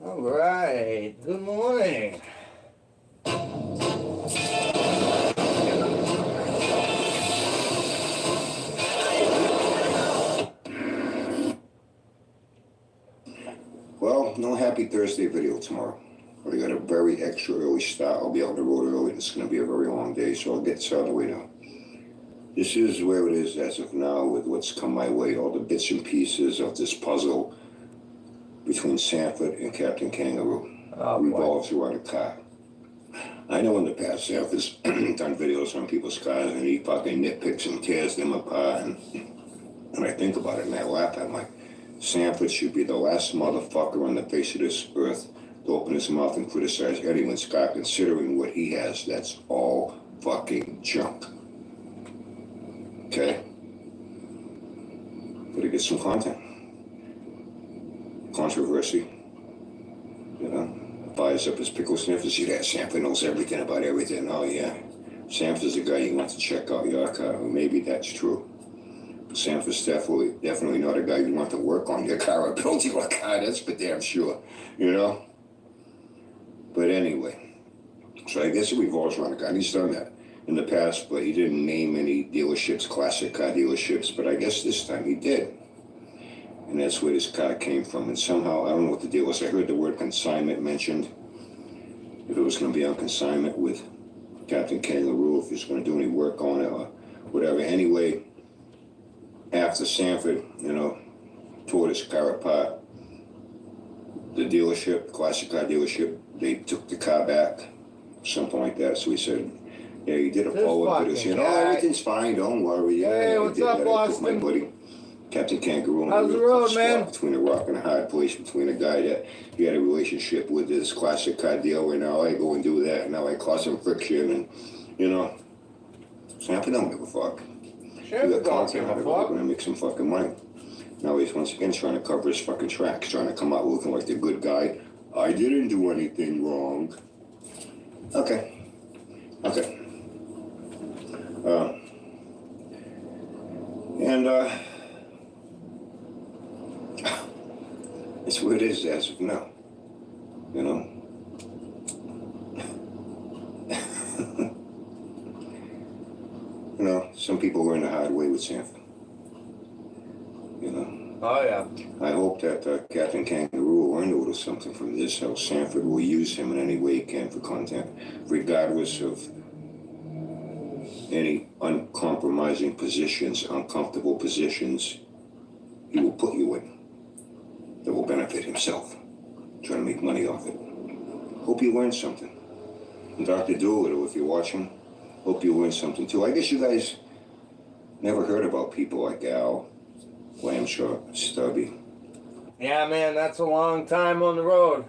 All right. Good morning. Well, no Happy Thursday video tomorrow. I got a very extra early start. I'll be out on the road early. It's going to be a very long day, so I'll get this out of the way now. This is where it is as of now with what's come my way, all the bits and pieces of this puzzle between Sanford and Captain Kangaroo. Revolves around a car. I know in the past Sanford's done videos on people's cars and he fucking nitpicks and tears them apart. And I think about it and I laugh. I'm like, Sanford should be the last motherfucker on the face of this earth to open his mouth and criticize anyone's car, considering what he has. That's all fucking junk. Okay? Gotta get some content. Controversy. You know? Fires up his pickle sniffer. See that? Sanford knows everything about everything. Oh, yeah. Sanford's the guy you want to check out your car. Well, maybe that's true. Sanford's definitely not a guy you want to work on your car or build your car. That's for damn sure. You know? But anyway. So I guess it revolves around a car. And he's done that in the past, but he didn't name any dealerships, classic car dealerships. But I guess this time he did. And that's where this car came from. And somehow, I don't know what the deal was. I heard the word consignment mentioned. If it was going to be on consignment with Captain Kangaroo, if he was going to do any work on it or whatever. Anyway, after Sanford, tore this car apart, the dealership, classic car dealership, they took the car back, something like that. So he said, yeah, he did a follow-up video saying, everything's fine, don't worry. Yeah, hey, what's up, Boston? My buddy, Captain Kangaroo. How's the road, man? Between a rock and a hard place, between a guy that he had a relationship with this classic car dealer, and now I go and do that, and now I cause some friction, and, Sanford don't give a fuck. Sanford don't give a fuck. We're gonna make some fucking money. Now he's once again trying to cover his fucking tracks, trying to come out looking like the good guy. I didn't do anything wrong. Okay. It's what it is as of now. Some people learn the hard way with Sanford. Oh, yeah. I hope that Captain Kangaroo will learn a little something from this, how Sanford will use him in any way he can for content, regardless of any uncompromising positions, uncomfortable positions he will put you in that will benefit himself, trying to make money off it. Hope you learned something. And Dr. Doolittle, if you're watching, hope you learned something too. I guess you guys never heard about people like Al, Lambshaw, Stubby. Yeah, man, that's a long time on the road.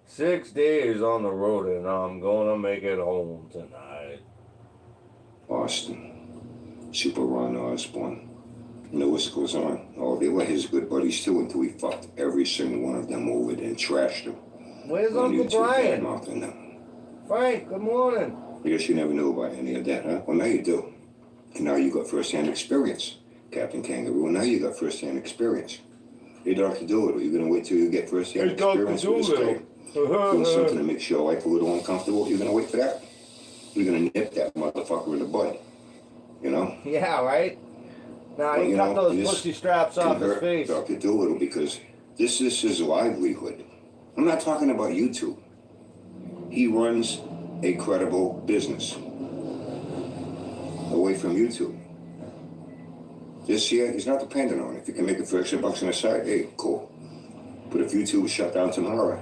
6 days on the road, and I'm gonna make it home tonight. Austin, Super Ron Osborne, and the list goes on. Oh, they were his good buddies too until he fucked every single one of them over and trashed them. Where's Uncle Brian? Them. Frank, good morning. I guess you never knew about any of that, huh? Well, now you do. And now you got first-hand experience, Captain Kangaroo. Now you got first-hand experience. Hey, Dr. Doolittle, you gonna wait till you get first-hand experience with this guy? Doing something to make your life a little uncomfortable. You're gonna wait for that? You're gonna nip that motherfucker in the bud. Yeah, right? Now he cut those pussy straps off his face. Dr. Doolittle, because this is his livelihood. I'm not talking about YouTube. He runs a credible business away from YouTube. This year, he's not dependent on it. If he can make it for extra bucks on the side, hey, cool. But if YouTube is shut down tomorrow,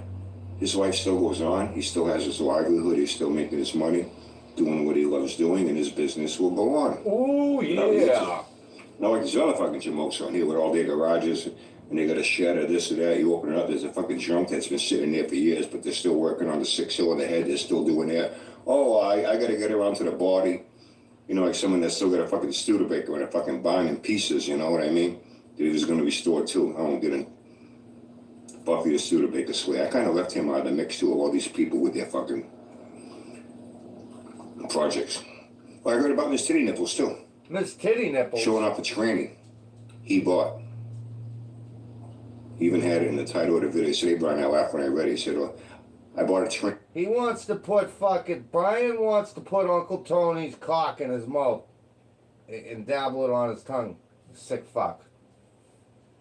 his life still goes on. He still has his livelihood. He's still making his money, doing what he loves doing, and his business will go on. Oh, yeah. Not like these other fucking jamokes on here with all their garages, and they got a shed or this or that. You open it up, there's a fucking junk that's been sitting there for years, but they're still working on the 6 hill of the head. They're still doing that. Oh, I got to get around to the body. Like someone that's still got a fucking Studebaker and a fucking barn in pieces, you know what I mean? That he was going to restore too. I won't get in Buffy the Studebaker slay. I kind of left him out of the mix too, of all these people with their fucking projects. Well, I heard about Miss Titty Nipples too. Miss Titty Nipples? Showing up a tranny he bought. He even had it in the title of the video. He said, hey, Brian, I laughed when I read it. He said, well, I bought a train. He wants to put Brian wants to put Uncle Tony's cock in his mouth and dabble it on his tongue. Sick fuck.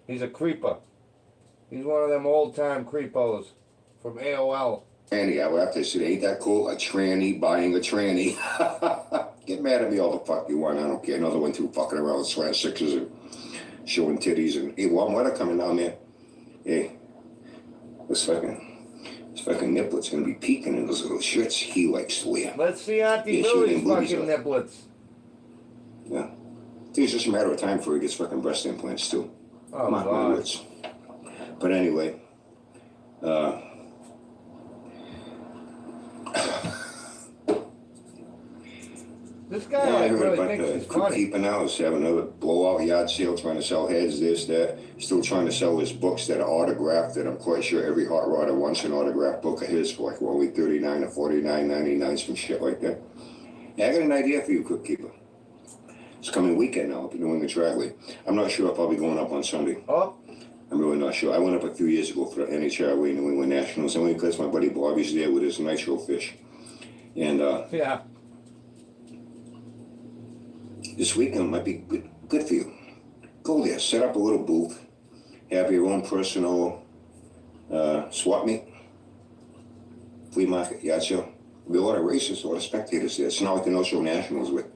He's a creeper. He's one of them old-time creepos from AOL. Tranny. I laughed. I said, ain't that cool? A tranny buying a tranny. Get mad at me all the fuck you want. I don't care. Another one too fucking around with slash sixes and showing titties. And hey, warm weather coming down there. Hey, this fucking niplet's gonna be peeking in those little shirts he likes to wear. Let's see Auntie Billy's fucking niplets. Yeah. I think it's just a matter of time before he gets fucking breast implants too. Oh my God. But anyway, this guy I heard really about thinks the he's funny. keeper now is having another blowout yard sale, trying to sell heads, this, that. Still trying to sell his books that are autographed, that I'm quite sure every hot rodder wants an autographed book of his for like only $39 or $49.99, some shit like that. Yeah, I got an idea for you, Quick Keeper. It's coming weekend now up in New England Dragway. I'm not sure if I'll be going up on Sunday. Oh. I'm really not sure. I went up a few years ago for the NHRA New England Nationals, only because my buddy Bobby's there with his nitro fish. And yeah. This weekend might be good for you. Go there, set up a little booth, have your own personal swap meet, flea market, yard sale. There'll be a lot of races, a lot of spectators there. It's not like the No Show Nationals with,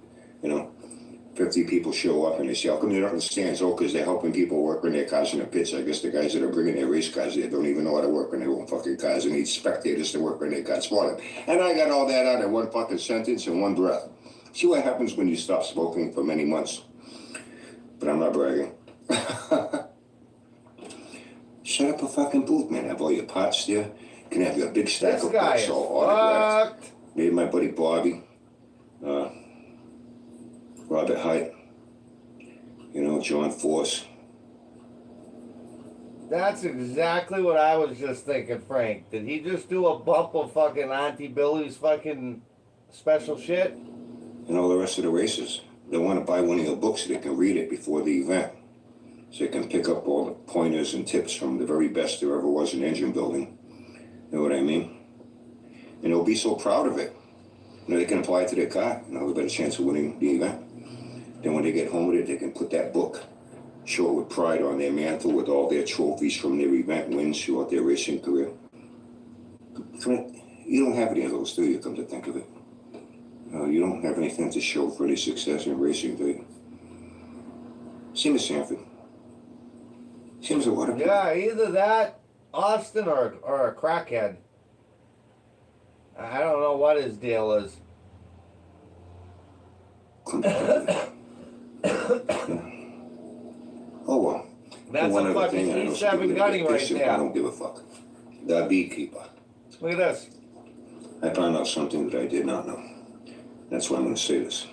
50 people show up and they say, how come they don't understand? Oh, because they're helping people work on their cars in the pits. I guess the guys that are bringing their race cars there don't even know how to work on their own fucking cars and need spectators to work on their cars for them. And I got all that out in one fucking sentence in one breath. See what happens when you stop smoking for many months. But I'm not bragging. Set up a fucking booth, man. Have all your pots there. You can have your big stack of books all autographed. Maybe my buddy Bobby. Robert Height, John Force. That's exactly what I was just thinking, Frank. Did he just do a bump of fucking Auntie Billy's fucking special shit? And all the rest of the races. They want to buy one of your books so they can read it before the event. So they can pick up all the pointers and tips from the very best there ever was in engine building. You know what I mean? And they'll be so proud of it. They can apply it to their car. They've got a chance of winning the event. Then when they get home with it, they can put that book, show it with pride on their mantle with all their trophies from their event wins throughout their racing career. You don't have any of those, do you, come to think of it? You don't have anything to show for any success in racing, do you? Same as Sanford. Seems a lot of people. Yeah, either that, Austin, or a crackhead. I don't know what his deal is. Oh well. That's a fucking E7 gunny right there. I don't give a fuck. The beekeeper. Look at this. I found out something that I did not know. That's why I'm going to say this.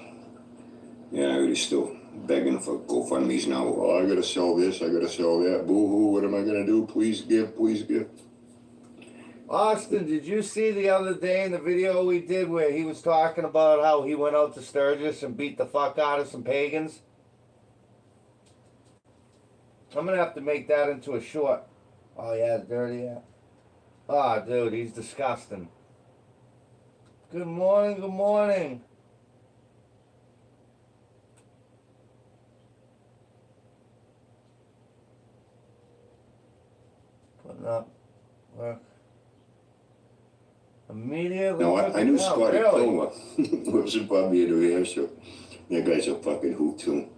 Yeah, I already still begging for GoFundMe's now. Oh, I gotta sell this, I gotta sell that. Boo-hoo, what am I gonna do? Please give, please give. Austin, did you see the other day in the video we did where he was talking about how he went out to Sturgis and beat the fuck out of some pagans? I'm gonna have to make that into a short. Oh yeah, dirty. Yeah. Oh, dude, he's disgusting. Good morning, good morning. Putting up work. Immediately. No, I knew Scotty really? Kilmer lives in Bobby, New Hampshire. That guy's a fucking hoot too.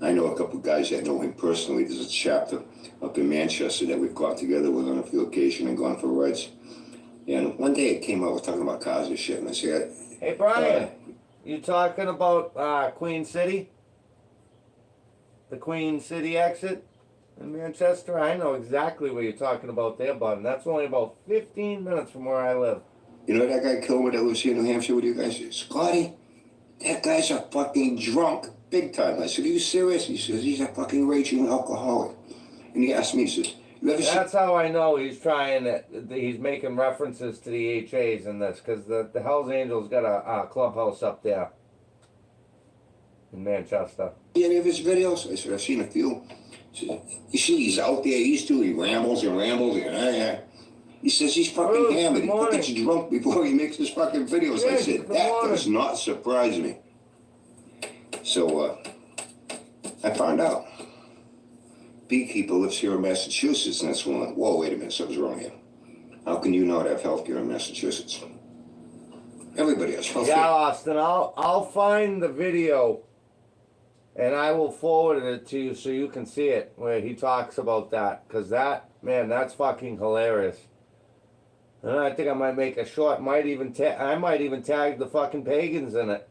I know a couple guys that know him personally. There's a chapter up in Manchester that we've got together with on a few occasions and gone for rides. And one day it came out, we're talking about cars and shit, and I said, hey Brian, you talking about Queen City? The Queen City exit in Manchester? I know exactly what you're talking about there, bud. And that's only about 15 minutes from where I live. You know that guy Kilmer that lives here in New Hampshire with you guys? Scotty, that guy's a fucking drunk, big time. I said, are you serious? He says, he's a fucking raging alcoholic. And he asked me, he says, you ever That's how I know he's he's making references to the HAs in this, because the Hells Angels got a clubhouse up there in Manchester. see any of his videos? I said, I've seen a few. You see, he's out there. He used to. He rambles and rambles. And, he says he's fucking Bruce, hammered. good He morning. gets drunk before he makes his fucking videos. I Yes, said, good that morning. does not surprise me. So, I found out. Beekeeper lives here in Massachusetts, and that's when I'm like, whoa, wait a minute, something's wrong here. How can you not have healthcare in Massachusetts? Everybody has healthcare. Yeah, Austin, I'll find the video and I will forward it to you so you can see it where he talks about that. Cause that, man, that's fucking hilarious. And I think I might make a short, I might even tag the fucking pagans in it.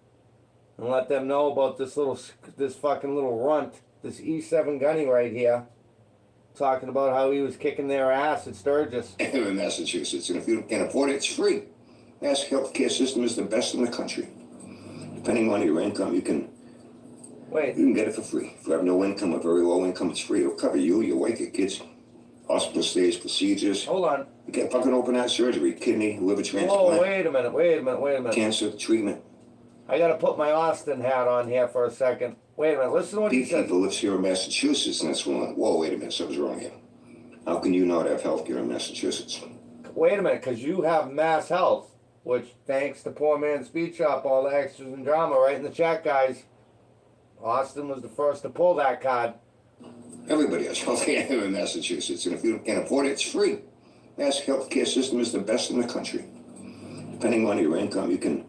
And let them know about this fucking little runt, this E7 gunny right here. Talking about how he was kicking their ass at Sturgis. Here in Massachusetts, and if you can't afford it, it's free. Mass healthcare system is the best in the country. Depending on your income, you can get it for free. If you have no income or very low income, it's free. It'll cover you, your wife, your kids. Hospital stays, procedures. Hold on. You can't fucking open heart surgery, kidney, liver transplant. Whoa, wait a minute. Cancer treatment. I gotta put my Austin hat on here for a second. Wait a minute, listen to what he says. Beekeeper lives here in Massachusetts, and that's when I'm like, whoa, wait a minute, something's wrong here. How can you not have healthcare in Massachusetts? Wait a minute, because you have Mass Health, which, thanks to Poor Man's Speed Shop, all the extras and drama, right in the chat, guys. Austin was the first to pull that card. Everybody has healthcare here in Massachusetts, and if you can't afford it, it's free. Mass healthcare system is the best in the country. Depending on your income, you can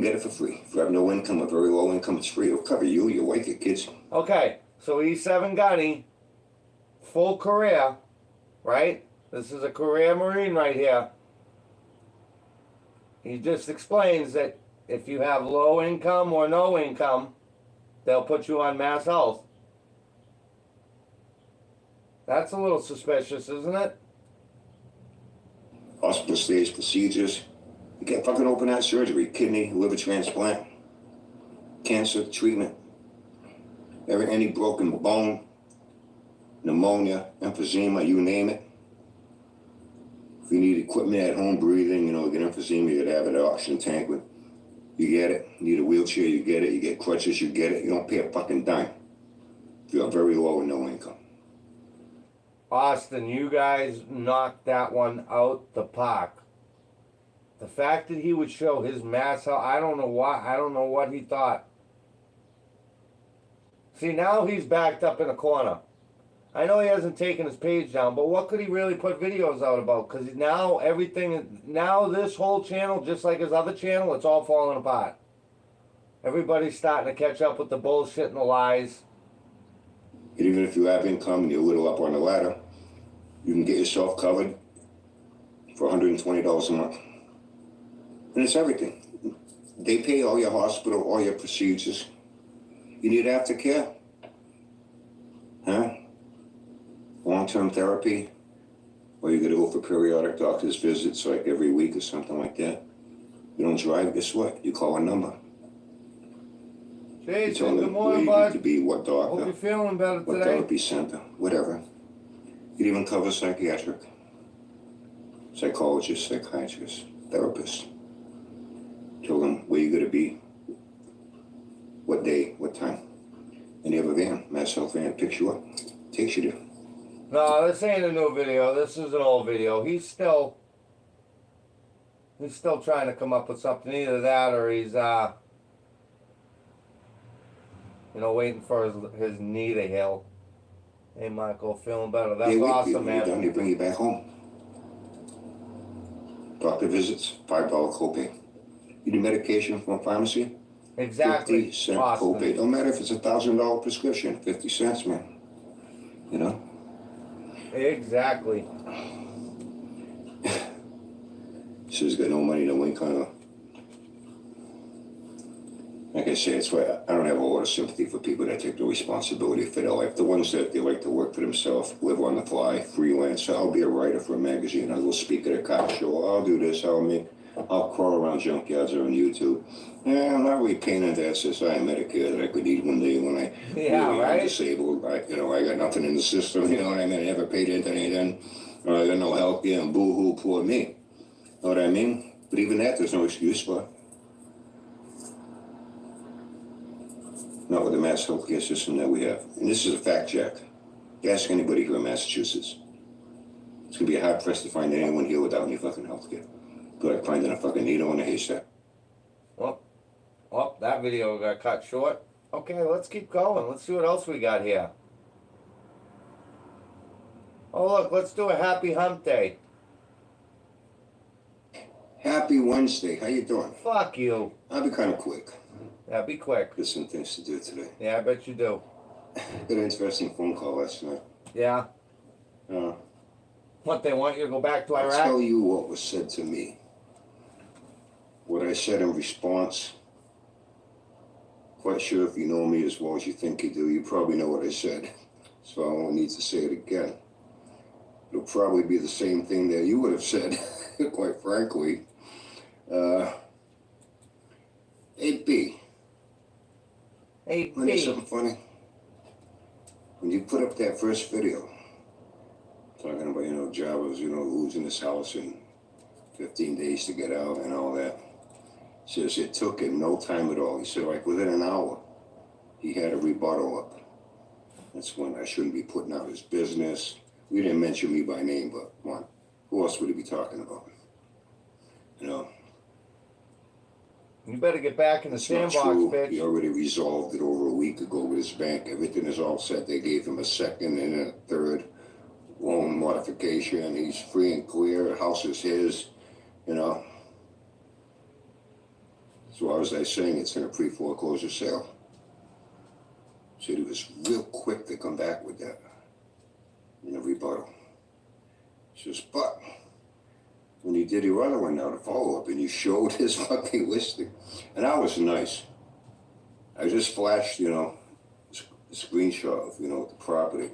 get it for free. If you have no income or very low income, it's free. It'll cover you, your wife, your kids. Okay, so E7 Gunny, full career, right? This is a career Marine right here. He just explains that if you have low income or no income, they'll put you on Mass Health. That's a little suspicious, isn't it? Hospital stays, procedures. You can't fucking open heart surgery, kidney, liver transplant, cancer treatment, any broken bone, pneumonia, emphysema, you name it. If you need equipment at home, breathing, get emphysema, you gotta have an oxygen tank with. You get it. You need a wheelchair, you get it. You get crutches, you get it. You don't pay a fucking dime if you have very low and no income. Austin, you guys knocked that one out the park. The fact that he would show his Mass Health, I don't know what he thought. See, now he's backed up in a corner. I know he hasn't taken his page down, but what could he really put videos out about? Because now this whole channel, just like his other channel, it's all falling apart. Everybody's starting to catch up with the bullshit and the lies. And even if you have income and you're a little up on the ladder, you can get yourself covered for $120 a month. And it's everything. They pay all your hospital, all your procedures. You need aftercare? Huh? Long-term therapy? Or you gotta go for periodic doctor's visits like every week or something like that. You don't drive, guess what? You call a number. Jason, good morning, where you bud. need to be, what doctor, Hope you're feeling better what today. therapy center, whatever. It even covers psychiatric, psychologists, psychiatrists, therapists. Tell them where you're gonna be, what day, what time. And you have a van, Mass Health van, picks you up, takes you there. No, this ain't a new video. This is an old video. He's still trying to come up with something. Either that or he's waiting for his knee to heal. Hey, Michael, feeling better. That's awesome, man. Done, they bring you back home. Doctor visits, $5 copay. You do medication from a pharmacy? Exactly. 50 cent Awesome. copay. Don't matter if it's a $1,000 prescription, 50 cents, man. Exactly. So he's got no money, no income. Like I say, it's why I don't have a lot of sympathy for people that take the responsibility for their life. The ones that they like to work for themselves, live on the fly, freelance. I'll be a writer for a magazine. I'll go speak at a car show. I'll do this. I'll crawl around junkyards or on YouTube. Yeah, I'm not really paying into SSI and Medicare that I could need one day when I am disabled. I got nothing in the system. You know what I mean? I never paid into anything. I got no help. Yeah, and boo-hoo, poor me. Know what I mean? But even that, there's no excuse for. Not with the mass healthcare system that we have. And this is a fact check. Ask anybody here in Massachusetts. It's gonna be hard pressed to find anyone here without any fucking healthcare. Good like finding a fucking needle in a haystack. Well, that video got cut short. Okay, let's keep going. Let's see what else we got here. Oh look, let's do a happy hump day. Happy Wednesday. How you doing? Fuck you. I'll be kind of quick. Yeah, be quick. Got some things to do today. Yeah, I bet you do. Got an interesting phone call last night. Yeah? What, they want you to go back to I'll Iraq? tell you what was said to me. What I said in response. Quite sure if you know me as well as you think you do, you probably know what I said. So I won't need to say it again. It'll probably be the same thing that you would have said, quite frankly. Hey, B. Hey, Want to B. hear something funny? When you put up that first video, talking about, Java's, losing his house in 15 days to get out and all that. Says it took him no time at all. He said, like, within an hour, he had a rebuttal up. That's when I shouldn't be putting out his business. We didn't mention me by name, but come on. Who else would he be talking about? You better get back in the It's not sandbox, true. bitch. He already resolved it over a week ago with his bank. Everything is all set. They gave him a second and a third loan modification. He's free and clear. The house is his, So as I was saying, it's in a pre-foreclosure sale. So he was real quick to come back with that in the rebuttal. He says, but when you did your other one now, the follow-up, and you showed his fucking listing, and I was nice. I just flashed, a screenshot of, the property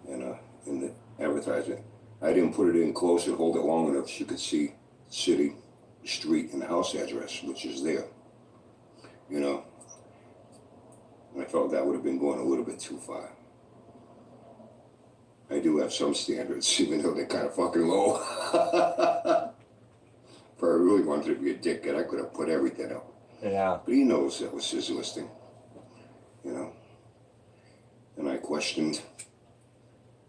and in the advertising. I didn't put it in close and hold it long enough so you could see the city, the street, and the house address, which is there. I felt that would have been going a little bit too far. I do have some standards, even though they're kind of fucking low. If I really wanted to be a dickhead, I could have put everything up. Yeah. But he knows that was his listing, And I questioned,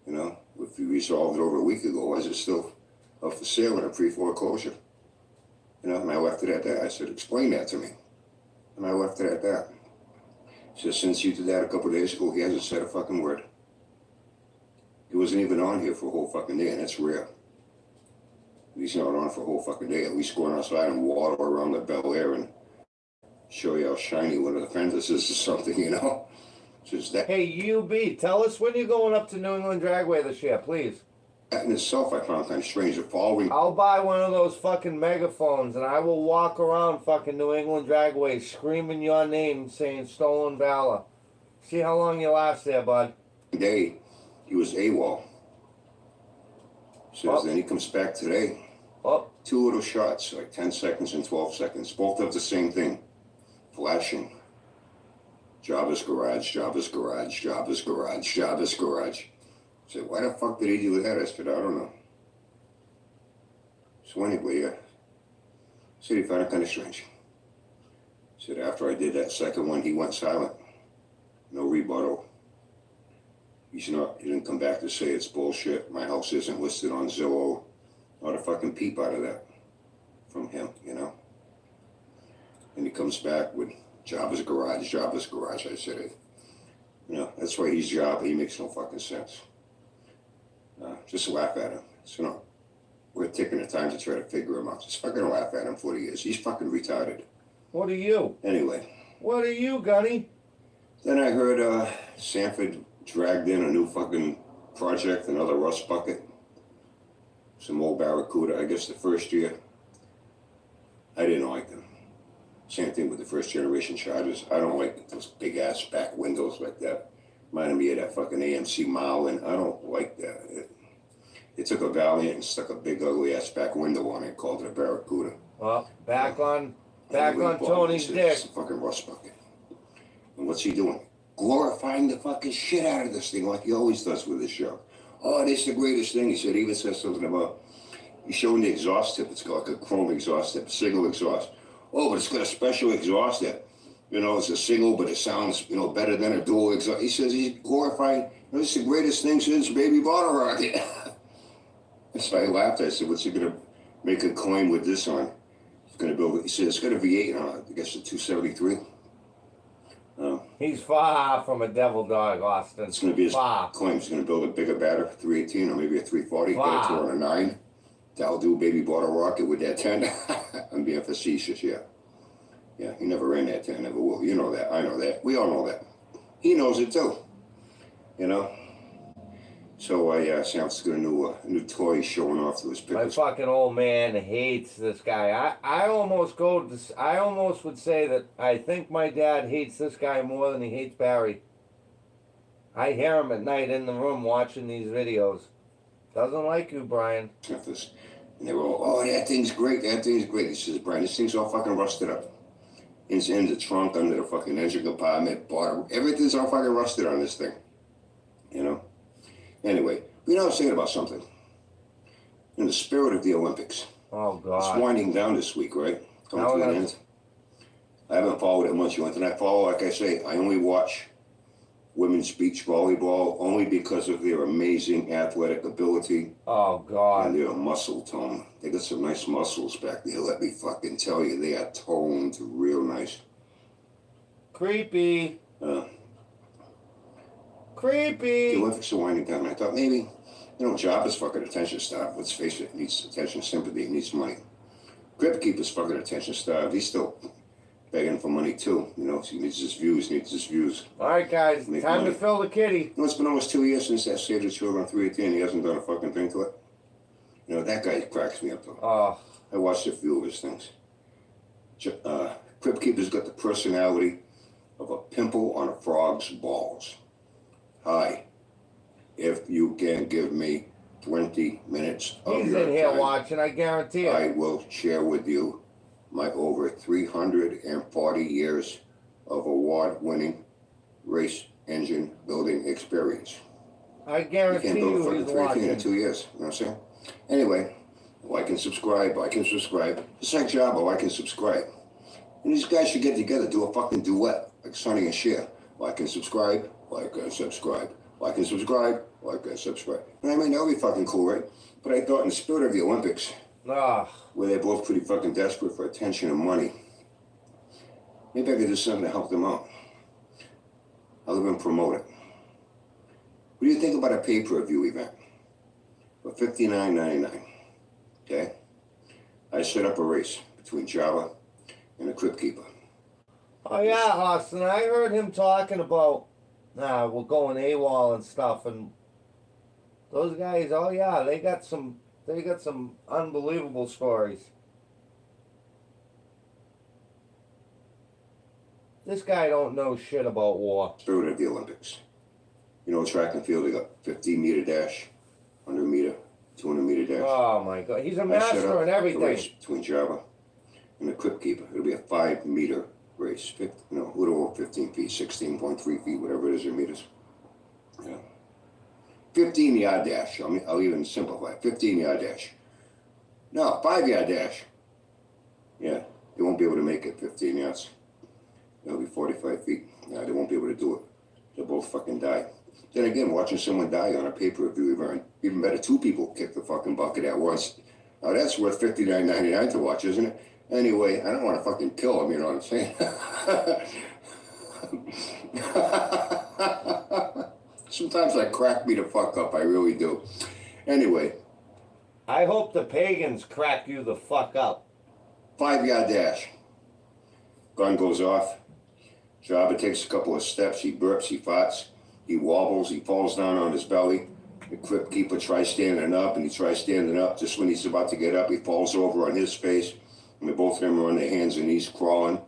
if you resolved it over a week ago, why is it still up for sale in a pre-foreclosure? And I left it at that. I said, explain that to me. And I left it at that. He said, since you did that a couple of days ago, he hasn't said a fucking word. He wasn't even on here for a whole fucking day, and that's rare. He's not on for a whole fucking day. At least going outside and water around the Bel Air and show you how shiny one of the fences is or something, Just that. Hey, UB, tell us when you're going up to New England Dragway this year, please. That in itself I found kind of strange. The following. I'll buy one of those fucking megaphones and I will walk around fucking New England Dragway screaming your name saying stolen valor. See how long you last there, bud. Day, he was AWOL. Says then he comes back today. Two little shots, like 10 seconds and 12 seconds. Both of the same thing. Flashing. Java's garage, Java's garage, Java's garage, Java's garage. I said, why the fuck did he do that? I said, I don't know. So anyway, I said he found it kind of strange. I said after I did that second one, he went silent. No rebuttal. He didn't come back to say it's bullshit. My house isn't listed on Zillow. Not a fucking peep out of that from him, And he comes back with Java's garage, Java's garage. I said, that's why he's Java. He makes no fucking sense. Just laugh at him. So, we're taking the time to try to figure him out. Just fucking laugh at him for what he is. He's fucking retarded. What are you? Anyway. What are you, Gunny? Then I heard Sanford dragged in a new fucking project, another rust bucket. Some old Barracuda. I guess the first year, I didn't like them. Same thing with the first generation Chargers. I don't like those big ass back windows like that. Reminded me of that fucking AMC Marlin. I don't like that. It took a Valiant and stuck a big ugly ass back window on it, called it a Barracuda. Well, back on Tony's dick. It's a fucking rust bucket. And what's he doing? Glorifying the fucking shit out of this thing like he always does with his show. Oh, this is the greatest thing. He said, he even says something about, he's showing the exhaust tip. It's got like a chrome exhaust tip, single exhaust. Oh, but it's got a special exhaust tip. You know, it's a single, but it sounds, better than a dual. He says he's glorifying, this is the greatest thing since Baby Bottle Rocket. So I laughed. I said, what's he going to make a claim with this on? He's going to build it. He said, it's got a V8 on it. I guess a 273. He's far from a devil dog, Austin. It's going to be his far. claim. He's going to build a bigger batter, 318 or maybe a 340. Got it to on a 9. That'll do Baby Bottle Rocket with that 10. I'm being facetious, yeah. Yeah, he never ran that 10, never will. You know that. I know that. We all know that. He knows it too. You know? So, Sam's got a new toy showing off to his pictures. My fucking old man hates this guy. I almost would say that I think my dad hates this guy more than he hates Barry. I hear him at night in the room watching these videos. Doesn't like you, Brian. And they were all, oh, that thing's great, that thing's great. He says, Brian, this thing's all fucking rusted up. It's in the trunk, under the fucking engine compartment, bottom. Everything's all fucking rusted on this thing. You know? Anyway, I was thinking about something. In the spirit of the Olympics. Oh, God. It's winding down this week, right? Coming to an end. I haven't followed it much. And I follow, like I say, I only watch women's beach volleyball only because of their amazing athletic ability. Oh, God. And their muscle tone. They got some nice muscles back there. Let me fucking tell you, they are toned real nice. Creepy. Creepy. The Olympics are winding down. I thought maybe, job is fucking attention starved. Let's face it, needs attention, sympathy, needs money. Crypt Keeper's fucking attention starved. He's still begging for money too. He needs his views, All right, guys, time to fill the kitty. It's been almost 2 years since that Save the Children 318. He hasn't done a fucking thing to it. That guy cracks me up though. Oh. I watched a few of his things. Crypt Keeper's got the personality of a pimple on a frog's balls. Hi, if you can give me 20 minutes of He's your in here time, watching, I guarantee it. I will share with you my over 340 years of award-winning race engine building experience. I guarantee you can't build a he's fucking 318 in watching. 2 years, you know what I'm saying? Anyway, like and subscribe. It's like Jabba, like and subscribe. And these guys should get together, do a fucking duet, like Sonny and Cher. Like and subscribe, like and subscribe. Like and subscribe, like and subscribe. And I mean, that would be fucking cool, right? But I thought in the spirit of the Olympics, where they're both pretty fucking desperate for attention and money, maybe I could do something to help them out. I'll even promote it. What do you think about a pay-per-view event? For $59.99, okay? I set up a race between Java and a Crypt Keeper. Oh, yeah, Austin, I heard him talking about, we're going AWOL and stuff, and those guys, oh yeah, they got some unbelievable stories. This guy don't know shit about war. Spirit of the Olympics. Track and field, they got 50-meter dash, 100-meter, 200-meter dash. Oh my God, he's a master in everything. A race between Java and the Crypt Keeper. It'll be a 5-meter race, a little over 15 feet, 16.3 feet, whatever it is in meters. Yeah. 15-yard dash. I'll even simplify. 15-yard dash. No, 5-yard dash. Yeah, they won't be able to make it 15 yards. It'll be 45 feet. No, they won't be able to do it. They'll both fucking die. Then again, watching someone die on a pay-per-view event, even better, 2 people kick the fucking bucket at once. Now that's worth $59.99 to watch, isn't it? Anyway, I don't want to fucking kill him, you know what I'm saying? Sometimes I crack me the fuck up, I really do. Anyway. I hope the pagans crack you the fuck up. 5-yard dash. Gun goes off. Jabba takes a couple of steps, he burps, he farts, he wobbles, he falls down on his belly. The Crypt Keeper tries standing up, and he tries standing up. Just when he's about to get up, he falls over on his face. And both of them are on their hands and knees crawling.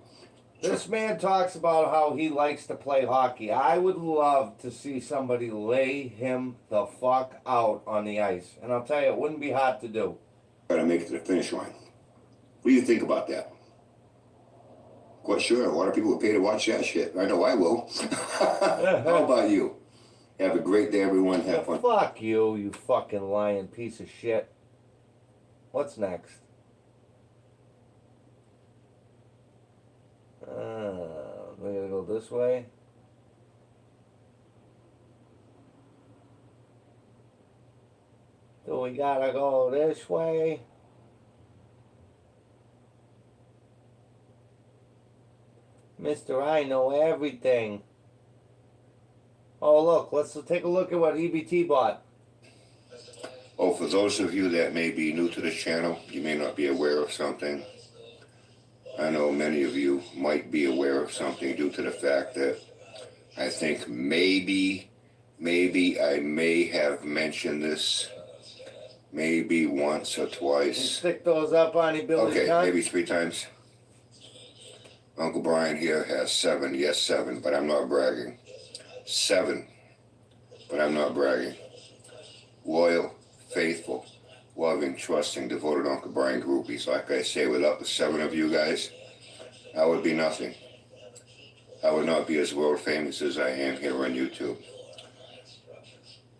This man talks about how he likes to play hockey. I would love to see somebody lay him the fuck out on the ice. And I'll tell you, it wouldn't be hard to do. Gotta make it to the finish line. What do you think about that? Quite sure, a lot of people would pay to watch that shit. I know I will. How about you? Have a great day, everyone. Have fun. Fuck you, you fucking lying piece of shit. What's next? We gotta go this way. So we gotta go this way. Mister, I know everything. Oh look, let's take a look at what EBT bought. Oh, for those of you that may be new to this channel, you may not be aware of something. I know many of you might be aware of something due to the fact that I think maybe I may have mentioned this maybe once or You twice. stick those up on your Billy's Okay, cunt? maybe 3 times. Uncle Brian here has 7, yes 7, but I'm not bragging. 7, but I'm not bragging. Loyal, faithful, loving, trusting, devoted Uncle Brian groupies. Like I say, without the 7 of you guys, I would be nothing. I would not be as world famous as I am here on YouTube.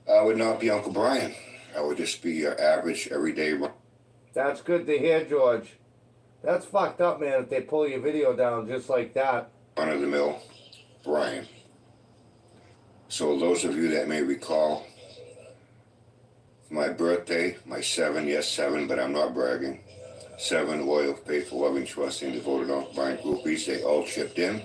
I would not be Uncle Brian. I would just be your average, everyday, That's good to hear, George. That's fucked up, man, if they pull your video down just like that. run-of-the-mill Brian. So those of you that may recall, my birthday, my 7, yes 7, but I'm not bragging. 7 loyal, faithful, loving, trusting, devoted Uncle Brian groupies. They all chipped in.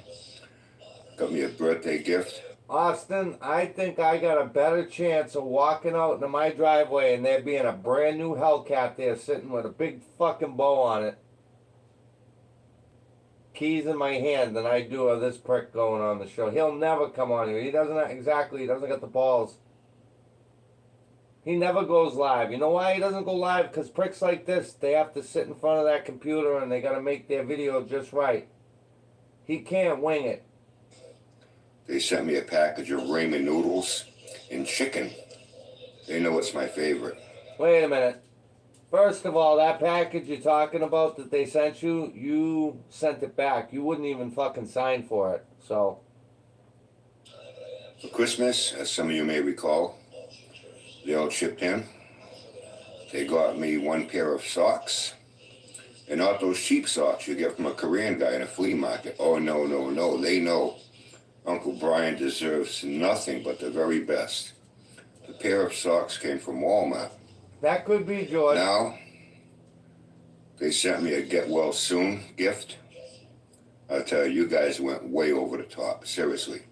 Got me a birthday gift. Austin, I think I got a better chance of walking out into my driveway and there being a brand new Hellcat there sitting with a big fucking bow on it, keys in my hand, than I do of this prick going on the show. He'll never come on here. He doesn't got the balls. He never goes live. You know why he doesn't go live? Because pricks like this, they have to sit in front of that computer and they got to make their video just right. He can't wing it. They sent me a package of ramen noodles and chicken. They know it's my favorite. Wait a minute. First of all, that package you're talking about that they sent you, you sent it back. You wouldn't even fucking sign for it. So, For Christmas, as some of you may recall, they all chipped in. They got me 1 pair of socks. And not those cheap socks you get from a Korean guy in a flea market. Oh, no, no, no. They know Uncle Brian deserves nothing but the very best. The pair of socks came from Walmart. that could be George. Now, they sent me a get well soon gift. I tell you, you guys went way over the top. Seriously.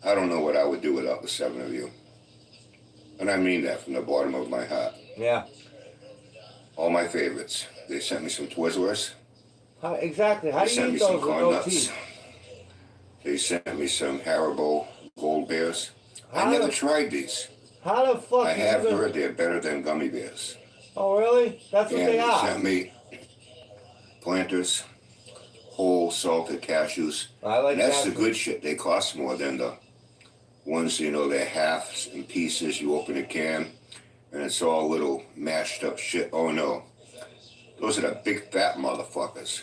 I don't know what I would do without the 7 of you. And I mean that from the bottom of my heart. Yeah. All my favorites. They sent me some Twizzlers. Exactly. How They do you sent me eat some those with corn no nuts. teeth? They sent me some Haribo Gold Bears. I How never the- tried these. How the fuck I you have gonna- heard they're better than gummy bears. Oh, really? That's what And they they are. sent me Planters, whole salted cashews. I like And that's that. the good shit. They cost more than the ones, you know, they're halves and pieces. You open a can and it's all little mashed up shit. Oh no. Those are the big fat motherfuckers.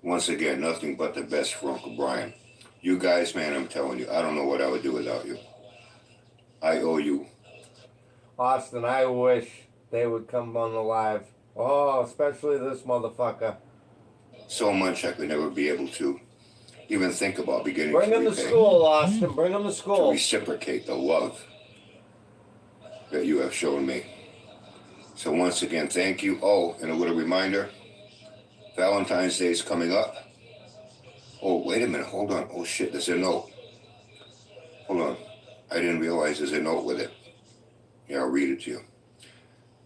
Once again, nothing but the best for Uncle Brian. You guys, man, I'm telling you, I don't know what I would do without you. I owe you. Austin, I wish they would come on the live. Oh, especially this motherfucker. So much I could never be able to even think about beginning Bring to him to repay. school, Austin. Bring him to To school. reciprocate the love that you have shown me. So once again, thank you. Oh, and a little reminder, Valentine's Day is coming up. Oh, wait a minute, hold on. Oh shit, there's a note. Hold on. I didn't realize there's a note with it. Yeah, I'll read it to you.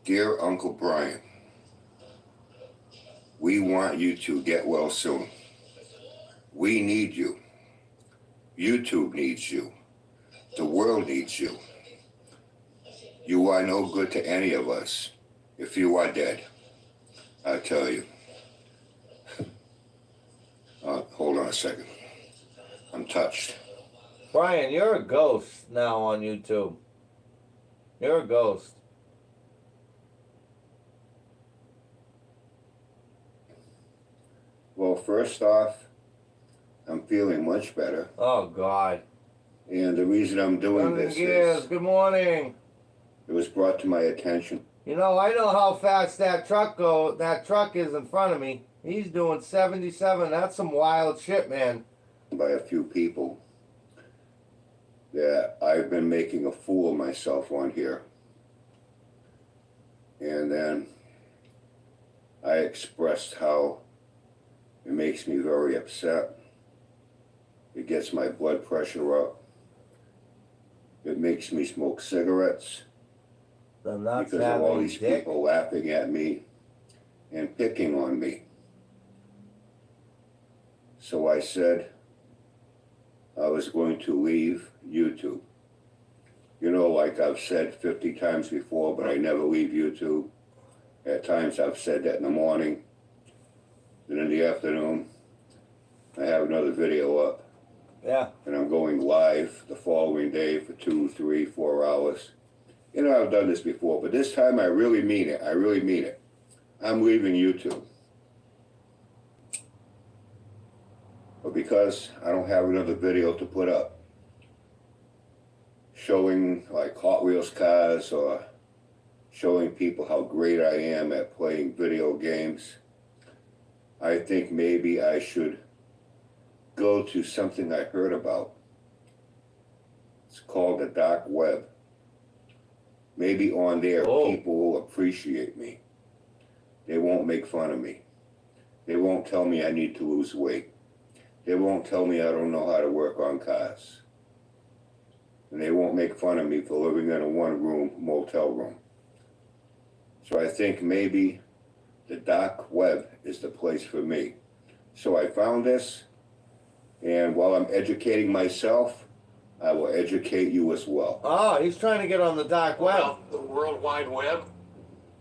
Dear Uncle Brian, we want you to get well soon. We need you. YouTube needs you. The world needs you. You are no good to any of us if you are dead. I tell you. Hold on a second. I'm touched. Brian, you're a ghost now on YouTube. You're a ghost. Well, first off, I'm feeling much better. Oh, God. And the reason I'm doing this Yes, is good morning. it was brought to my attention. You know, I know how fast that truck is in front of me. He's doing 77. That's some wild shit, man. by a few people that I've been making a fool of myself on here. And then I expressed how it makes me very upset. It gets my blood pressure up. It makes me smoke cigarettes. Then that's because of all these dick. people laughing at me and picking on me. So I said I was going to leave YouTube. You know, like I've said 50 times before, but I never leave YouTube. At times I've said that in the morning. Then in the afternoon, I have another video up. Yeah. And I'm going live the following day for 2, 3, 4 hours. You know, I've done this before, but this time I really mean it. I really mean it. I'm leaving YouTube. But because I don't have another video to put up showing like Hot Wheels cars or showing people how great I am at playing video games, I think maybe I should go to something I heard about. It's called the dark web. Maybe on there people will appreciate me. They won't make fun of me. They won't tell me I need to lose weight. They won't tell me I don't know how to work on cars. And they won't make fun of me for living in a one-room motel room. So I think maybe the dark web is the place for me. So I found this, and while I'm educating myself, I will educate you as well. Oh, he's trying to get on the dark web. Well, the World Wide Web?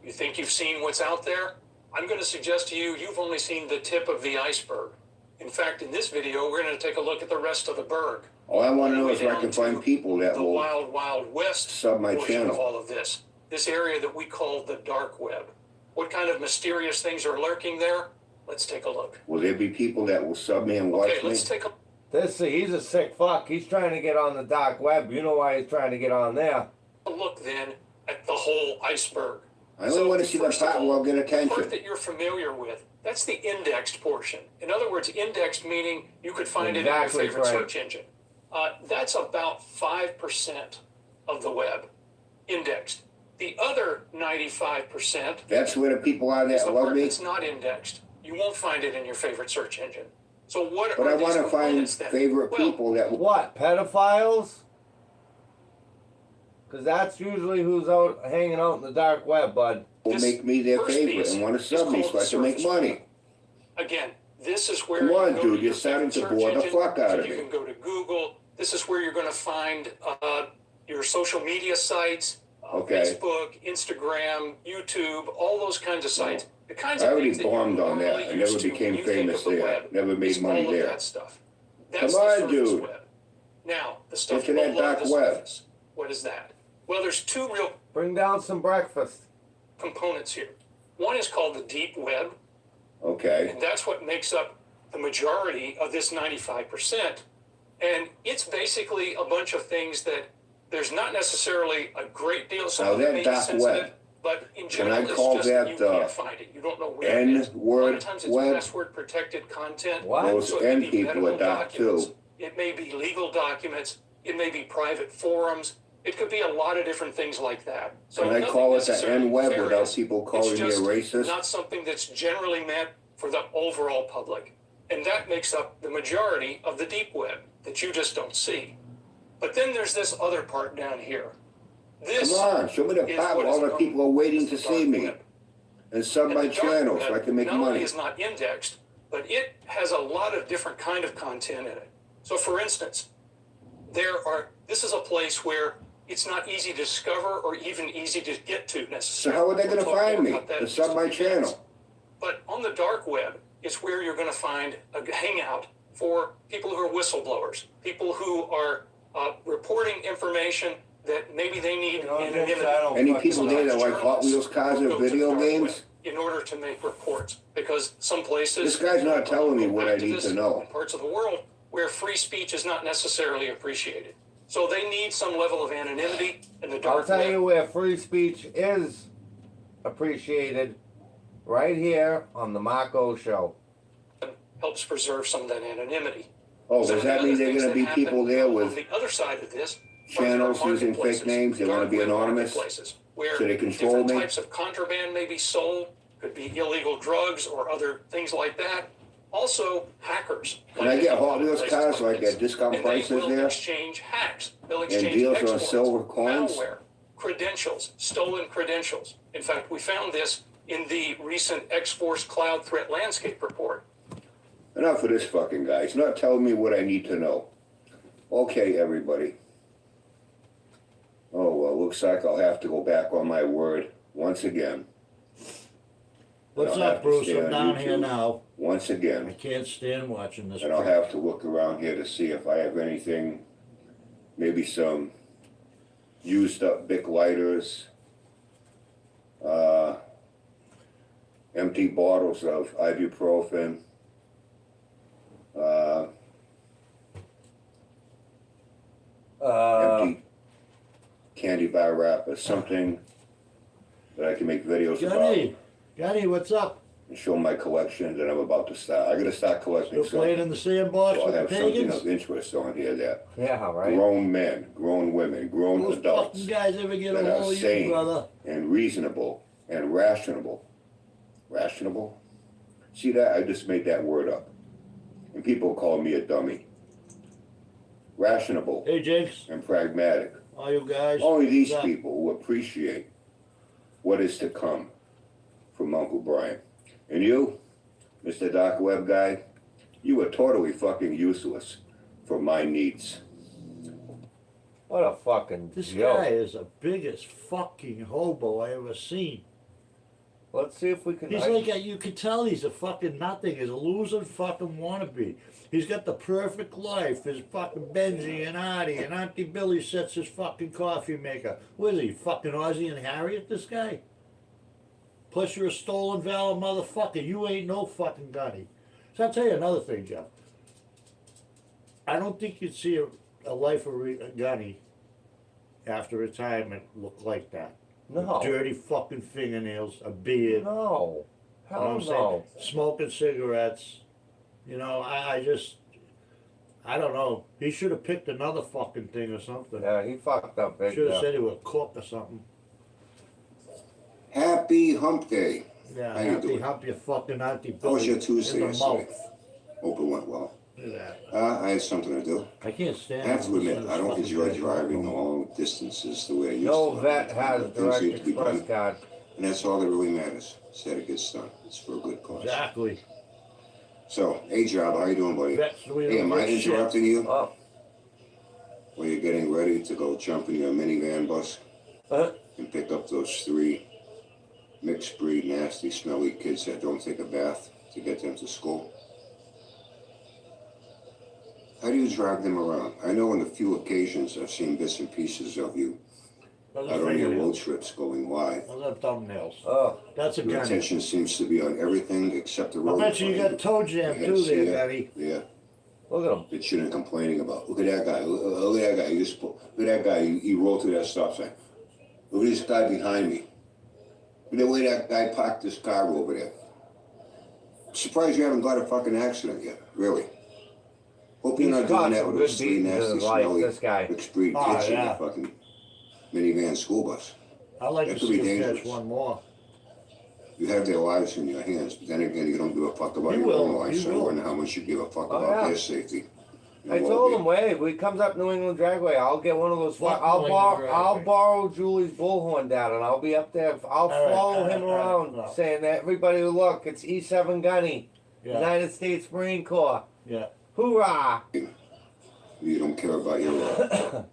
You think you've seen what's out there? I'm going to suggest to you, you've only seen the tip of the iceberg. In fact, in this video, we're going to take a look at the rest of the berg. All I want to know is if I can find people that the will Wild Wild West sub my portion channel. of all of this. This area that we call the dark web. What kind of mysterious things are lurking there? Let's take a look. Will there be people that will sub me and watch Okay, me? let's take a He's a sick fuck. He's trying to get on the dark web. You know why he's trying to get on there. look then at the whole iceberg. I only want to see the first of part all, where I'll get the attention. part that you're familiar with, that's the indexed portion. In other words, indexed meaning you could find it in your Exactly favorite right. search engine. That's about 5% of the web, indexed. The other 95% That's where the people are is that the love part me. that's not indexed. You won't find it in your favorite search engine. So what But are I these want to find components then? favorite Well, people that will. What? Pedophiles? Because that's usually who's out hanging out in the dark web, bud. Will This make me their first favorite piece and want to is sub me called so I can make surface money. web. Again, this is where Come you on, go dude, to you're your starting favorite to search bore the engine. fuck out So of you me. can go to Google. This is where you're going to find your social media sites, Okay. Facebook, Instagram, YouTube, all those kinds of sites. The kinds I of already things that you're bombed on that. normally I used never to when became you think famous of the there. web. Never made It's money all of there. that stuff. That's Come the on, surface dude. web. Now, the stuff Get to that below dark the web. surface. What is that? Well, there's two real Bring down some breakfast. components here. One is called the deep web, Okay. and that's what makes up the majority of this 95%. And it's basically a bunch of things that there's not necessarily a great deal. Some Now of it that may be dark sensitive, web, but in can I general, call it's just that, you can't find it. You don't know where it is. A lot N-word of times it's web? password protected content. What? Those So it may N be people are medical dark documents. too. It may be legal documents. It may be private forums. It could be a lot of different things like that. So Can I nothing call it the necessarily N-web without nefarious. people It's calling me a just racist? not something that's generally meant for the overall public. And that makes up the majority of the deep web that you just don't see. But then there's this other part down here. This Come on, show me the is part what where is all the known people are waiting as to the see dark me web. and sub And my the dark channel web so I can make not only money. is not indexed, but it has a lot of different kind of content in it. So for instance, this is a place where it's not easy to discover or even easy to get to So necessarily. how are they going to We'll talk find more me about that to in sub just a my few minutes. channel? But on the dark web, it's where you're going to find a hangout for people who are whistleblowers, people who are reporting information that maybe they need anonymity. Any people there that like Hot Wheels cars Will and go to the video dark games? web in order to make reports, because some places This guy's not telling me what I need activists to know. in parts of the world where free speech is not necessarily appreciated. So they need some level of anonymity in the I'll dark tell web. you where free speech is appreciated. Right here on the Marco Show. Helps preserve some of that anonymity. Oh, Some does of the that mean other they're things going to that be people happen there on with the other side of this channels are using fake marketplaces, names? They want to be dark web anonymous, marketplaces, where so they control different me? types of contraband may be sold, could be illegal drugs or other things like that. Also, hackers. Can I like get to Hot go Wheels places cars like this. at discount And prices they will there? exchange hacks. They'll And exchange deals on exploits, silver coins? malware, credentials, stolen credentials. In fact, we found this in the recent X-Force Cloud Threat Landscape Report. Enough of this fucking guy. He's not telling me what I need to know. Okay, everybody. Oh, well, looks like I'll have to go back on my word once again. What's And I'll have up, to Bruce? stay I'm on down here YouTube now. Once I again. can't stand watching this. And I'll crap. have to look around here to see if I have anything, maybe some used up Bic lighters, empty bottles of ibuprofen, empty candy bar wrappers, something that I can make videos about Johnny, what's up? and show my collection that I'm about to start. I gotta start collecting Still playing something. in the sandbox So I with the have something pagans? of interest on here that Yeah, right. grown men, grown women, grown Those adults fucking guys ever get that a are hold of you, sane brother? and reasonable and rational. Rational? See that? I just made that word up. And people call me a dummy. Rational Hey, Jinx. and pragmatic. All you guys. Only these what's up? people who appreciate what is to come from Uncle Brian. And you, Mr. Dark Web guy, you are totally fucking useless for my needs. What a fucking This joke. guy is the biggest fucking hobo I ever seen. Let's see if we can. He's like you can tell he's a fucking nothing. He's a loser fucking wannabe. He's got the perfect life. His fucking Benji and Artie and Auntie Billy sets his fucking coffee maker. What is he, fucking Ozzie and Harriet, this guy? Plus you're a stolen valor motherfucker. You ain't no fucking gunny. So I'll tell you another thing, Jeff. I don't think you'd see a life of a gunny after retirement look like that. No. Dirty fucking fingernails, a beard. No. You know Hell what I'm no. saying? Smoking cigarettes. You know, I just, I don't know. He should have picked another fucking thing or something. Yeah, he fucked up big. Should have Yeah. said he was a cook or something. Happy Hump Day. Yeah, How you happy doing? hump your fucking auntie How was Billy your in Tuesday the yesterday? mouth. Hope it went well. Look at that. I had something to do. I can't stand I have to listening admit, I this don't fucking enjoy guy driving talk. long distances the way I used No to. vet has Things direct need to be express done, card. and that's all that really matters. Is that it gets done. It's for a good cause. Exactly. So, hey, Job, how you doing, buddy? Vets, we Hey, don't am I give a shit. interrupting you Oh. while you're getting ready to go jump in your minivan bus and pick up those 3 mixed breed, nasty, smelly kids that don't take a bath to get them to school? How do you drive them around? I know on a few occasions I've seen bits and pieces of you Those out are on your road fingernails. trips going live. Those are thumbnails. Oh. That's a Your gunny. attention seems to be on everything except the I road. bet you got toe jam Yeah, too see there, that? Gunny. Yeah, Look at him. that you're complaining about. Look at that guy. Look at that guy. Look at that guy. He rolled through that stop sign. Look at this guy behind me. Look at the way that guy parked his car over there. I'm surprised you haven't got a fucking accident yet. Really. Hope you're He's not got doing that some with good those 3 beatings in nasty, his life, smelly, this guy. mixed breed Oh, kids in yeah. the fucking minivan school bus. I'd like That to could see be him catch dangerous. one more. You have their lives in your hands, but then again, you don't give a fuck about You your will, own life, you so I will. wonder how much you give a fuck Oh, about yeah. their safety. and I told well-being. him, wait, when he comes up New England Dragway, I'll get one of those. Fuck I'll New England I'll Dragway. borrow Julie's bullhorn down, and I'll be up there. I'll right, follow him all right, around, no. saying that everybody, look, it's E7 Gunny, Yeah, United States Marine Corps. yeah. Hoorah! You don't care about your life.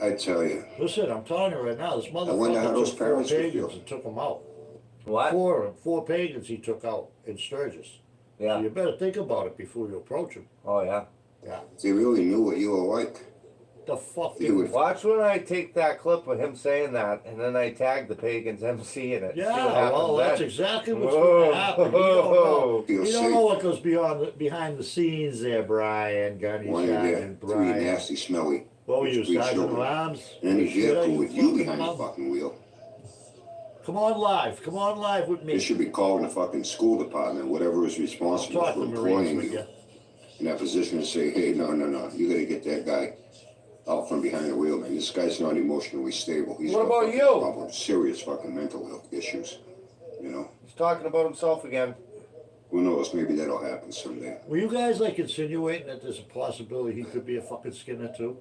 I tell you, Listen, I'm telling you right now, this wonder how motherfucker those took 4 parents would pagans feel. and took them out. What? Four pagans he took out in Sturgis. So Yeah. you better think about it before you approach him. Oh yeah. Yeah. they really knew what you were like. The fuck They you would- Watch when I take that clip of him saying that, and then I tag the pagans MC in it. See what Yeah, happens well, that's then. exactly what's Whoa. going to happen. You don't know. Feel You don't safe. know what goes behind the scenes there, Brian, Gunny, One of their Sergeant, 3 Brian. nasty, What were you, Three Sergeant children. at Arms? in any Shit, vehicle you with you fucking behind the mother- fucking wheel. Come on live. Come on live with They me. should be calling the fucking school department, whatever is I'll responsible talk for to Marines employing with you you. in that position and say, hey, no, you gotta get that guy out from behind the wheel, man. This guy's not emotionally stable. He's What got about fucking you? problems, serious fucking mental health issues. You know? He's talking about himself again. Who knows? Maybe that'll happen someday. Were you guys like insinuating that there's a possibility he could be a fucking Skinner too?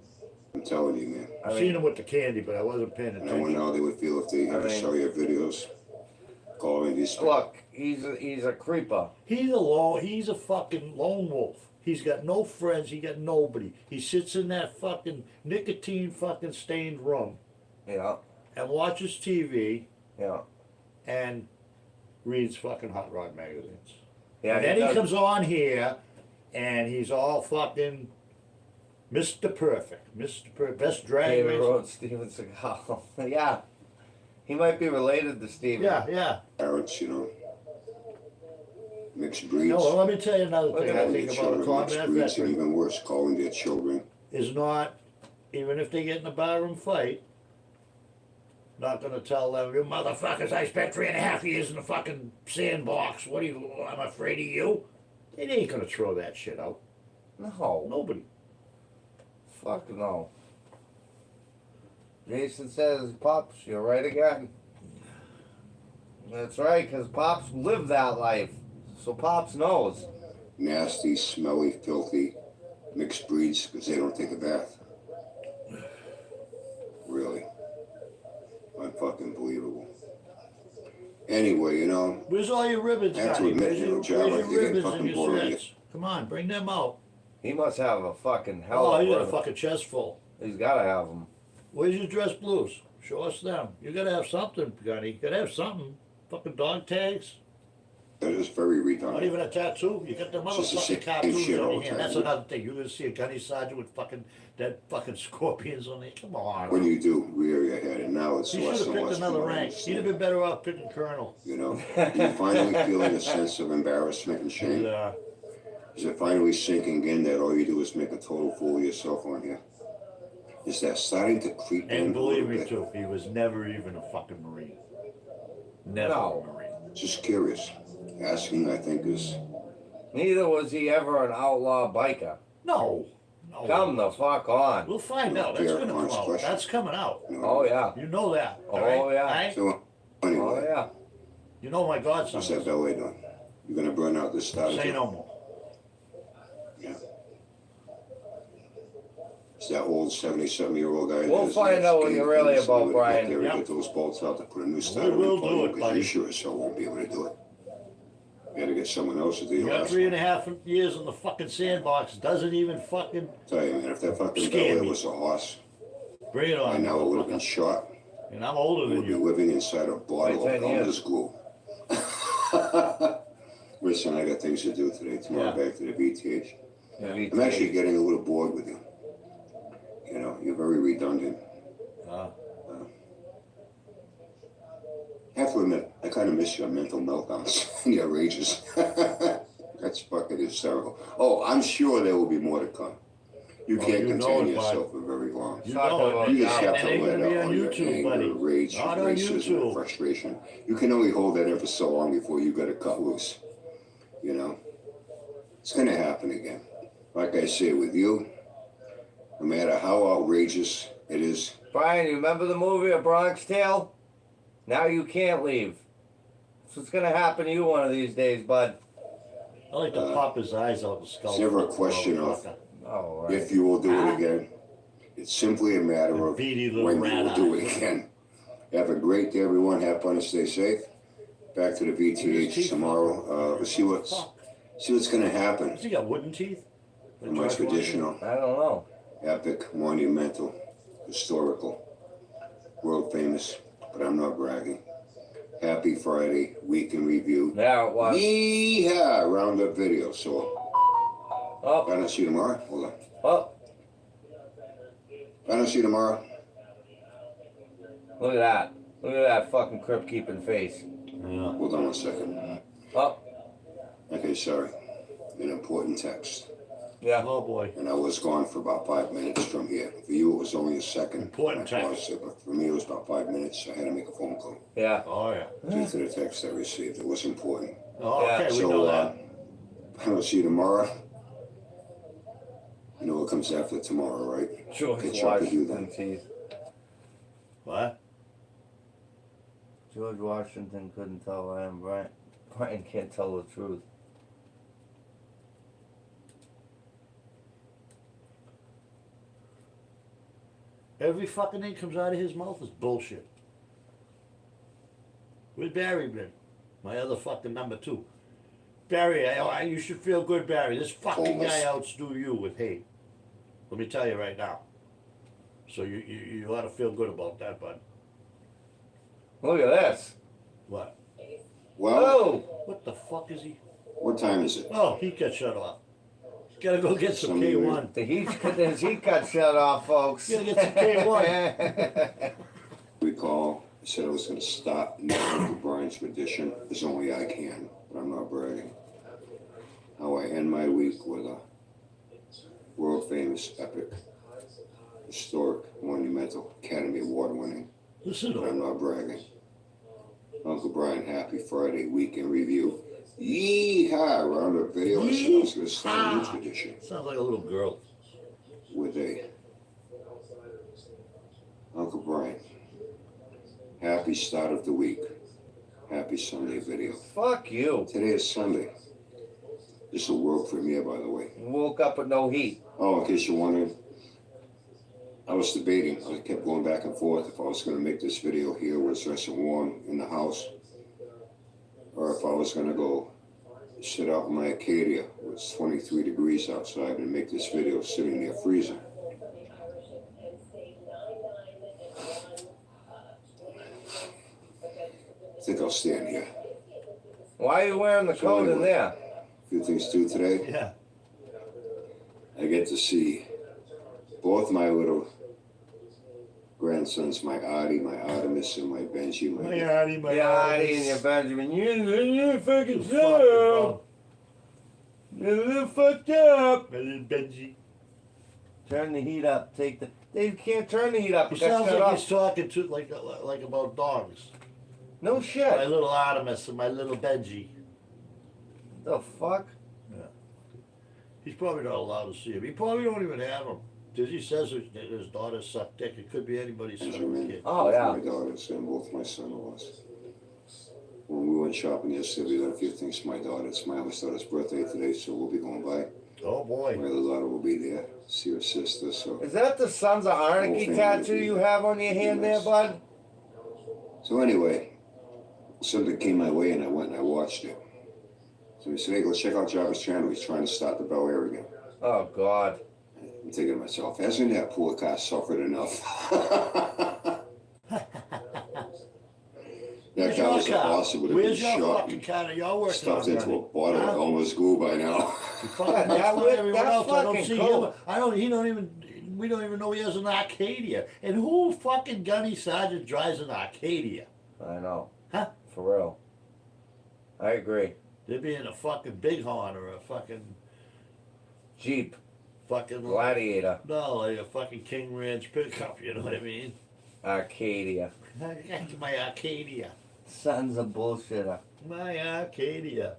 I'm telling you, man. I I've mean, seen him with the candy, but I wasn't paying I wonder attention. how they would feel if they ever mean- saw your videos. Calling these. look, he's a creeper. He's a fucking lone wolf. He's got no friends. He got nobody. He sits in that fucking nicotine fucking stained room Yeah, and watches TV yeah, and reads fucking hot rod magazines. yeah. And then he does- comes on here and he's all fucking Mr. Perfect. Best drag David race. wrote Steven Seagal. Yeah, he might be related to Steven. Yeah. Parents, you know. Mixed breeds. No, well, let me tell you another thing I Calling think their about a children mixed combat breeds, and veteran even worse, calling their children. is not, even if they get in a barroom fight, not gonna tell them, you motherfuckers, I spent 3.5 years in the fucking sandbox. What are you, I'm afraid of you? They ain't gonna throw that shit out. No, Nobody. fuck no. Jason says, Pops, you're right again. That's right, because Pops lived that life. So Pops knows. Nasty, smelly, filthy, mixed breeds because they don't take a bath. Really. Unfucking believable. Anyway, you know, Where's all your ribbons, I have to Johnny? admit, Where's you know, your, John, where's like, your you're getting ribbons and fucking your boring. sets? Come on, bring them out. He must have a fucking hell Oh, of you got a a fucking chest full. He's got to have them. Where's your dress blues? Show us them. You gotta have something, Johnny. You gotta have something. Fucking dog tags. that is very Not redundant. even a tattoo. You got the It's just the motherfucking same cartoons shit on all your the hand. time. That's another thing. You're gonna see a gunny sergeant with fucking dead fucking scorpions on it. Come on. When you do rear your head, and now it's He should less have and picked less another people rank. He'd have understand. been better off picking colonel. You know, you're finally feeling a sense of embarrassment and shame. And, Is it finally sinking in that all you do is make a total fool of yourself on here? Is that starting to creep in and a believe little me bit? too, he was never even a fucking Marine. Never No. a Marine. Just curious. Asking, I think, is Neither was he ever an outlaw biker. No. No. Come the fuck on. We'll find out. That's Pierre gonna come Honest out. question. That's coming out. you know. Oh, yeah. You know that. Oh, all right? yeah. All right? So anyway, Oh, yeah. You know my godson. what's that ballet doing? You're gonna burn out this starter? Say no more. Yeah. It's that old 77-year-old guy. We'll that find out what you're really about, Brian. There, Yep. get those bolts out to put a new starter in will for do you, it, because buddy. you sure as hell won't be able to do it. You gotta get someone else to do You your got last 3.5 years in the fucking sandbox. Doesn't even fucking Tell you, man, if that fucking Scare ballet me. was a horse, bring it by on. now it would have been motherfucker. shot. And I'm older It than would be you. living inside a bottle By of 10 years. Elmer's glue. Listen, I got things to do today. Tomorrow Yeah. back to the VTH. Yeah, I'm actually getting a little bored with you. You know, you're very redundant. Uh, I have to admit, I kind of miss your mental meltdowns and your rages. That's fucking hysterical. Oh, I'm sure there will be more to come. You Oh, can't you know contain it, bud. yourself for very long. you Talking know about it. You just have It to ain't let gonna be out on all your YouTube, anger, buddy. rage, Not on racism, and YouTube. frustration. You can only hold that in for so long before you gotta cut loose. You know? It's gonna happen again. Like I say, with you, no matter how outrageous it is, Brian, you remember the movie A Bronx Tale? Now you can't leave. That's what's gonna happen to you one of these days, bud. I like to pop his eyes out and skull. it's never a question of Motherfucker. Oh, right. if you will do it again. It's simply a matter of Beady little when you rat will do eye. it again. Have a great day, everyone. Have fun and stay safe. Back to the Where's his VTH teeth tomorrow. Let's see what's gonna happen. Has he got wooden teeth? Like My George traditional, I don't know. epic, monumental, historical, world famous, but I'm not bragging. Happy Friday, week in review. Yeah, it was. Yeehaw! Roundup video. So, Oh, I don't see you tomorrow. Hold on. oh, I don't see you tomorrow. look at that. Look at that fucking crypt keeping face. Washington? Yeah. Hold on one second. Oh, Okay, sorry. An important text. Yeah. Oh boy. And I was gone for about 5 minutes from here. For you, it was only a second. Important I text. paused it, but for me, it was about 5 minutes. I had to make a phone call Yeah. Oh yeah. due to the text I received. It was important. Oh, Yeah. okay, we So, know that. I don't see you tomorrow. You know what comes after tomorrow, right? George Catch up with you Washington then. teeth. What? George Washington couldn't tell I am Brian. Brian can't tell the truth. Every fucking thing comes out of his mouth is bullshit. Where's Barry been? My other fucking number 2. Barry, you should feel good, Barry. This fucking guy outdo you with hate. Let me tell you right now. So you ought to feel good about that, bud. Look at this. What? Well, Oh! What the fuck is he? what time is it? Oh, he got shut off. Gotta go get some Somebody K1. His heat got shut off, folks. Gotta get some K1. Recall, I said I was going to stop Uncle Brian's tradition as only I can, but I'm not bragging. How I end my week with a world famous, epic, historic, monumental Academy Award winning, Listen to but I'm him. not bragging. Uncle Brian, happy Friday week in review. Yeehaw! Roundup video. I said I was going to start a new tradition Sounds like a little girl. with a Uncle Brian. Happy start of the week. Happy Sunday video. Fuck you. Today is Sunday. This is a world premiere, by the way. You woke up with no heat. Oh, in case you're wondering, I was debating. I kept going back and forth if I was going to make this video here where it's nice and warm in the house, or if I was going to go sit out in my Acadia where it's 23 degrees outside and make this video sitting near freezing. I think I'll stand here. Why are you wearing the So coat in anyway. there? A few things to do today. Yeah. I get to see both my little grandsons, my Artie, my Artemis, and my Benji. My Artie, my Yeah, Artie. Artie and your Benjamin. You fucking You fucking so. bum. You're a little fucked up. My little Benji. Turn the heat up. They can't turn the heat up. He It got sounds shut like off. he's talking to like about dogs. No My shit. little Artemis and my little Benji. The fuck? He's probably not allowed to see him. He probably don't even have him. Dizzy says that his daughter sucked dick. It could be anybody's son or Benjamin, kid. Oh, both yeah. my daughters and both my son-in-laws. When we went shopping yesterday, we got a few things for my daughter. It's my oldest daughter's birthday today, so we'll be going by. Oh boy. My other daughter will be there, see her sister, so. Is that the Sons of Anarchy tattoo you have on your hand there, bud? So anyway, something came my way and I went and I watched it. So he said, hey, go check out Jarvis' channel. He's trying to start the Bel Air again. Oh, God. I'm thinking to myself, hasn't that poor car suffered enough? That car was awesome. Would have been Where's your shot fucking and car? Y'all working stuffed on into a running? bottle of Huh? Elmer's glue by now. You fucking Yeah, that's that- like everyone that's else. I don't fucking see cool. him. We don't even know he has an Arcadia. And who fucking gunny sergeant drives an Arcadia? I know. Huh? For real. I agree. They'd be in a fucking Bighorn or a fucking Jeep. fucking Gladiator. no, like a fucking King Ranch pickup, you know what I mean? Arcadia. That's my Arcadia. Sons of bullshitter. My Arcadia.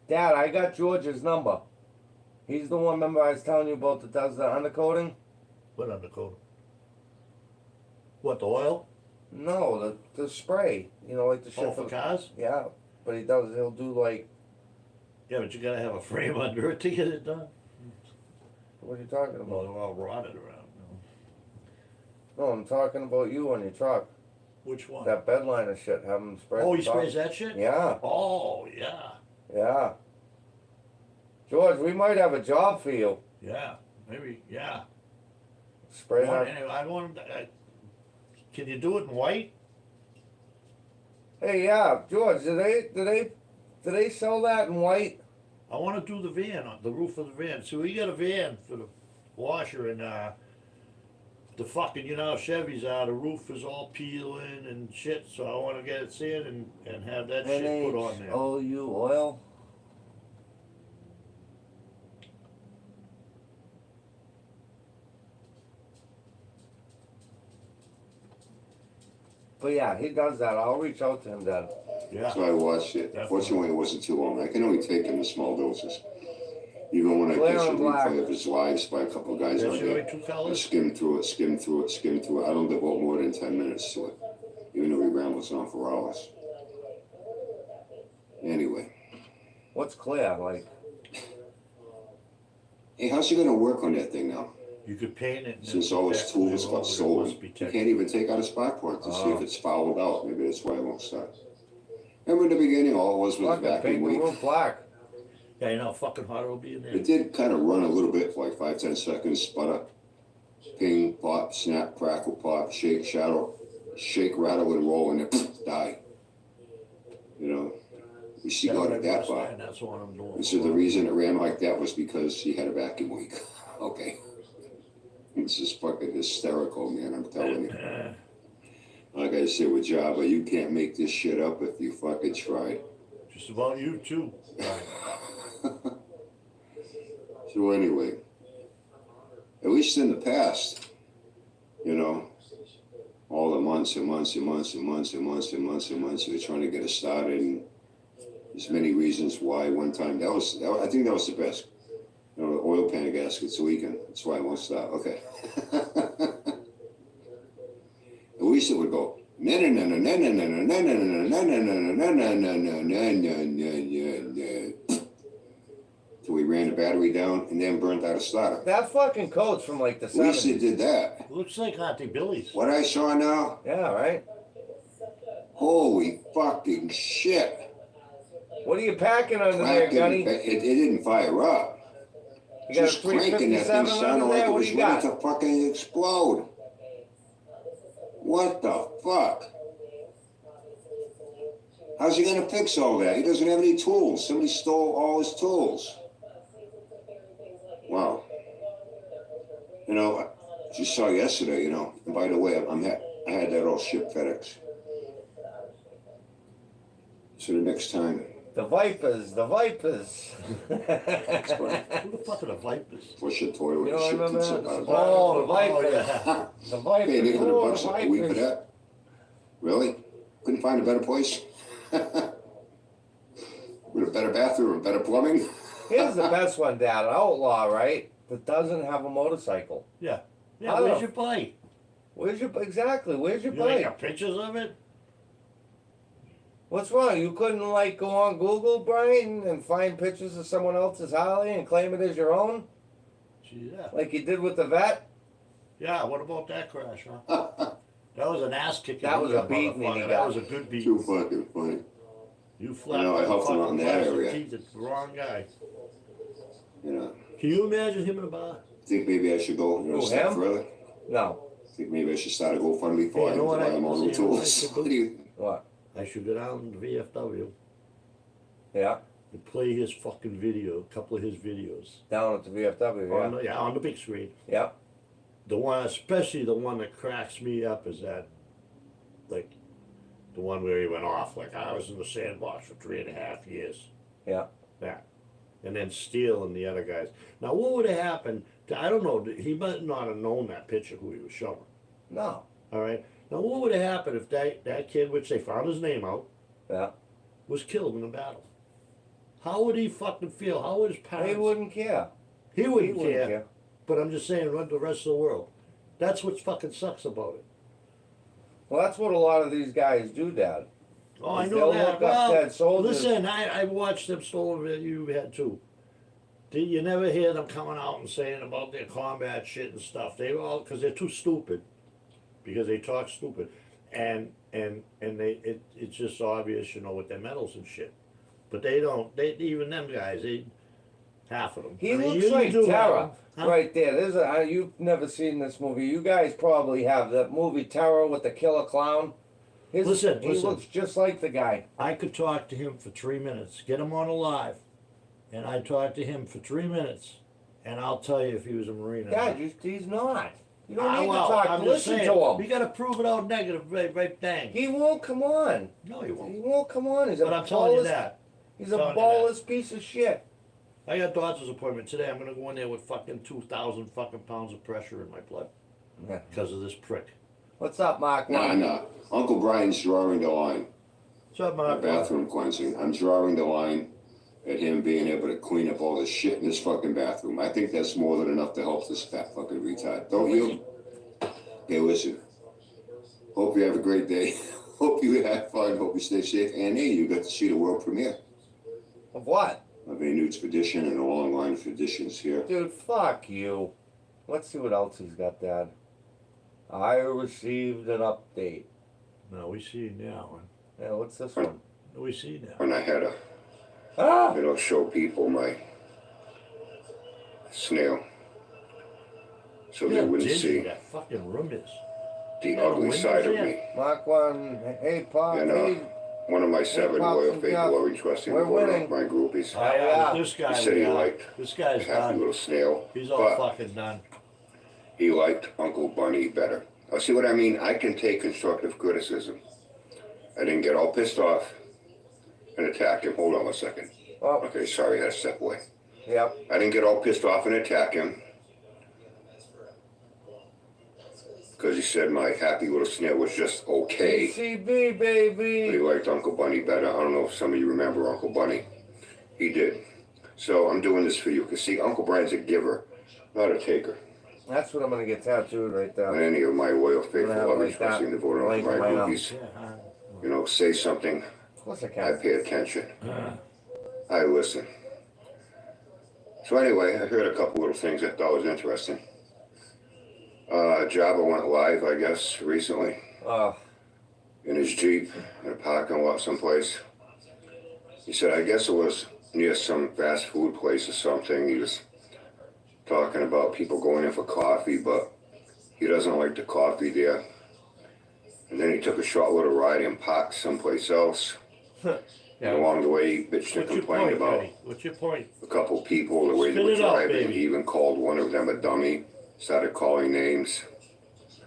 Dad, I got George's number. He's the one, remember I was telling you about that does the undercoating? What undercoat? What, the oil? No, the spray. You know, like the shit Oh, for cars? Yeah, but he'll do like, Yeah, but you gotta have a frame under it to get it done. what are you talking Well, about? they're all rotted around. No, I'm talking about you on your truck. Which one? That bedliner shit, have him spray Oh, the he top. sprays that shit? Yeah, Oh, yeah. yeah. George, we might have a job for you. Yeah. Maybe, yeah. Spray Well, that. anyway, I want can you do it in white? Hey, yeah, George, do they sell that in white? I want to do the van, on the roof of the van. So we got a van for the washer and the fucking, you know how Chevys are, the roof is all peeling and shit, so I want to get it sand and have that shit put on there. NHOU oil? But yeah, he does that. I'll reach out to him then. Yeah. So I watched it. Definitely. Fortunately, it wasn't too long. I can only take him in small doses. Even when I Clear catch a and black. replay of his lives by a couple of guys That's out your there, way two I colors? skim through it. I don't devote more than 10 minutes to it, even though he rambles on for hours. Anyway, What's clear? Like, hey, how's he gonna work on that thing now? You could paint it. and Since then all his protect tools it, got or it stolen, must be you tech- can't even take out a spark plug to see Oh. if it's fouled out. Maybe that's why it won't start. Remember in the beginning, all it was fucking vacuum paint the weak. roof black. Yeah, you know how fucking hot it'll be in there. It did kind of run a little bit for like 5-10 seconds, sputter, ping, pop, snap, crackle, pop, shake, shadow, shake, rattle, and roll, and then die. You know, we see got it that far. And that's what I'm doing. And so the reason it ran like that was because he had a vacuum leak. Okay. This is fucking hysterical, man, I'm telling you. Like I said with Java, you can't make this shit up if you fucking try. Just about you too. Right. So anyway, at least in the past, you know, all the months and months and months and months and months and months and months you're trying to get it started, and there's many reasons why. One time I think that was the best. You know, the oil pan gasket's leaking. That's why I won't start. Okay. At least it would go. So we ran the battery down and then burnt out a starter. That fucking code's from like the At least it 70s. did that. Looks like Auntie Billy's. What I saw now, Yeah, right? holy fucking shit. What are you packing under there, Cracking, Gunny? it didn't fire up. You got a Just cranking that 357 thing sounded under like there? it What was do you got? ready to fucking explode. What the fuck? How's he gonna fix all that? He doesn't have any tools. Somebody stole all his tools. Wow. You know, I just saw yesterday, you know, and by the way, I had that all shipped FedEx. So the next time, The Vipers, the Vipers. it's funny. Who the fuck are the Vipers? Flush the toilet You don't and shit remember comes that? up out of Oh, the Vipers. yeah. The Vipers. Paid $800 Oh, like the a week for Vipers. that. Really? Couldn't find a better place? With a better bathroom and better plumbing? Here's the best one, Dad. An outlaw, right? That doesn't have a motorcycle. Yeah. Yeah, I where's don't- your bike? Where's your Where's your You ain't bike? got pictures of it? What's wrong? You couldn't like go on Google, Brian, and find pictures of someone else's Harley and claim it as your own, Gee, yeah. like you did with the vet? Yeah, what about that crash, huh? That was an ass kicking. That was a beating he That got. was a good beat. Too fucking funny. You flat. know, I helped him out in that plastic area. teeth, it's the wrong guy. You know, Can you imagine him in a bar? think maybe I should go, Who, a step him? further. No. Think maybe I should start a GoFundMe for Hey, you him know to what buy I- him all you new know what I tools. should do? What do you? What? I should go down to VFW Yeah. and play his fucking video, a couple of his videos. Down at the VFW. On Yeah. the, yeah, on the big screen. Yeah. The one, especially the one that cracks me up is that, like, the one where he went off, like, I was in the sandbox for 3.5 years. Yeah. Yeah. And then Steele and the other guys. Now, what would have happened? I don't know. He might not have known that picture who he was showing. No. All right. Now, what would have happened if that kid, which they found his name out, Yeah. was killed in a battle? How would he fucking feel? How would his parents? He wouldn't care. He wouldn't, He wouldn't care. care. But I'm just saying, what the rest of the world. That's what fucking sucks about it. Well, that's what a lot of these guys do, Dad. Oh, I know They'll that. look up Well, dead soldiers. listen, I watched them stolen video you had too. Did you never hear them coming out and saying about their combat shit and stuff? They all because they're too stupid, because they talk stupid, and it's just obvious, you know, with their medals and shit. But they don't. They even them guys, half of them. He I mean, looks you like do have Terror. them, huh? Right there. You've never seen this movie. You guys probably have. That movie Terror with the killer clown. He Listen. looks just like the guy. I could talk to him for 3 minutes, get him on a live, and I talk to him for 3 minutes, and I'll tell you if he was a Marine or God, not. he's not. You don't Ah, need well, to talk. I'm just Listen saying, to him. we got to prove it out negative, right? Dang. He won't come on. No, he won't. He won't come on. He's But a I'm telling you ballless- that. He's a telling you ballless piece of shit. I got a doctor's appointment today. I'm gonna go in there with fucking 2,000 fucking pounds of pressure in my blood Yeah. because of this prick. What's up, Mark? Nah. Uncle Brian's drawing the line. What's up, The Mark? bathroom cleansing. I'm drawing the line at him being able to clean up all the shit in his fucking bathroom. I think that's more than enough to help this fat fucking retard. Don't you? Hey, listen. Hope you have a great day. Hope you have fun. Hope you stay safe. And hey, you got to see the world premiere Of what? of a new expedition and a long line of traditions here. Dude, fuck you. Let's see what else he's got, Dad. I received an update. No, we see now. Yeah, what's this one? We see now. And I had to, Ah! show people my snail so they wouldn't see That fucking room is. the Yeah, ugly windows side of there. me. Mark one. Hey, Pop. And Hey. one of my 7 Pops loyal, and faithful, Jeff. loving, trusting, We're devoted winning. my groupies. Oh, yeah, yeah. this guy. He said he yeah. liked This a guy's happy done. little snail, He's all but fucking done. he liked Uncle Bunny better. Oh, see what I mean? I can take constructive criticism. I didn't get all pissed off and attack him. Hold on one second. Oh, Okay, sorry, I had to step away. yep. I didn't get all pissed off and attack him because he said my happy little snail was just okay. CB, But he baby. liked Uncle Bunny better. I don't know if some of you remember Uncle Bunny. He did. So I'm doing this for you. Because see, Uncle Brian's a giver, not a taker. That's what I'm gonna get tattooed right And there. any of my loyal, faithful, have it loving, like that. trusting, devoted Like Uncle Brian mine. groupies, Yeah. say something, Of course I I can. pay attention. I listen. So anyway, I heard a couple little things I thought was interesting. Jabba went live, I guess, recently Oh, in his Jeep in a parking lot someplace. He said, I guess it was near some fast food place or something. He was talking about people going in for coffee, but he doesn't like the coffee there. And then he took a short little ride and parked someplace else. And along the way, he bitched and What's your complained point, about buddy? What's your point? a couple people, the way they Spit were it out, driving. baby. He even called one of them a dummy, started calling names.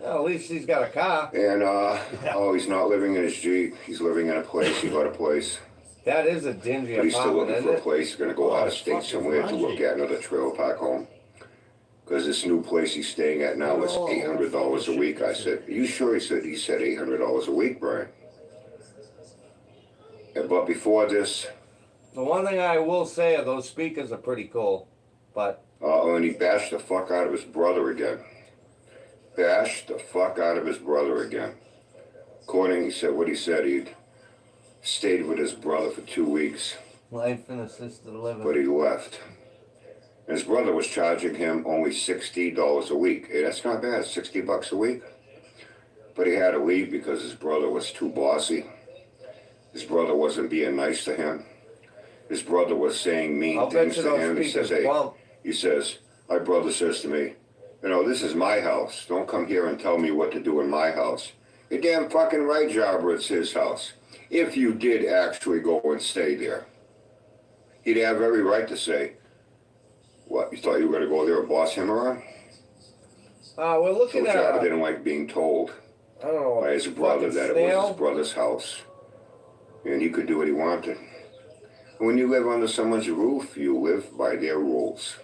well, at least he's got a car. And, oh, he's not living in his Jeep. He's living in a place. He got a place. That is a dingy But he's still apartment, looking isn't for a it? place. He's going to go out of it's state fucking somewhere to look grungy. at another trailer park home. Because this new place he's staying at now is Oh, $800 a week. I said, are you sure? He said $800 a week, Brian. But before this, The one thing I will say are those speakers are pretty cool. But and he bashed the fuck out of his brother again. Bashed the fuck out of his brother again. According, he said what he said, he'd stayed with his brother for 2 weeks, life and assisted living. but he left. And his brother was charging him only $60 a week. Hey, that's not bad, $60 a week. But he had to leave because his brother was too bossy. His brother wasn't being nice to him. His brother was saying mean I'll bet things you to those him. He speakers says, hey, bump. he says, my brother says to me, you know, this is my house. Don't come here and tell me what to do in my house. You're damn fucking right, Jobber, it's his house. If you did actually go and stay there, he'd have every right to say, what, you thought you were going to go there and boss him around? We're So looking at Jobber a, didn't like being told I don't know, by his brother fucking that it was snail. his brother's house. And he could do what he wanted. When you live under someone's roof, you live by their rules.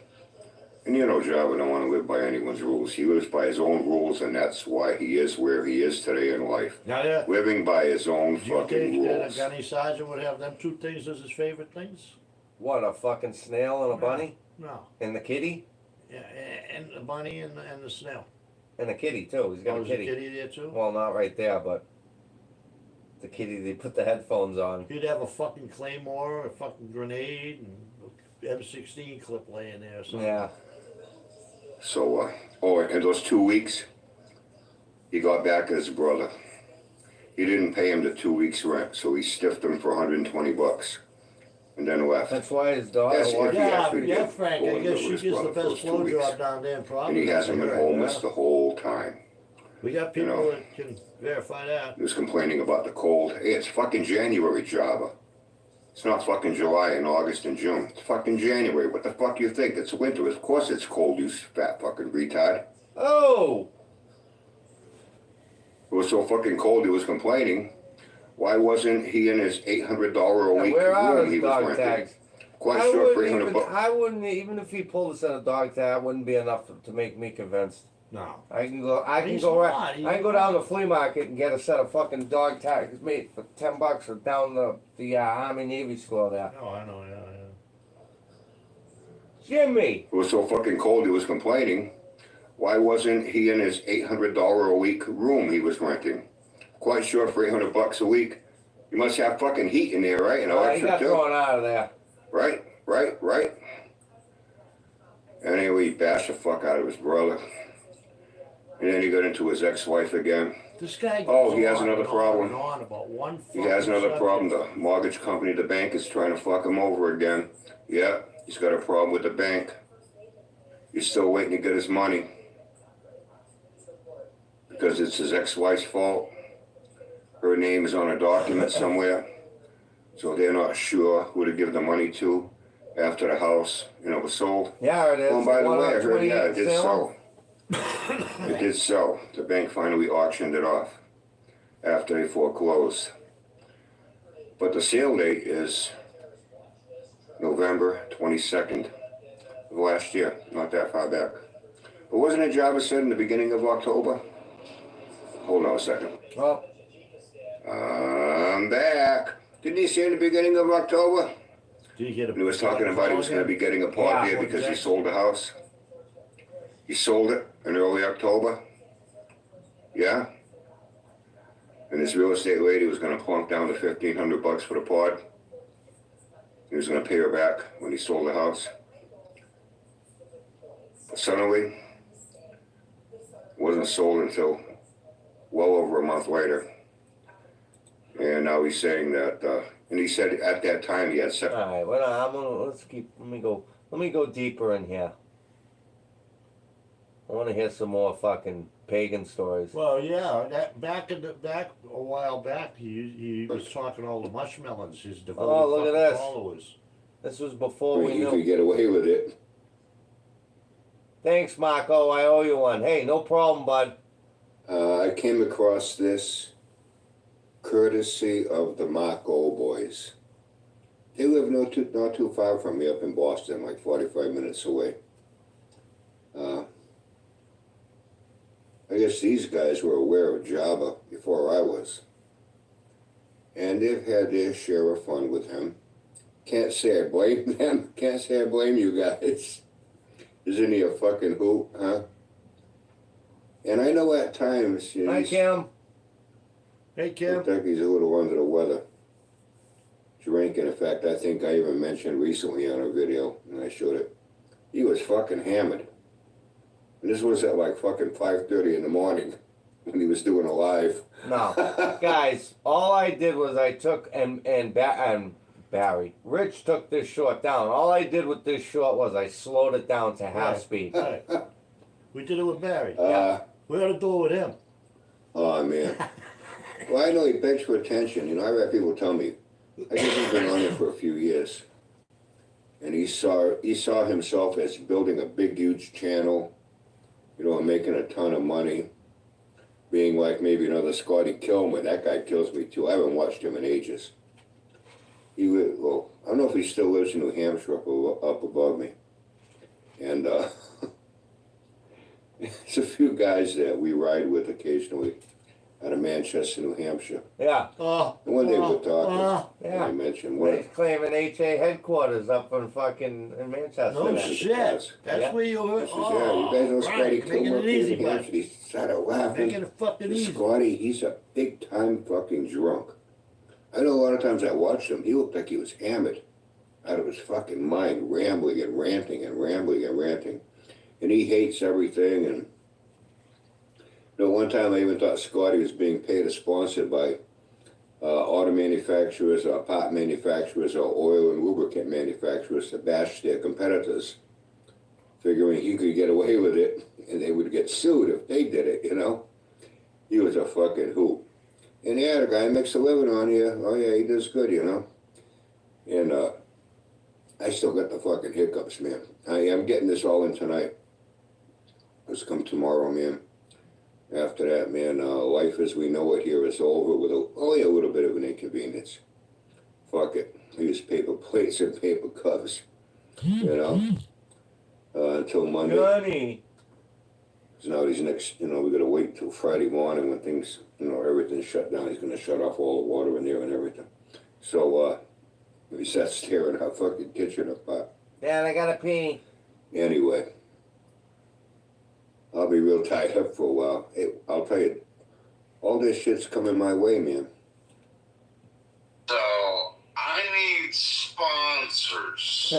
And you know Jabba don't want to live by anyone's rules. He lives by his own rules, and that's why he is where he is today in life. Yeah. Living by his own Do you fucking think that rules. Gunny Sergeant would have them two things as his favorite things? What, a fucking snail and a bunny? No. And the kitty? Yeah, and the bunny and the snail. And a kitty, too. He's got Oh, a is the kitty. kitty there too? Well, not right there, but the kitty, they put the headphones on. He'd have a fucking claymore, a fucking grenade, and M16 clip laying there or something. Yeah. So, in those 2 weeks, he got back at his brother. He didn't pay him the 2 weeks rent, so he stiffed him for $120 and then left. That's why his daughter Yes, watched. he Yeah, actually yeah, did Frank. go I and guess live she with his gives the brother for best those 2 weeks. blowjob down there in And Providence. he hasn't been Yeah. homeless the whole time. We got people You know. that can verify that. He was complaining about the cold. Hey, it's fucking January, Jabba. It's not fucking July and August and June. It's fucking January. What the fuck you think? It's winter. Of course it's cold, you fat fucking retard. Oh! It was so fucking cold he was complaining. Why wasn't he in his $800 a Yeah, week where are room he his was dog renting? tags? Quite I sure $300 bucks. wouldn't, even if he pulled us at a dog tag, wouldn't be enough to make me convinced. No. I can go He's right. not, he's I can go down to the flea market and get a set of fucking dog tags made for $10 or down the Army Navy store there. No, I know, yeah. Jimmy. It was so fucking cold he was complaining. Why wasn't he in his $800 a week room he was renting? Quite sure for $800 a week. You must have fucking heat in there, right? And He electric got too. thrown out of there. Right. Anyway, he bashed the fuck out of his brother. And then he got into his ex-wife again. This guy Oh, goes he has on another and problem. on about one He has another subject. problem. The mortgage company, the bank, is trying to fuck him over again. Yeah, he's got a problem with the bank. He's still waiting to get his money. Because it's his ex-wife's fault. Her name is on a document somewhere. So they're not sure who to give the money to after the house, was sold. Yeah, it is. Oh, by the One way, on I heard, yeah, it 28 did Salem. sell. It did sell. The bank finally auctioned it off after they foreclosed. But the sale date is November 22nd of last year, not that far back. But wasn't it Java said in the beginning of October? Hold on a second. Oh, I'm back. Didn't he say in the beginning of October? Did he get a And he was talking about he was going to be getting a pod there because he sold the house. He sold it in early October. Yeah. And this real estate lady was going to plunk down the $1,500 for the pod. He was going to pay her back when he sold the house. But suddenly, it wasn't sold until well over a month later. And now he's saying that, and he said at that time he had all right. Well, let me go deeper in here. I want to hear some more fucking pagan stories. Well, yeah, that back a while back, he was talking all the mushmelons, his devoted look at this. followers. This was before we you knew. could get away with it. Thanks, Marco. I owe you one. Hey, no problem, bud. I came across this courtesy of the Marco boys. They live not too far from me up in Boston, like 45 minutes away. I guess these guys were aware of Java before I was. And they've had their share of fun with him. Can't say I blame them. Can't say I blame you guys. Isn't he a fucking hoot, huh? And I know at times, Hi, Kim. Hey, Kim. looks like he's a little under the weather. Drinking. In fact, I think I even mentioned recently on a video, and I showed it. He was fucking hammered. And this was at like fucking 5:30 in the morning when he was doing a live. No, guys. All I did was I took and Barry, Rich took this short down. All I did with this short was I slowed it down to half speed. Right. We did it with Barry. We ought to do it with him. Oh, man. Well, I know he begs for attention. I've had people tell me, I guess he's been on it for a few years. And he saw himself as building a big, huge channel, and making a ton of money. Being like maybe another Scotty Kilman. That guy kills me too. I haven't watched him in ages. I don't know if he still lives in New Hampshire up above me. And there's a few guys that we ride with occasionally out of Manchester, New Hampshire. Yeah. And one day we're talking, and I Yeah. mentioned They one. claiming HA headquarters up in Manchester. No now. shit. That's Yeah. where you were. He says, yeah, you guys know Scotty right. Making Kilmer it easy, in New bud. Hampshire. He started laughing. Making it fucking easy. Scotty, he's a big time fucking drunk. I know a lot of times I watched him, he looked like he was hammered out of his fucking mind, rambling and ranting and rambling and ranting. And he hates everything. And one time I even thought Scotty was being paid or sponsored by auto manufacturers, or pot manufacturers, or oil and lubricant manufacturers to bash their competitors, figuring he could get away with it and they would get sued if they did it, He was a fucking hoot. And yeah, the guy makes a living on here. Oh yeah, he does good, And I still got the fucking hiccups, man. I'm getting this all in tonight. Let's come tomorrow, man. After that, man, life as we know it here is over with only a little bit of an inconvenience. Fuck it. Use paper plates and paper cups, until Monday. Johnny. 'Cause now these next, we gotta wait till Friday morning when things, everything's shut down. He's gonna shut off all the water in there and everything. So, he starts tearing our fucking kitchen apart. Dad, I gotta pee. Anyway, I'll be real tied up for a while. I'll tell you, all this shit's coming my way, man. So I need sponsors.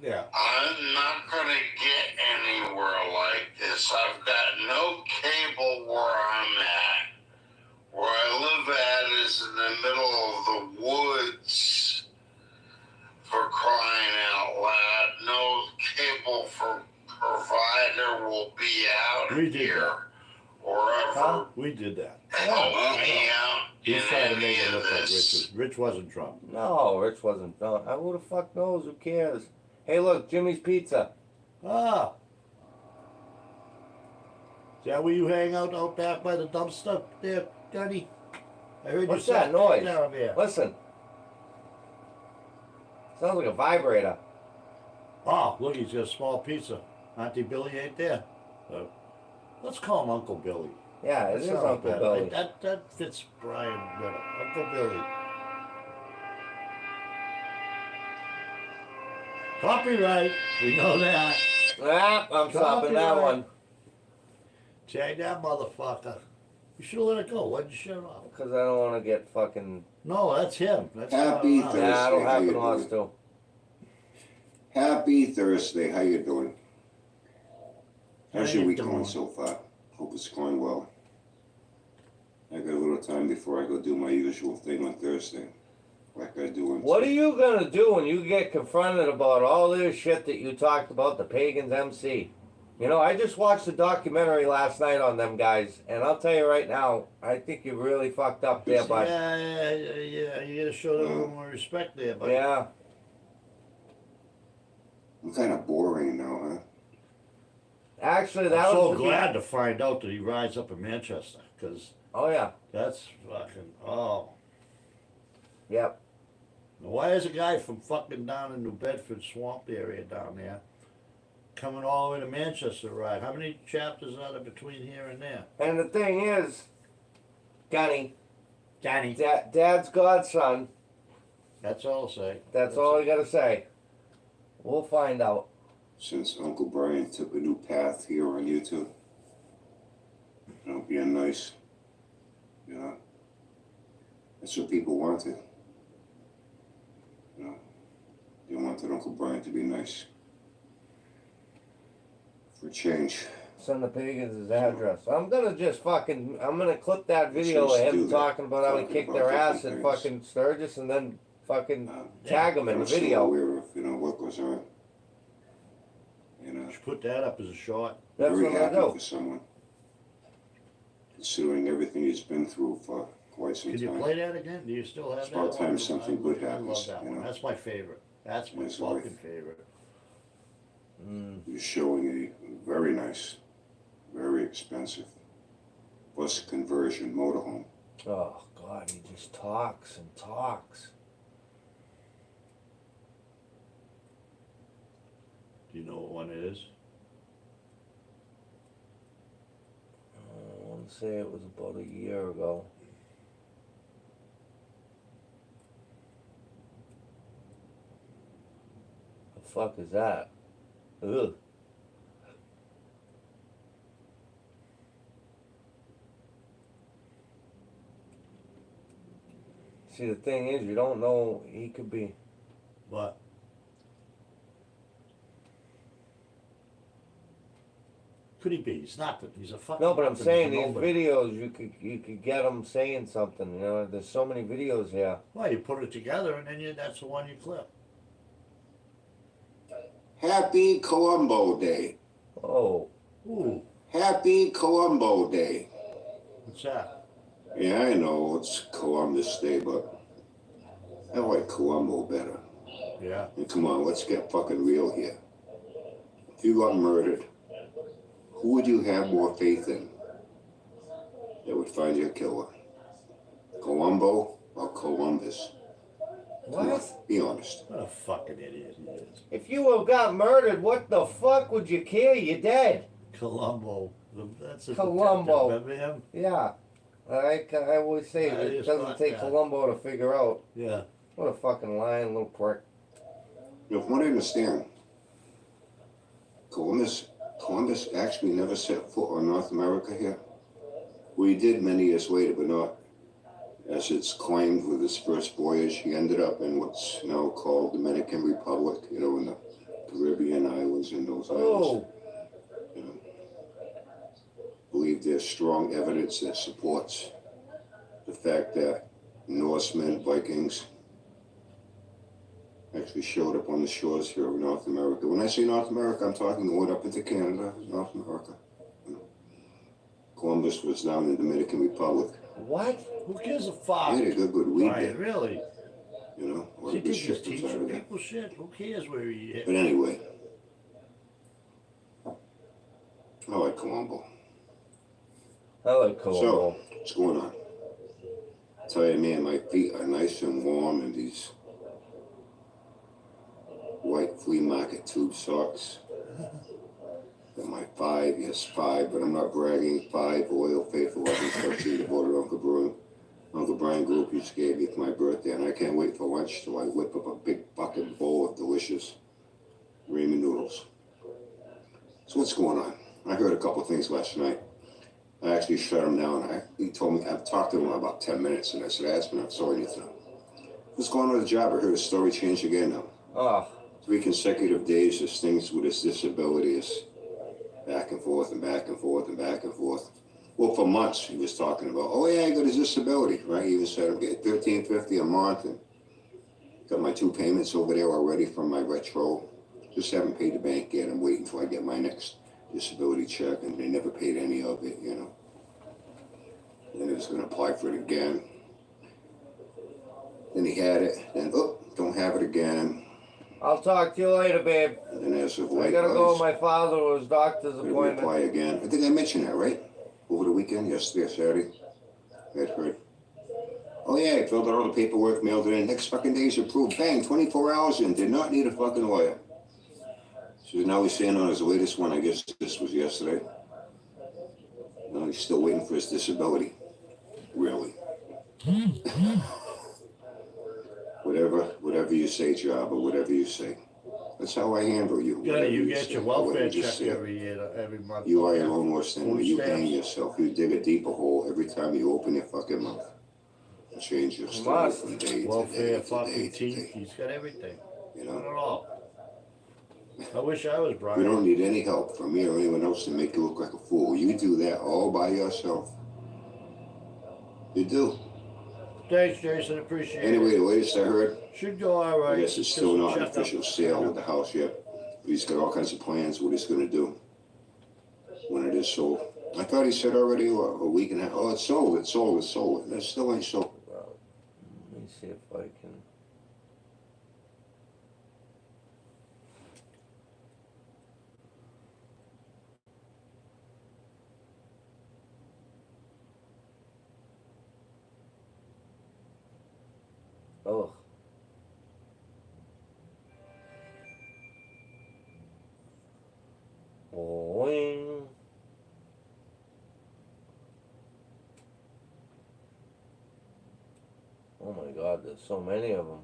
Yeah. I'm not gonna get anywhere like this. I've got no cable where I'm at. Where I live at is in the middle of the woods, for crying out loud. No cable for provider will be out We did here or ever Huh? We did that. help me out in He's trying to any make it of look like this. Rich wasn't drunk. No, Rich wasn't done. Who the fuck knows? Who cares? Hey, look, Jimmy's Pizza. Ah. Is that where you hang out back by the dumpster there, Gunny? I heard What's you that noise? down there. Listen. Sounds like a vibrator. Oh, look, he's got a small pizza. Auntie Billy ain't there. Let's call him Uncle Billy. Yeah, it That's is not Uncle bad. Billy. That fits Brian better. Uncle Billy. Copyright. We know that. Ah, I'm stopping that Copyright. one. Tag that motherfucker. You should have let it go. Why'd you shut it off? Because I don't want to get fucking... No, that's him. That's Happy not Thursday. Yeah, it'll how happen you to us doing? too. Happy Thursday. How you doing? How's How your you week doing? going so far? Hope it's going well. I got a little time before I go do my usual thing on Thursday, like I do on. What are you going to do when you get confronted about all this shit that you talked about, the Pagans MC? I just watched a documentary last night on them guys, and I'll tell you right now, I think you really fucked up there, bud. Yeah. You gotta show them a little more respect there, buddy. Yeah. I'm kind of boring now, huh? Actually, I'm that so was... glad to find out that he rides up in Manchester, because Oh, yeah. that's fucking, oh. Yep. Why is a guy from fucking down in New Bedford swamp area down there coming all the way to Manchester to ride? How many chapters are there between here and there? And the thing is, Gunny, Johnny. Dad's godson, That's all I'll say. that's all you got to say. We'll find out. Since Uncle Brian took a new path here on YouTube, being nice, that's what people wanted. They wanted Uncle Brian to be nice. For change. Send the Pagans his address. I'm gonna I'm gonna clip that video Let's of do him that. talking about how he Talking kicked about their different ass at things. fucking Sturgis and then fucking Yeah. tag him in the I'm still video. aware of, what goes on. You should put that up as a shot. That's Very what I happy do. for someone. Considering everything he's been through for quite some Can you time. play that again? Do you still have It's that? about time one? something good I love happens, that one. That's my favorite. That's my That's fucking right. favorite. He's showing a very nice, very expensive bus conversion motorhome. Oh God, he just talks and talks. Do you know what one it is? I want to say it was about a year ago. The fuck is that? Ugh. See, the thing is, you don't know, he could be... What? Could he be? He's not. He's a fucking. No, but I'm nothing. saying He's a these nobody. videos, you could get them saying something. There's so many videos here. Well, you put it together, and then that's the one you clip. Happy Columbo Day. Oh, Ooh, Happy Columbo Day. what's that? Yeah, I know it's Columbus Day, but I like Columbo better. Yeah. And come on, let's get fucking real here. If you got murdered, who would you have more faith in that would find your killer? Columbo or Columbus? Come on, what? be honest. What a fucking idiot he is. If you have got murdered, what the fuck would you care? You're dead. Columbo. That's a Columbo. detective, remember him? Yeah. I always say I it just doesn't thought take that. Columbo to figure out. Yeah. What a fucking lying little prick. You know, from what I understand, Columbus actually never set foot on North America here. Well, he did many years later, but not as it's claimed with his first voyage. He ended up in what's now called Dominican Republic, you know, in the Caribbean islands and those islands. Oh, You know, believe there's strong evidence that supports the fact that Norsemen, Vikings, actually showed up on the shores here of North America. When I say North America, I'm talking going up into Canada, North America. You know, Columbus was down in the Dominican Republic. what? Who gives a fuck? He had a good weed Brian, there, really? you know. A lot He of good could just shit comes out teaching of there. people shit. Who cares where he is? But anyway, I like Colombo. I like Columbo. So, what's going on? I tell you, man, my feet are nice and warm in these white flea market tube socks. Got my 5, yes, 5, but I'm not bragging. 5 oil faithful. I've been touching the border Uncle Brian Groupies gave me for my birthday, and I can't wait for lunch till I whip up a big fucking bowl of delicious ramen noodles. So what's going on? I heard a couple of things last night. I actually shut him down. He told me, I've talked to him about 10 minutes, and I said, ask me, I saw anything. What's going on with the job? I heard the story change again now. Oh, 3 consecutive days, this things with his disability is back and forth and back and forth and back and forth. Well, for months he was talking about, oh yeah, I got his disability, right? He even said I'm getting $13.50 a month and got my 2 payments over there already from my retro. Just haven't paid the bank yet. I'm waiting until I get my next disability check, and they never paid any of it, you know. And he was going to apply for it again. Then he had it, then, oh, don't have it again. I'll talk to you later, babe. And then as of I late, gotta go with he's my father to his doctor's gonna appointment. apply again. I think I mentioned that, right? Over the weekend, yesterday or Saturday. I had heard. Oh yeah, I filled out all the paperwork, mailed it in. Next fucking day he's approved. Bang, 24 hours in. Did not need a fucking lawyer. So now he's saying on his latest one, I guess this was yesterday. No, he's still waiting for his disability. Really. Whatever you say, job, or whatever you say. That's how I handle you. Yeah, Whatever you get say, your I welfare wouldn't just check say it. every year, every month. You are your own worst enemy. Food You hang stamps. yourself. You dig a deeper hole every time you open your fucking mouth. Change your story Must. from day to Welfare, day to day fucking to teeth. day. He's got everything. You Not know, at all. I wish I was we Brian. don't need any help from me or anyone else to make you look like a fool. You do that all by yourself. You do. Thanks, Jason. Appreciate Anyway, it. the latest I heard, Should go all right. I guess it's Just still a not an checkup. official sale with the house yet. But he's got all kinds of plans what he's going to do when it is sold. I thought he said already a week and a half. Oh, it's sold. It's sold. It's sold. It still ain't sold. Let me see if I can. Oh. Boing. Oh my God, there's so many of them.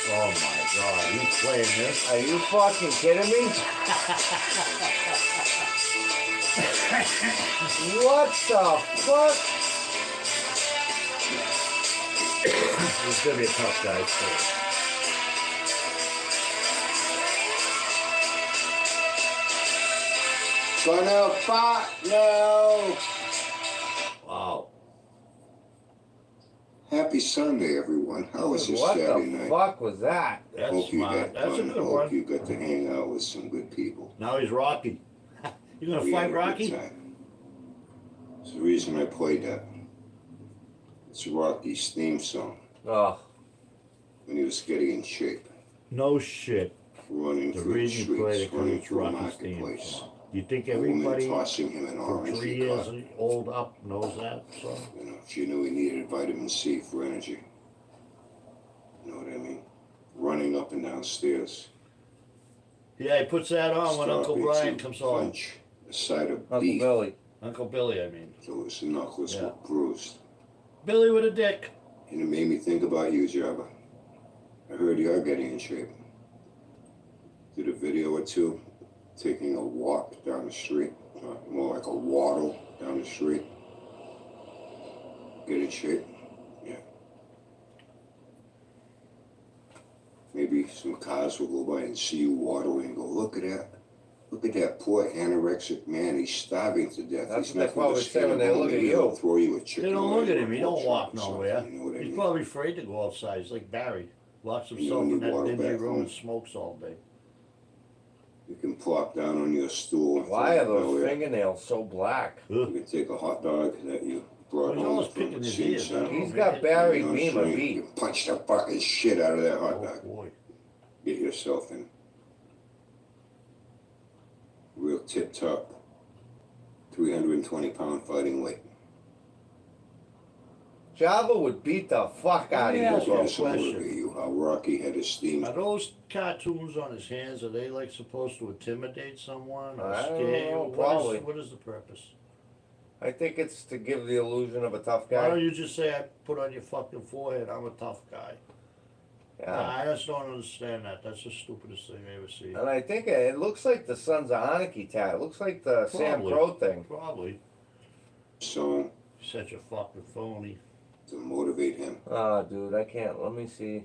Oh my God, you playing this? Are you fucking kidding me? What the fuck? It's gonna be a tough guy too. Gonna fight now. Wow. Happy Sunday, everyone. How was your What Saturday the night? fuck was that? That's Hope you smart. had That's a fun. good Hope one. you got to hang out with some good people. Now he's Rocky. You gonna We had fight a good Rocky? time. It's the reason I played that. It's Rocky's theme song Oh, when he was getting in shape, No shit. running The through the reason you play streets, the running coach through a Rocky's theme marketplace. song. You think A woman everybody tossing him an from orange 3 he years caught. old up knows that song? You know, she knew he needed vitamin C for energy. You know what I mean? Running up and down stairs. Yeah, he puts that on when Uncle Stopping Brian to comes home. punch a side of Uncle beef Billy. Uncle Billy, I mean. till his knuckles Yeah. were bruised. Billy with a dick. And it made me think about you, Jabba. I heard you're getting in shape. Did a video or two taking a walk down the street, more like a waddle down the street. Get in shape. Yeah. Maybe some cars will go by and see you waddling and go, look at that. Look at that poor anorexic man. He's starving to death. That's He's what they nothing probably to say stand when they up. look at Maybe you. they'll throw you a chicken. They don't look leg at or him. He a don't pork walk chop or something, nowhere. You know what I He's mean? probably afraid to go outside. He's like Barry. Locks You himself know, in that waddle dingy back room home. and smokes all day. You can plop down on your stool. and Why are throw it those away. fingernails so black? You can take a hot dog that you brought He's home always from picking his Senior ears. Center. He's got Barry You know, Beamer so you beat. punch the fucking shit out of that hot Oh dog. boy. Get yourself in real tip top, 320-pound fighting weight. Java would beat the fuck out of Yeah, you, that's bro. what This will question. motivate you how Rocky had his theme. Are those tattoos on his hands, are they like supposed to intimidate someone or I don't scare you? know, What probably. what is the purpose? I think it's to give the illusion of a tough Why don't guy. you just say, I put on your fucking forehead, I'm a tough guy? Yeah. I just don't understand that. That's the stupidest thing I ever see. And I think it looks like the Sons of Anarchy tat. It looks like the Sam Probably. Crow thing. Probably. So Such a fucking phony. to motivate him. Oh, dude, I can't. Let me see.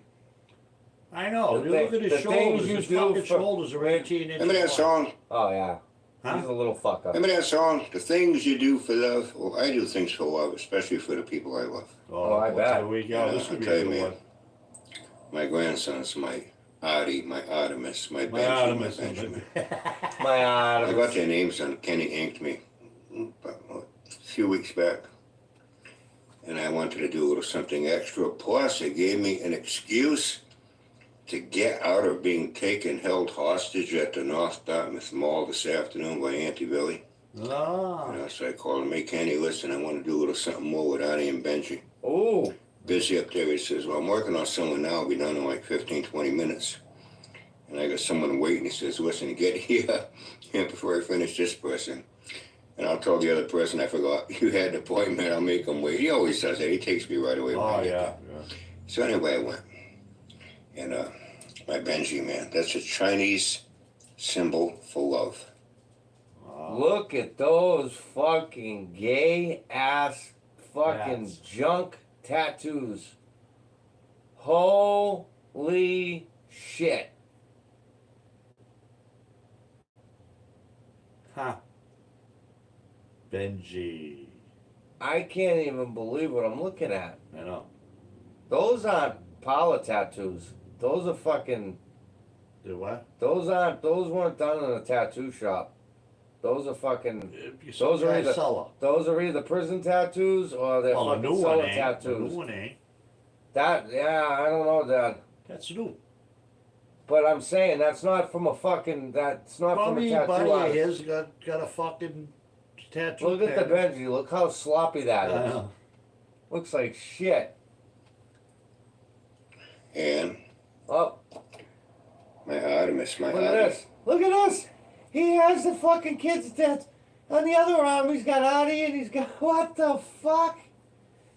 I know. The You look thing- at his the things shoulders. you His do fucking for- shoulders are 18 inches Remember that wide. song? Oh, yeah. Huh? He's a little fucker. Remember that song? The things you do for love. Well, I do things for love, especially for the people I love. Oh, I bet. Here we go. Yeah, This could I be tell a you, good man. one. My grandsons, my Artie, my Artemis, my My Benji, Artemis. my Benjamin. My I got their names on Kenny inked me about a few weeks back. And I wanted to do a little something extra. Plus, it gave me an excuse to get out of being held hostage at the North Dartmouth Mall this afternoon by Auntie Billy. Ah. You know, so I called him, hey, Kenny, listen, I want to do a little something more with Artie and Benji. Ooh. Busy up there. He says, well, I'm working on someone now. I'll be done in like 15, 20 minutes. And I got someone waiting. He says, listen, get here before I finish this person. And I'll tell the other person, I forgot, you had an appointment, I'll make him wait. He always does that. He takes me right away when Oh, I get yeah. there. So anyway, I went. And my Benji, man, that's a Chinese symbol for love. Look at those fucking gay ass fucking Yes. junk tattoos. Holy shit. Huh. Benji. I can't even believe what I'm looking at. I know. Those aren't parlor tattoos. Those are fucking. Did what? Those weren't done in a tattoo shop. Those are fucking. Those are are either- seller. Those are either prison tattoos or they're Oh, the fucking new one seller ain't. The tattoos. new one ain't. I don't know, Dad. That's new. But I'm saying that's not from a fucking. That's not Probably from a buddy tattoo of artist. his got a fucking tattoo. Look at the pen. Benji. Look how sloppy that I is. know. Looks like shit. And Oh, my Artemis, my look at Artemis. this. Look at this. He has the fucking kid's tat. On the other arm, he's got Artie and he's got. What the fuck?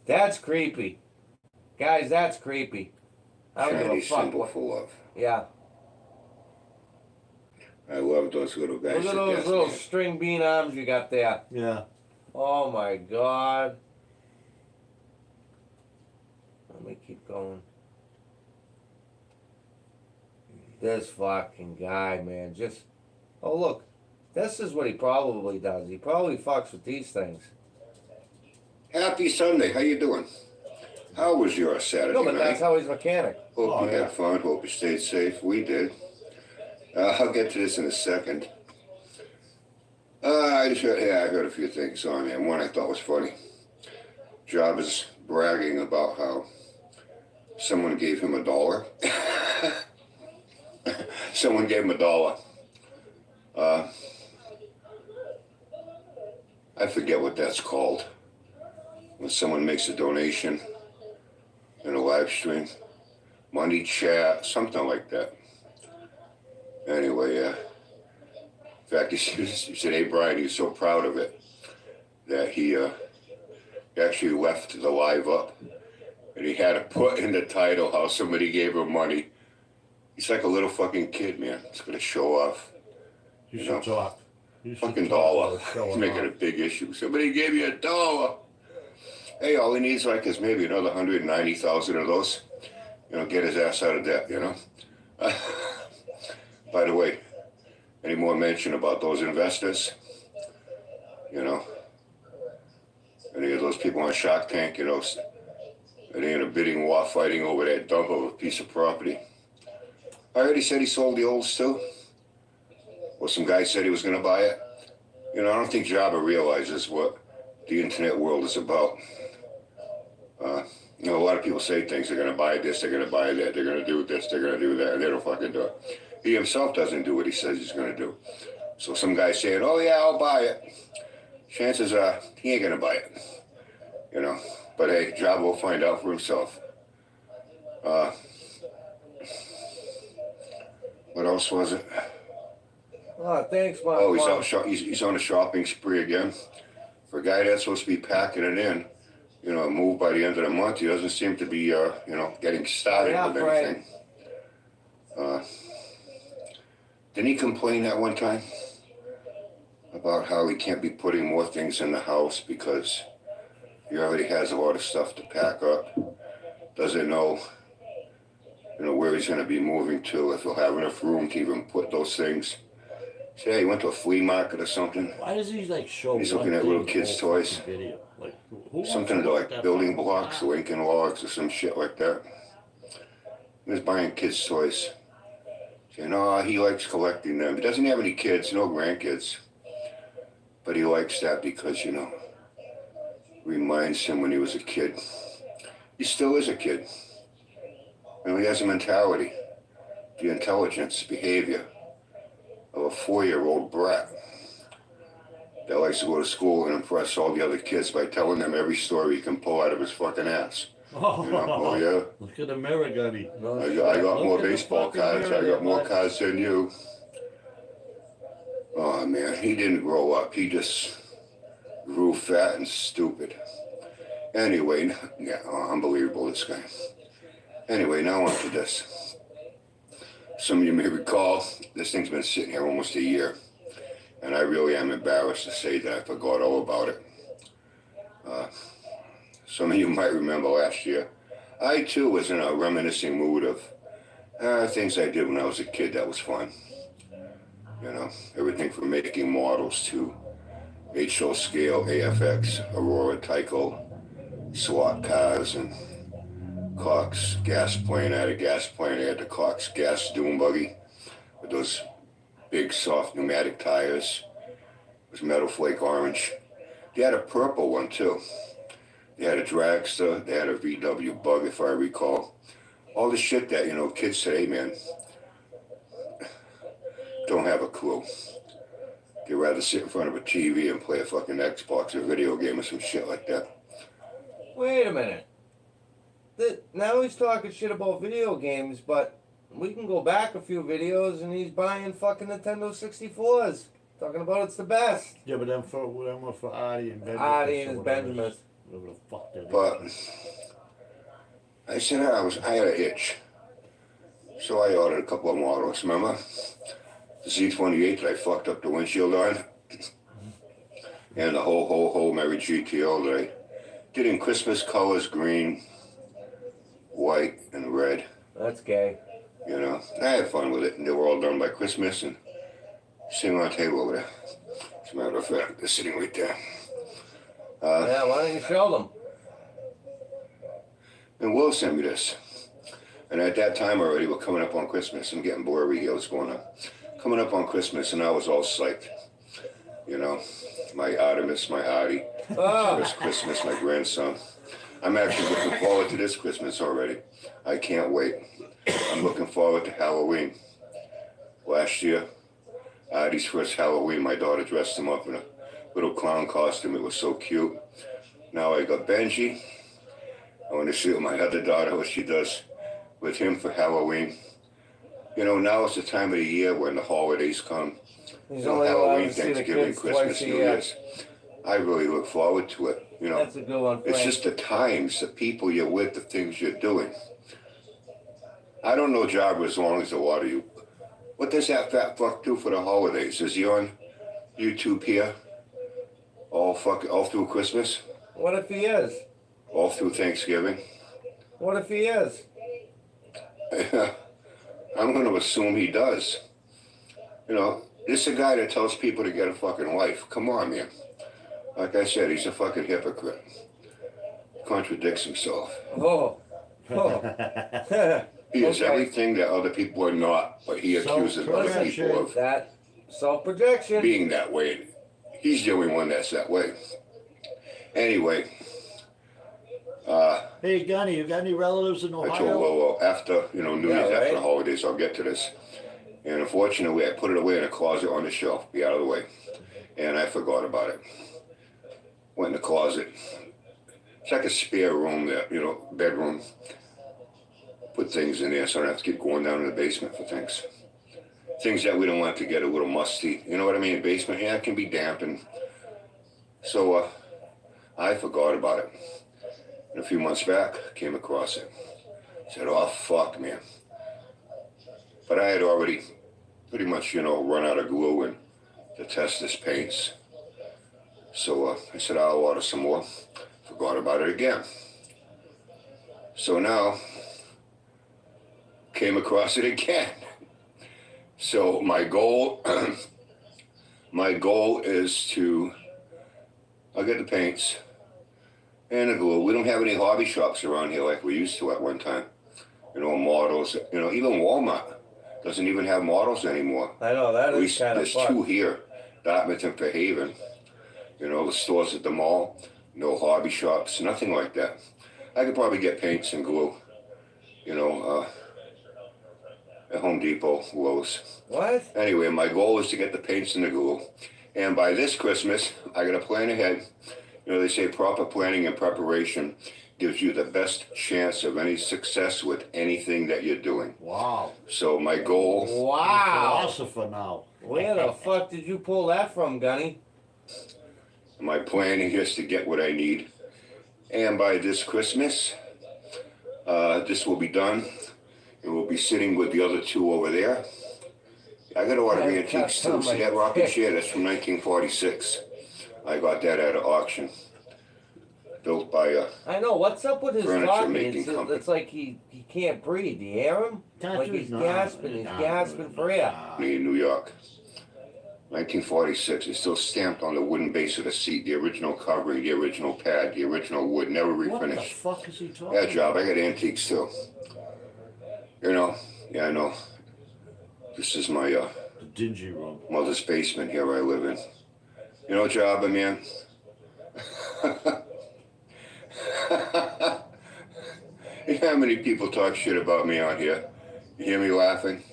That's creepy. Guys, that's creepy. I don't give a Chinese fuck. symbol What, for love. yeah. I love those little guys. Look at to those death, little man. string bean arms you got there. Yeah. Oh my god. Let me keep going. This fucking guy, man, just. Oh, look. This is what he probably does. He probably fucks with these things. Happy Sunday. How you doing? How was your Saturday No, but night? that's how he's a mechanic. Hope Oh, you yeah. had fun. Hope you stayed safe. We did. I'll get to this in a second. I heard a few things on there. One I thought was funny. Job is bragging about how someone gave him $1. Someone gave him $1. I forget what that's called. When someone makes a donation in a live stream, money chat, something like that. Anyway, in fact, he said, hey, Brian, he was so proud of it that he actually left the live up and he had to put in the title how somebody gave him money. He's like a little fucking kid, man. He's going to show off. You You should know, talk. You should Fucking talk dollar. about showing He's making a off. big issue. Somebody gave you $1. Hey, all he needs like is maybe another 190,000 of those. You know, get his ass out of debt, you know. By the way, any more mention about those investors? You know, any of those people on Shark Tank, you know, are they in a bidding war fighting over that dump of a piece of property? I already said he sold the olds too. Well, some guy said he was going to buy it. You know, I don't think Jabba realizes what the internet world is about. You know, a lot of people say things, they're going to buy this, they're going to buy that, they're going to do this, they're going to do that, and they don't fucking do it. He himself doesn't do what he says he's going to do. So some guy saying, oh yeah, I'll buy it. Chances are, he ain't going to buy it. You know, but hey, Jabba will find out for himself. What else was it? Oh, thanks, Mark. Oh, he's on a shopping spree again. For a guy that's supposed to be packing it in, you know, move by the end of the month, he doesn't seem to be, you know, getting started with anything. Didn't he complain that one time about how he can't be putting more things in the house because he already has a lot of stuff to pack up, doesn't know, you know, where he's going to be moving to, if he'll have enough room to even put those things. Say, he went to a flea market or something. Why does he like show? He's one looking at thing little the kids' whole toys. fucking Video? Like, who wants Something to to look like at that building fucking blocks, crap? Lincoln logs, or some shit like that. He was buying kids' toys. Saying, oh, he likes collecting them. He doesn't have any kids, no grandkids. But he likes that because, you know, reminds him when he was a kid. He still is a kid. You know, he has a mentality, the intelligence, behavior of a 4-year-old brat that likes to go to school and impress all the other kids by telling them every story he can pull out of his fucking ass. Oh, You know, oh yeah, look at the mirror, Gunny. I got more baseball cards. I got more cards than you. Oh man, he didn't grow up. He just grew fat and stupid. Anyway, yeah, unbelievable, this guy. Anyway, now on to this. Some of you may recall, this thing's been sitting here almost a year. And I really am embarrassed to say that I forgot all about it. Some of you might remember last year. I too was in a reminiscing mood of things I did when I was a kid that was fun. You know, everything from making models to HO scale, AFX, Aurora, Tyco, SWAT cars, and Cox gas plane. I had a gas plane. I had the Cox gas dune buggy with those big soft pneumatic tires. It was metal flake orange. They had a purple one too. They had a dragster. They had a VW bug, if I recall. All the shit that, you know, kids today, man, don't have a clue. They'd rather sit in front of a TV and play a fucking Xbox or video game or some shit like that. Wait a minute. Now he's talking shit about video games, but we can go back a few videos and he's buying fucking Nintendo 64s. Talking about it's the best. Yeah, but then for Artie and Benjamin. Artie and his Benjamins. Whatever the fuck they're But doing. I said I had an itch. So I ordered a couple of models, remember? The Z28 that I fucked up the windshield on. And the whole Mary GTO that I did in Christmas colors, green, white, and red. That's gay. You know, I had fun with it, and they were all done by Christmas, and sitting on a table over there. As a matter of fact, they're sitting right there. Yeah, why don't you show them? And Will sent me this. And at that time already, we're coming up on Christmas. I'm getting blurry here. What's going on? Coming up on Christmas, and I was all psyched. You know, my Artemis, my Artie. Oh, First Christmas, my grandson. I'm actually looking forward to this Christmas already. I can't wait. I'm looking forward to Halloween. Last year, Artie's first Halloween, my daughter dressed him up in a little clown costume. It was so cute. Now I got Benji. I want to see what my other daughter, what she does with him for Halloween. You know, now is the time of the year when the holidays come. he's You know, only allowed Halloween, to see the Thanksgiving, kids Christmas, twice a New year. Year's. I really look forward to it. You know, That's a good one, it's Frank. just the times, the people you're with, the things you're doing. I don't know Jabba as long as a lot of you. What does that fat fuck do for the holidays? Is he on YouTube here all through Christmas? What if he is? All through Thanksgiving? What if he is? I'm going to assume he does. You know, this is a guy that tells people to get a fucking life. Come on, man. Like I said, he's a fucking hypocrite. Contradicts himself. Oh. Oh. He is Okay. everything that other people are not, but he accuses other Self-projection. people of That self-projection. being that way. He's the only one that's that way. Anyway, Hey, Gunny, you got any relatives in I told Ohio? Lolo after, New Yeah, Year's, after right. the holidays, I'll get to this. And unfortunately, I put it away in a closet on the shelf, be out of the way. And I forgot about it. Went in the closet. It's like a spare room there, bedroom. Put things in there so I don't have to keep going down in the basement for things. Things that we don't want to get a little musty. You know what I mean? Basement, yeah, it can be damp. And so I forgot about it. And a few months back, came across it. Said, oh, fuck, man. But I had already pretty much, run out of glue and to test this paints. So I said, I'll order some more. Forgot about it again. So now, came across it again. So my goal is to, I'll get the paints and the glue. We don't have any hobby shops around here like we used to at one time. Models, even Walmart doesn't even have models anymore. I know, that At is least kind of there's fun. two here, Dartmouth and Fairhaven. The stores at the mall, no hobby shops, nothing like that. I could probably get paints and glue, at Home Depot, Lowe's. What? Anyway, my goal is to get the paints and the glue. And by this Christmas, I got to plan ahead. They say proper planning and preparation gives you the best chance of any success with anything that you're doing. Wow. So my goal, Wow. Philosopher now. Where the fuck did you pull that from, Gunny? my planning is to get what I need. And by this Christmas, this will be done. It will be sitting with the other two over there. I got a lot of That's antiques got too. See that somebody rocking picked. chair? That's from 1946. I got that at an auction. Built by a I know. What's up with his Furniture talking? making company. It's like he can't breathe. Do you hear him? Like he's gasping. He's gasping for air. company in New York. 1946. It's still stamped on the wooden base of the seat. The original covering, the original pad, the original wood. Never What the refinished. fuck is he talking That job. I got antiques too. Yeah, I know. This is my The dingy room. mother's basement here where I live in. Jabba, man. You know how many people talk shit about me out here? You hear me laughing?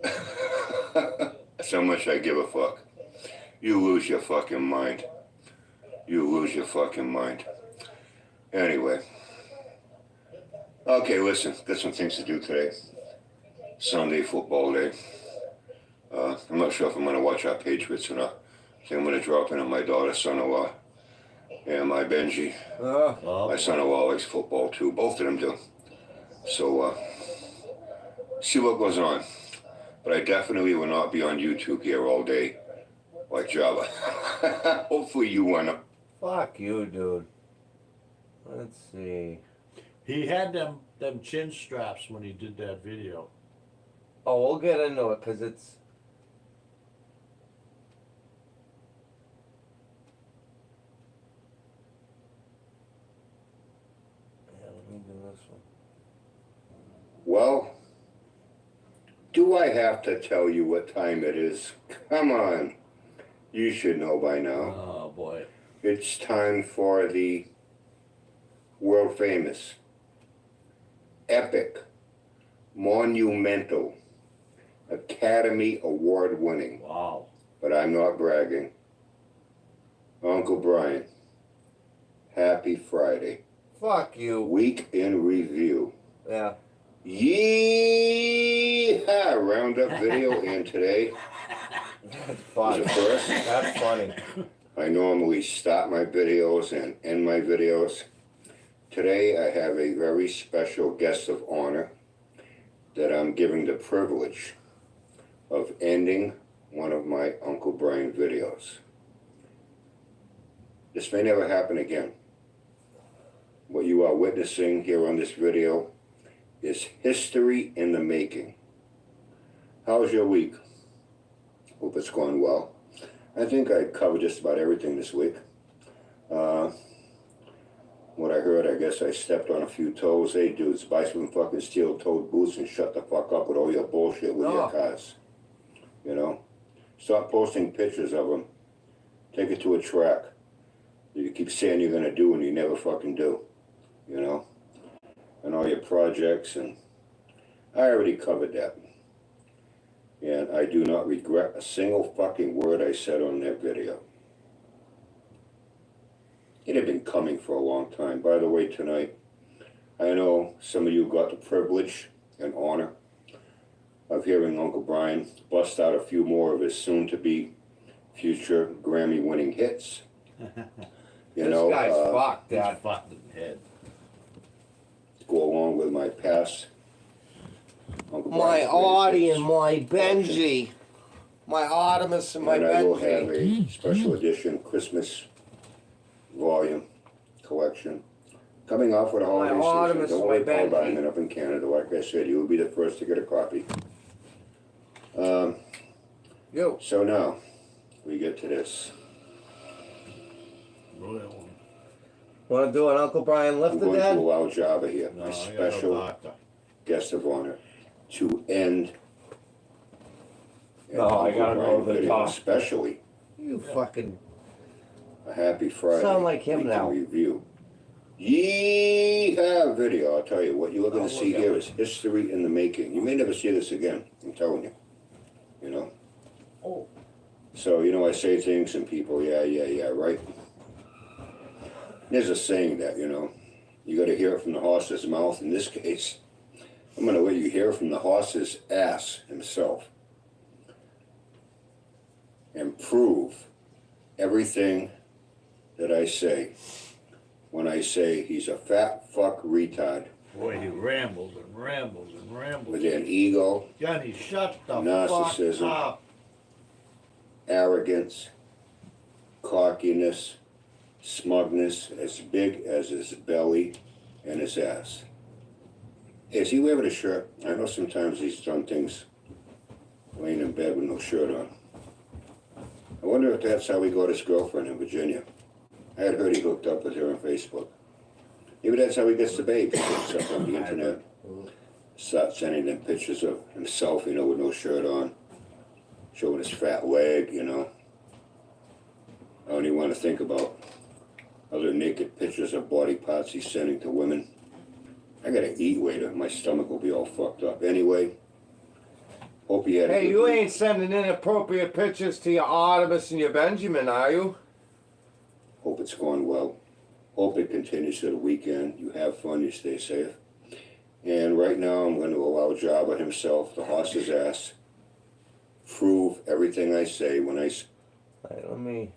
That's how much I give a fuck. You lose your fucking mind. You lose your fucking mind. Anyway. Okay, listen. Got some things to do today. Sunday, football day. I'm not sure if I'm going to watch our Patriots or not. I think I'm going to drop in on my daughter, son-in-law, and my Benji. Oh, My son-in-law likes football too. Both of them do. So, see what goes on. But I definitely will not be on YouTube here all day like Java. Hopefully you wanna. Fuck you, dude. Let's see. he had them chin straps when he did that video. Oh, we'll get into it because it's. Yeah, let me do one. Well, do I have to tell you what time it is? Come on. You should know by now. Oh boy. It's time for the world famous, epic, monumental, Academy Award winning, Wow. but I'm not bragging, Uncle Brian, happy Friday. Fuck you. Week in review. Yeah. Yeehaw! Roundup video, and today That's is funny. the first. That's funny. I normally stop my videos and end my videos. Today I have a very special guest of honor that I'm giving the privilege of ending one of my Uncle Brian videos. This may never happen again. What you are witnessing here on this video is history in the making. How's your week? Hope it's going well. I think I covered just about everything this week. What I heard, I guess I stepped on a few toes. Hey dudes, buy some fucking steel-toed boots and shut the fuck up with all your bullshit with your cars. You know? Stop posting pictures of them. Take it to a track. You keep saying you're gonna do and you never fucking do. You know? And all your projects, and I already covered that. And I do not regret a single fucking word I said on that video. It had been coming for a long time. By the way, tonight, I know some of you got the privilege and honor of hearing Uncle Brian bust out a few more of his soon-to-be future Grammy-winning hits. This guy's fucked, He's Dad. fucked in the head. Go along with my past Uncle My Brian's Audie greatest and hits. my Benji. My Artemis and my And I will have Benji. a special edition Christmas volume collection coming off with a holiday season. Artemis Don't and worry, my Paul Benji. Diamond up in Canada. Like I said, you will be the first to get a copy. You. So now we get to this. Royal. Want to do an Uncle Brian I'm lifter, going to Dad? allow Java here, No, my I got no special doctor. guest of honor, to end. No, I gotta Uncle go Brian to the video, doctor. especially You fucking. a happy Friday. Sound like him weekend now. Review. Yeehaw video. I'll tell you what you're going Oh, to see look here at is history in the making. You may never see this again. I'm telling you. You know. Oh. So I say things and people, yeah, right. There's a saying that you got to hear it from the horse's mouth. In this case, I'm going to let you hear from the horse's ass himself, and prove everything that I say when I say he's a fat fuck retard Boy, he rambles and rambles and rambles. with an ego, Johnny, shut the Narcissism. fuck up. arrogance, cockiness, smugness as big as his belly and his ass. Is he wearing a shirt? I know sometimes he's done things laying in bed with no shirt on. I wonder if that's how he got his girlfriend in Virginia. I had heard he hooked up with her on Facebook. Maybe that's how he gets the babes. He puts up on the internet. Starts sending them pictures of himself, with no shirt on. Showing his fat leg, I don't even want to think about other naked pictures of body parts he's sending to women. I gotta eat later. My stomach will be all fucked up. Anyway, hope you had a Hey, good you week. ain't sending inappropriate pictures to your Artemis and your Benjamin, are you? Hope it's going well. Hope it continues to the weekend. You have fun, you stay safe. And right now I'm going to allow Jabba himself, the horse's ass, prove everything I say when I... Right, let me.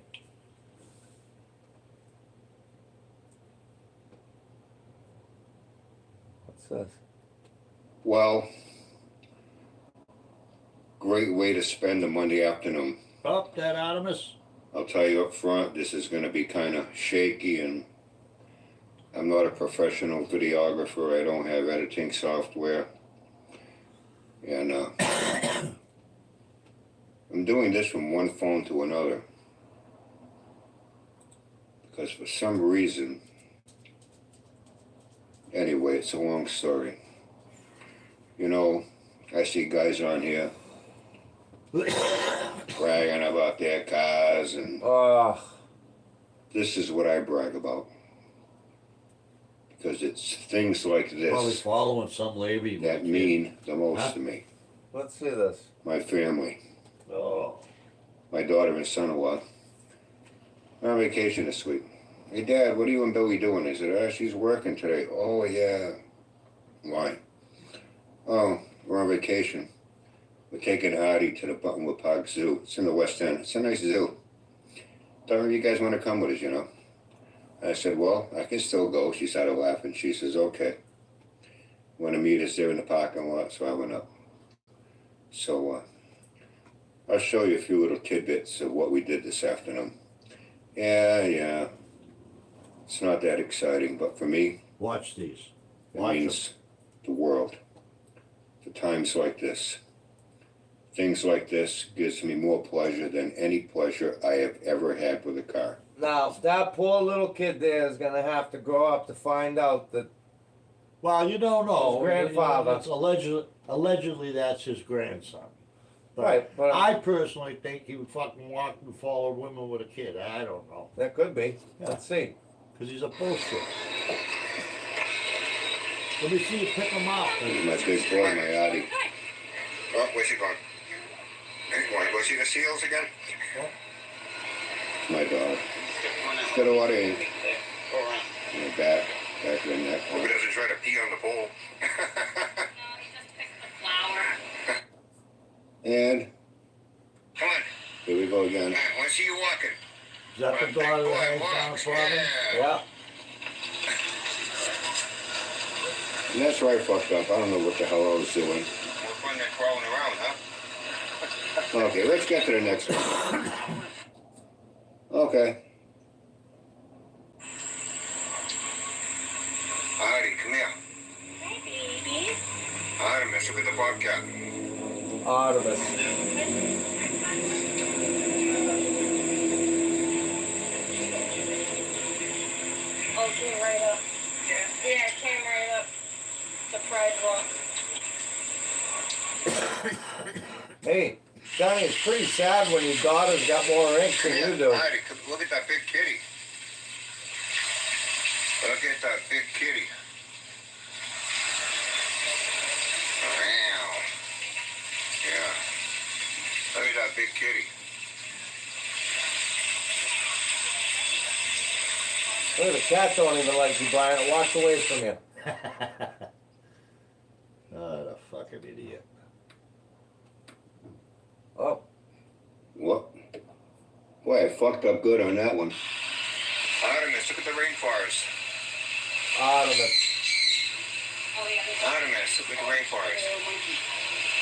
What's this? Well, great way to spend a Monday afternoon. Up that Artemis. I'll tell you up front, this is going to be kind of shaky, and I'm not a professional videographer. I don't have editing software. And I'm doing this from one phone to another because for some reason Anyway, it's a long story. You know, I see guys on here bragging about their cars, and this is what I brag about. Because it's things like Probably this following some lady. that mean the most Huh? to me. Let's see this. My family, Oh. my daughter and son-in-law. We're on vacation this week. Hey, Dad, what are you and Billy doing? I said, she's working today. Oh, yeah. Why? Oh, we're on vacation. We're taking Artie to the Buttonwood Park Zoo. It's in the West End. It's a nice zoo. Don't you guys want to come with us, you know? I said, well, I can still go. She started laughing. She says, okay. Want to meet us there in the parking lot, so I went up. So, I'll show you a few little tidbits of what we did this afternoon. Yeah. It's not that exciting, but for me, Watch these. it Watch means the world. For times like this. Things like this gives me more pleasure than any pleasure I have ever had with a car. Now, that poor little kid there is going to have to grow up to find out that Well, you don't know. His grandfather. It's allegedly that's his grandson. But Right, but- I personally think he would fucking walk and follow women with a kid. I don't know. that could be. Yeah. Let's see. Because he's a bullshit. Let me see you pick him up. Here's my big boy, my Artie. Oh, where's he going? Hey, you want to go see the seals again? My dog. He's got a lot of ink in the back of the neck. Hope he doesn't try to pee on the pole. And Come on. here we go again. I want to see you walking. Is that the daughter that hangs down walks. for him? Yeah. And that's where I fucked up. I don't know what the hell I was doing. More fun than crawling around, huh? Okay, let's get to the next one. Okay. Artie, come here. Hi, baby. Artemis, look at the bobcat. Artemis. Oh, it came right up. Yeah, it came right up. Surprise walk. Hey, Johnny, it's pretty sad when your daughter's got more ink than you do. Artie, look at that big kitty. Look at that big kitty. Wow. Yeah. Look at that big kitty. Look at the cat don't even like you, Brian. It walks away from you. Oh, the fucking idiot. Oh, What? Boy, I fucked up good on that one. Artemis, look at the rainforest. Artemis. Oh, yeah. Artemis, look at the rainforest.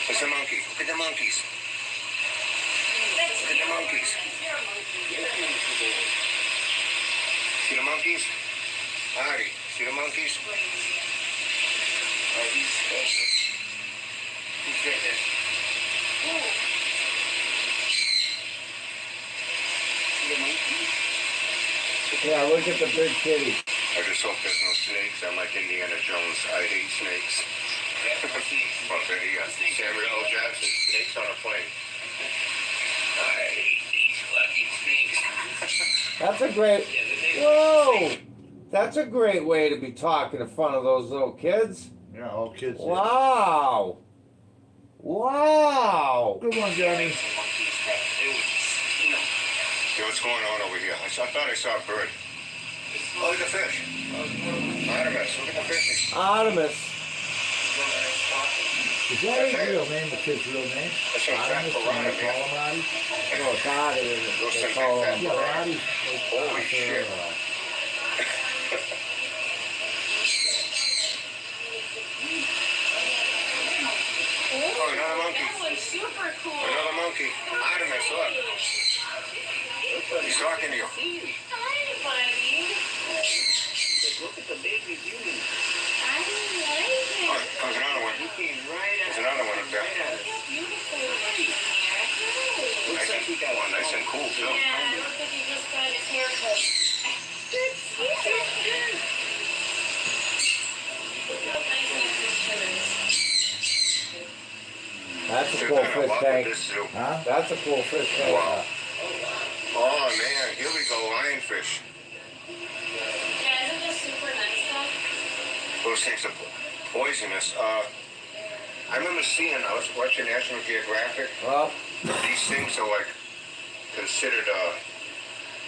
There's a monkey. Look at the monkeys. Look at the monkeys. See the monkeys? Artie, see the monkeys? Oh, he's right there. See the monkeys? Yeah, look at the big kitty. I just hope there's no snakes. I'm like Indiana Jones. I hate snakes. Well, there you go. Samuel L. Jackson, snakes on a plane. I hate these fucking snakes. That's a great. Whoa! That's a great way to be talking in front of those little kids. Yeah, all kids. Wow! Wow! Good one, Johnny. Yo, what's going on over here? I thought I saw a bird. Oh, look at the fish. Artemis, look at the fish. Artemis. Is that his real name, the kid's real name? That's a fat Artemis, piranha, they call him Artie? No, it's Artie. Those They things call like him. Yeah, Artie. Holy shit. Oh, another monkey. That was super cool. Another monkey. Artemis, look. He's talking to you. Hi, buddy. Look at the baby beauty. I like it. Oh, there's another one. There's another one up there. Beautiful right here. Looks like he got one nice and cool, too. Yeah, it looks like he just got his haircut. That's cute. That's a They're cool gonna fish love tank. this zoo. Huh? That's a cool fish tank. Wow. Oh man, here we go, lionfish. Yeah, isn't this super nice though? Those things are poisonous. I remember seeing, I was watching National Geographic. Well, These things are like considered,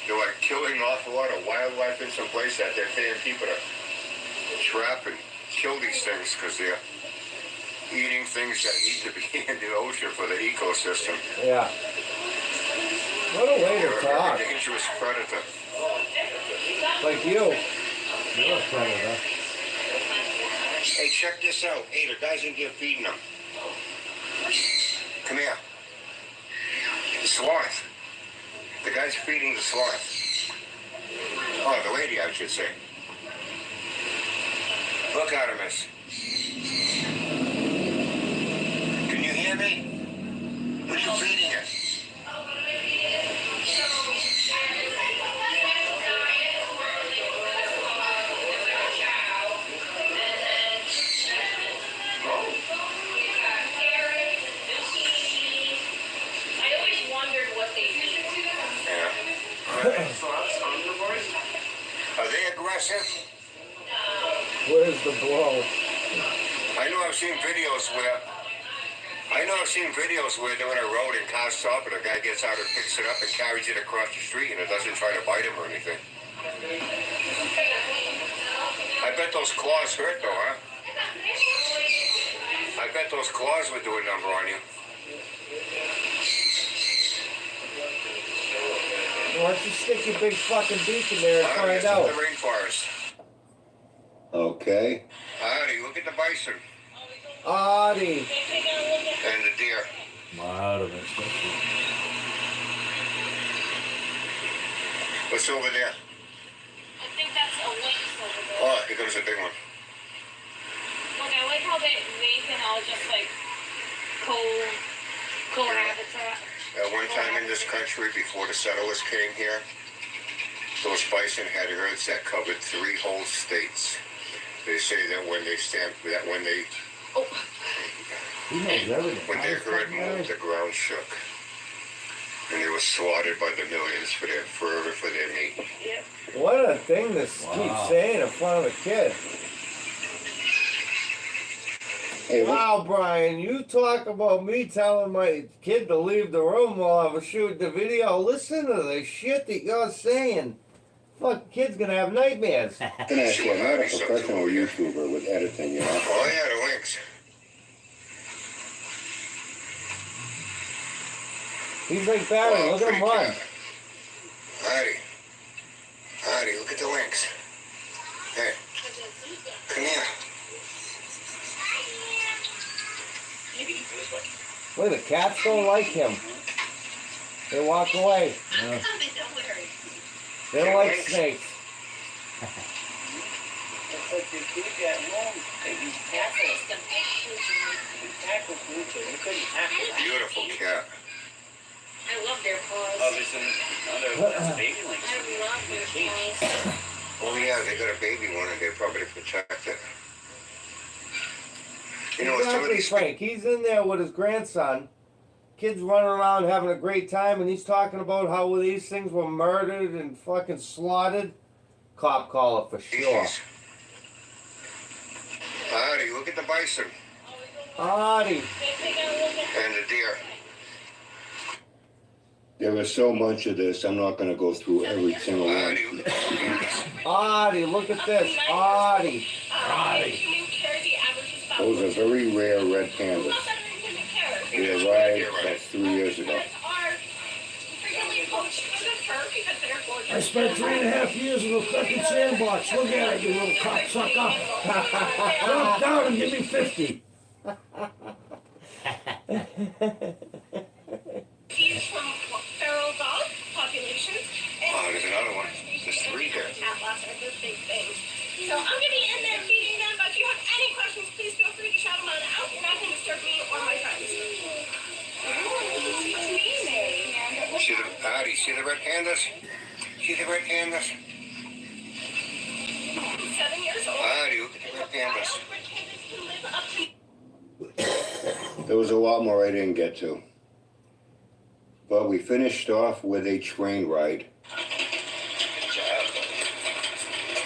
they're like killing off a lot of wildlife in some place that they're paying people to trap and kill these things because they're eating things that need to be in the ocean for the ecosystem. yeah. What a way They're to a talk. very dangerous predator. Like you. You're a predator. Hey, check this out. Hey, the guy's in here feeding them. Come here. The sloth. The guy's feeding the sloth. Oh, the lady, I should say. Look at her, miss. Can you hear me? What are you feeding it? I always wondered what they feed. Yeah. Are they aggressive? Where's the blow? I know I've seen videos where they're on a road and cars stop and a guy gets out and picks it up and carries it across the street and it doesn't try to bite him or anything. I bet those claws hurt though, huh? I bet those claws would do a number on you. Why don't you stick your big fucking beak in there and Howdy, find it's out? the rainforest. Okay. Howdy, look at the bison Artie. and the deer. Wow, that's What's over there? I think that's a lynx over there. Oh, here comes a big one. Look, I like how they can all just like cohabitat. At one time in this country, before the settlers came here, those bison had herds that covered 3 whole states. They say that when they Oh, He knows everything. when their herd moved, the ground shook, and they were slaughtered by the millions for their meat. yep. What a thing to keep saying in front of a kid. Hey, what, Wow, Brian, you talk about me telling my kid to leave the room while I was shooting the video. Listen to the shit that you're saying. Fuck, kid's gonna have nightmares. can I ask you, I'm not a professional YouTuber with editing, you know? Oh yeah, the lynx. He's like Barry, Wow, look at him pretty run. cat. Howdy, look at the lynx. Hey, come here. Look, the cats don't like him. They walk away. Yeah. They don't like snakes. It's like they did that wrong. They used tackle. They tackle food, so they couldn't tackle. Beautiful cat. I love their paws. Oh, there's another baby lynx. I love their paws. Oh yeah, they got a baby one and they probably protect it. You know, some of Exactly, these Frank. He's in there with his grandson. Kid's running around having a great time, and he's talking about how these things were murdered and fucking slaughtered. Cop caller for sure. species. Howdy, look at the bison Artie. and the deer. There is so much of this, I'm not gonna go through every single one. Howdy, look at the pandas. Artie, look at this. Artie. Those are very rare red pandas. They arrived about 3 years ago. I spent 3.5 years in a fucking sandbox. Look at it, you little cocksucker. Drop down and give me 50. From feral dog populations. Oh, there's another one. There's 3 here. Cat loss are the big things. So I'm going to be in there feeding them, but if you have any questions, please feel free to shout them out. You're not going to disturb me or my friends. See the red pandas? See the red pandas? 7 years old. Howdy, look at the red pandas. Wild red pandas can live up to There was a lot more I didn't get to. But we finished off with a train ride. Good job, buddy.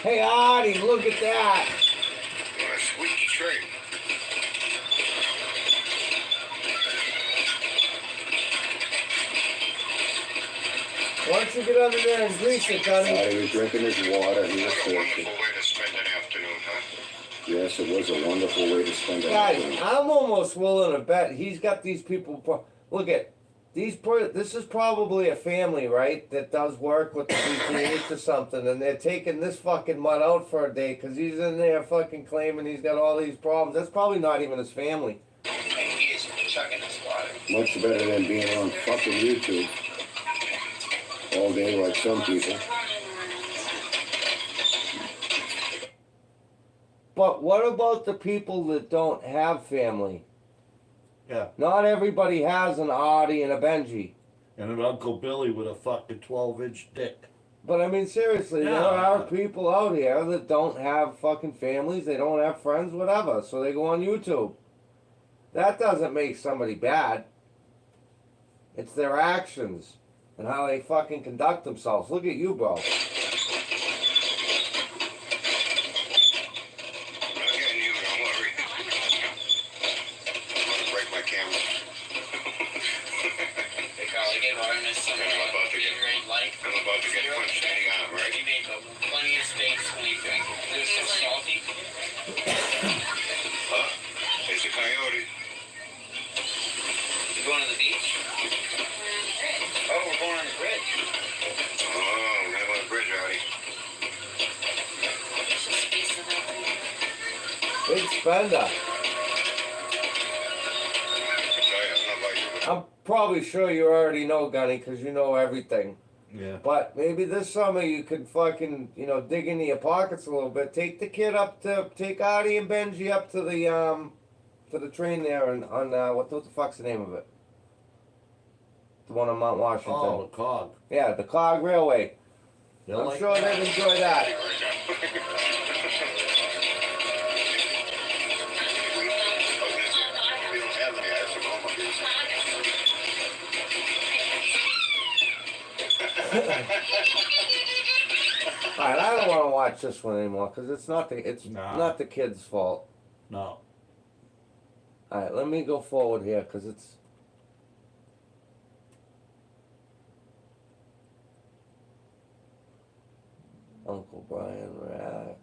Hey, Artie, look at that. What a squeaky train. Why don't you get under there and grease it, Gunny? He was drinking his water. He was What a thirsty. wonderful way to spend an afternoon, huh? Yes, it was a wonderful way to spend it. Guys, I'm almost willing to bet he's got these people. Look at these. This is probably a family, right? That does work with the BPH or something, and they're taking this fucking mutt out for a day because he's in there fucking claiming he's got all these problems. That's probably not even his family. And he is chugging his water. Much better than being on fucking YouTube all day like some people. But what about the people that don't have family? Yeah. Not everybody has an Artie and a Benji. And an Uncle Billy with a fucking 12-inch dick. But I mean, seriously, there Yeah. are people out here that don't have fucking families, they don't have friends, whatever, so they go on YouTube. That doesn't make somebody bad. It's their actions and how they fucking conduct themselves. Look at you, bro. I'm not getting you, don't worry. I'm gonna break my camera. They call it get harness. I'm about to get- Red light. I'm about to get punched in the arm, right? You make plenty of space when you drink. It's so salty. Huh? There's a coyote. You going to the beach? Oh, we're going on the bridge. Oh, we're gonna go to the bridge, Artie. Big spender. I tell you, I'm not like you. I'm probably sure you already know, Gunny, because you know everything. Yeah. But maybe this summer you could fucking, dig into your pockets a little bit. Take the kid take Artie and Benji up to the train there and on, what the fuck's the name of it? The one on Mount Washington. Oh, the cog. Yeah, the Cog Railway. They'll I'm like sure that. they'd enjoy that. We don't have any ice at home. Alright, I don't want to watch this one anymore because it's not Nah. not the kid's fault. No. Alright, let me go forward here because it's. Uncle Brian reacts.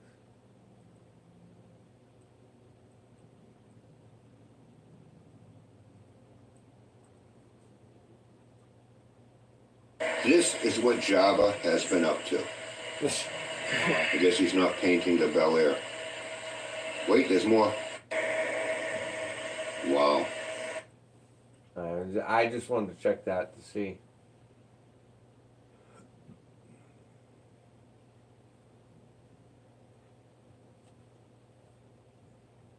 This is what Jabba has been up to. I guess he's not painting the Bel Air. Wait, there's more. Wow. I just wanted to check that to see.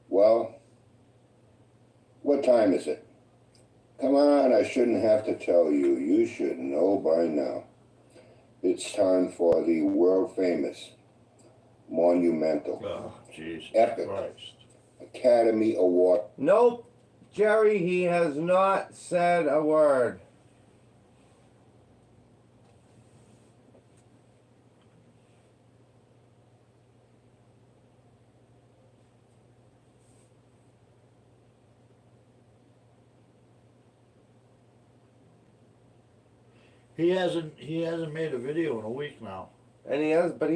Well, what time is it? Come on, I shouldn't have to tell you. You should know by now. It's time for the world famous, monumental, Oh, Jesus Epic. Christ. Academy Award. Nope, Jerry, he has not said a word. He hasn't made a video in a week now. And he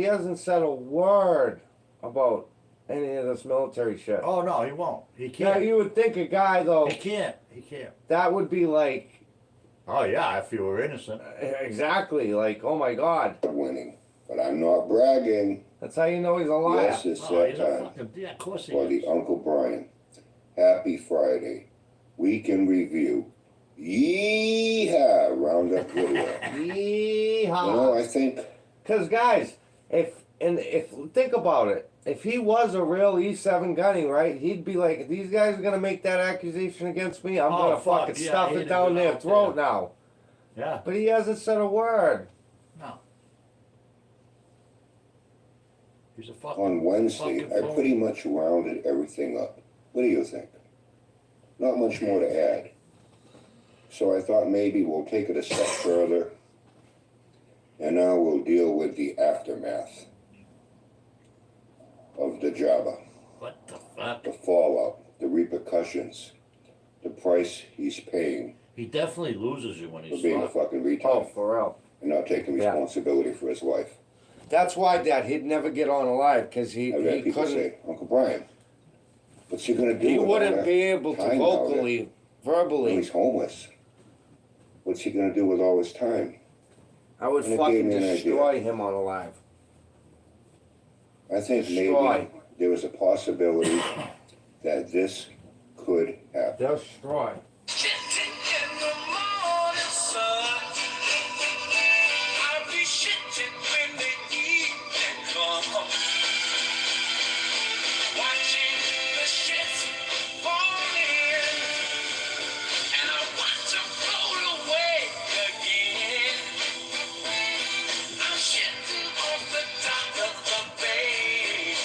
hasn't said a word about any of this military shit. Oh no, he won't. He Now can't. you would think a guy though, He can't. He can't. that would be like, Oh yeah, if you were innocent. exactly, like, oh my god. Winning. But I'm not bragging. That's how you know he's a liar. Yes, it's Oh, that he's a time fucking, yeah, of course he for is. the Uncle Brian. Happy Friday. Week in review. Yeehaw! Roundup video. Yeehaw. I think Because guys, if think about it, if he was a real E7 gunny, right, he'd be like, these guys are gonna make that accusation against me. I'm Oh, gonna fuck, fucking yeah, stuff he'd it have down been their out throat there. now. Yeah. But he hasn't said a word. No. He's a fucking. On Wednesday, fucking I phony. pretty much rounded everything up. What do you think? Not much more to add. So I thought maybe we'll take it a step further, and now we'll deal with the aftermath of the Java, What the fuck? the fallout, the repercussions, the price he's paying He definitely loses you when for he's being a fucking. fucking retard Oh, for real. and not taking Yeah. responsibility for his life. That's why, Dad, he'd never get on alive because he I've had people couldn't. say, Uncle Brian, what's he gonna do? He with all wouldn't that be able to time now that- vocally, Well, verbally. he's homeless. What's he gonna do with all his time? I would and it fucking gave me an idea. destroy him on alive. I think Destroy. maybe there was a possibility that this could happen. Destroy. Shitting in the morning sun. I'll be shitting when the evening comes. Watching the shits fall in. And I watch them float away again. I'm shitting off the dock of the bay.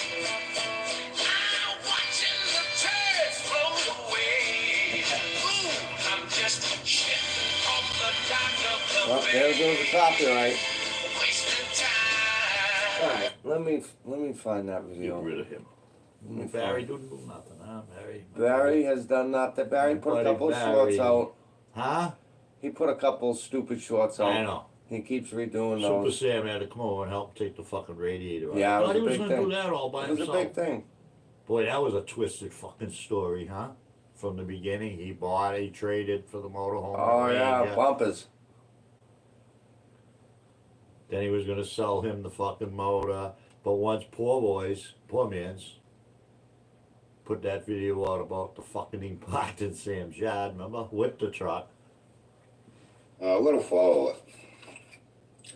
I'm watching the turds float away. Ooh, I'm just shitting off the dock of the Well, there bay. goes the copyright. Wasting time. Alright, let me find that Get video. rid of him. Let me Barry find- didn't do nothing, huh? Barry. Barry has done nothing. Barry put a Buddy couple Barry. shorts out. Huh? He put a couple stupid shorts out. I know. He keeps redoing Super those. Sam had to come over and help take the fucking radiator out. Yeah, I it thought was he a was big gonna thing. do that all by It was a himself. big thing. Boy, that was a twisted fucking story, huh? From the beginning, he bought, he traded for the motorhome. Oh and yeah, yeah. bumpers. Then he was gonna sell him the fucking motor. But once poor man's, put that video out about the fucking impact in Sam's yard, remember? With the truck. A little follow-up.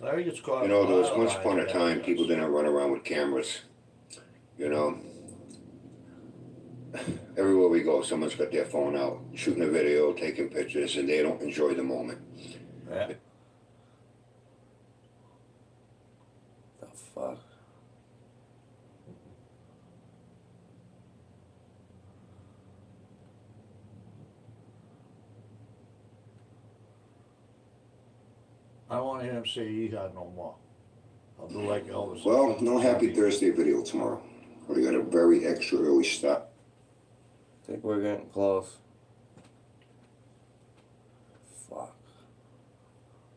Larry gets caught. You know, there was in once line upon a like time that. people didn't run around with cameras. You know, everywhere we go, someone's got their phone out, shooting a video, taking pictures, and they don't enjoy the moment. Yeah. The fuck. I don't want to hear him say he had no more. I'll do like Elvis. Well, no Happy Thursday video tomorrow. We got a very extra early start. I think we're getting close. Fuck.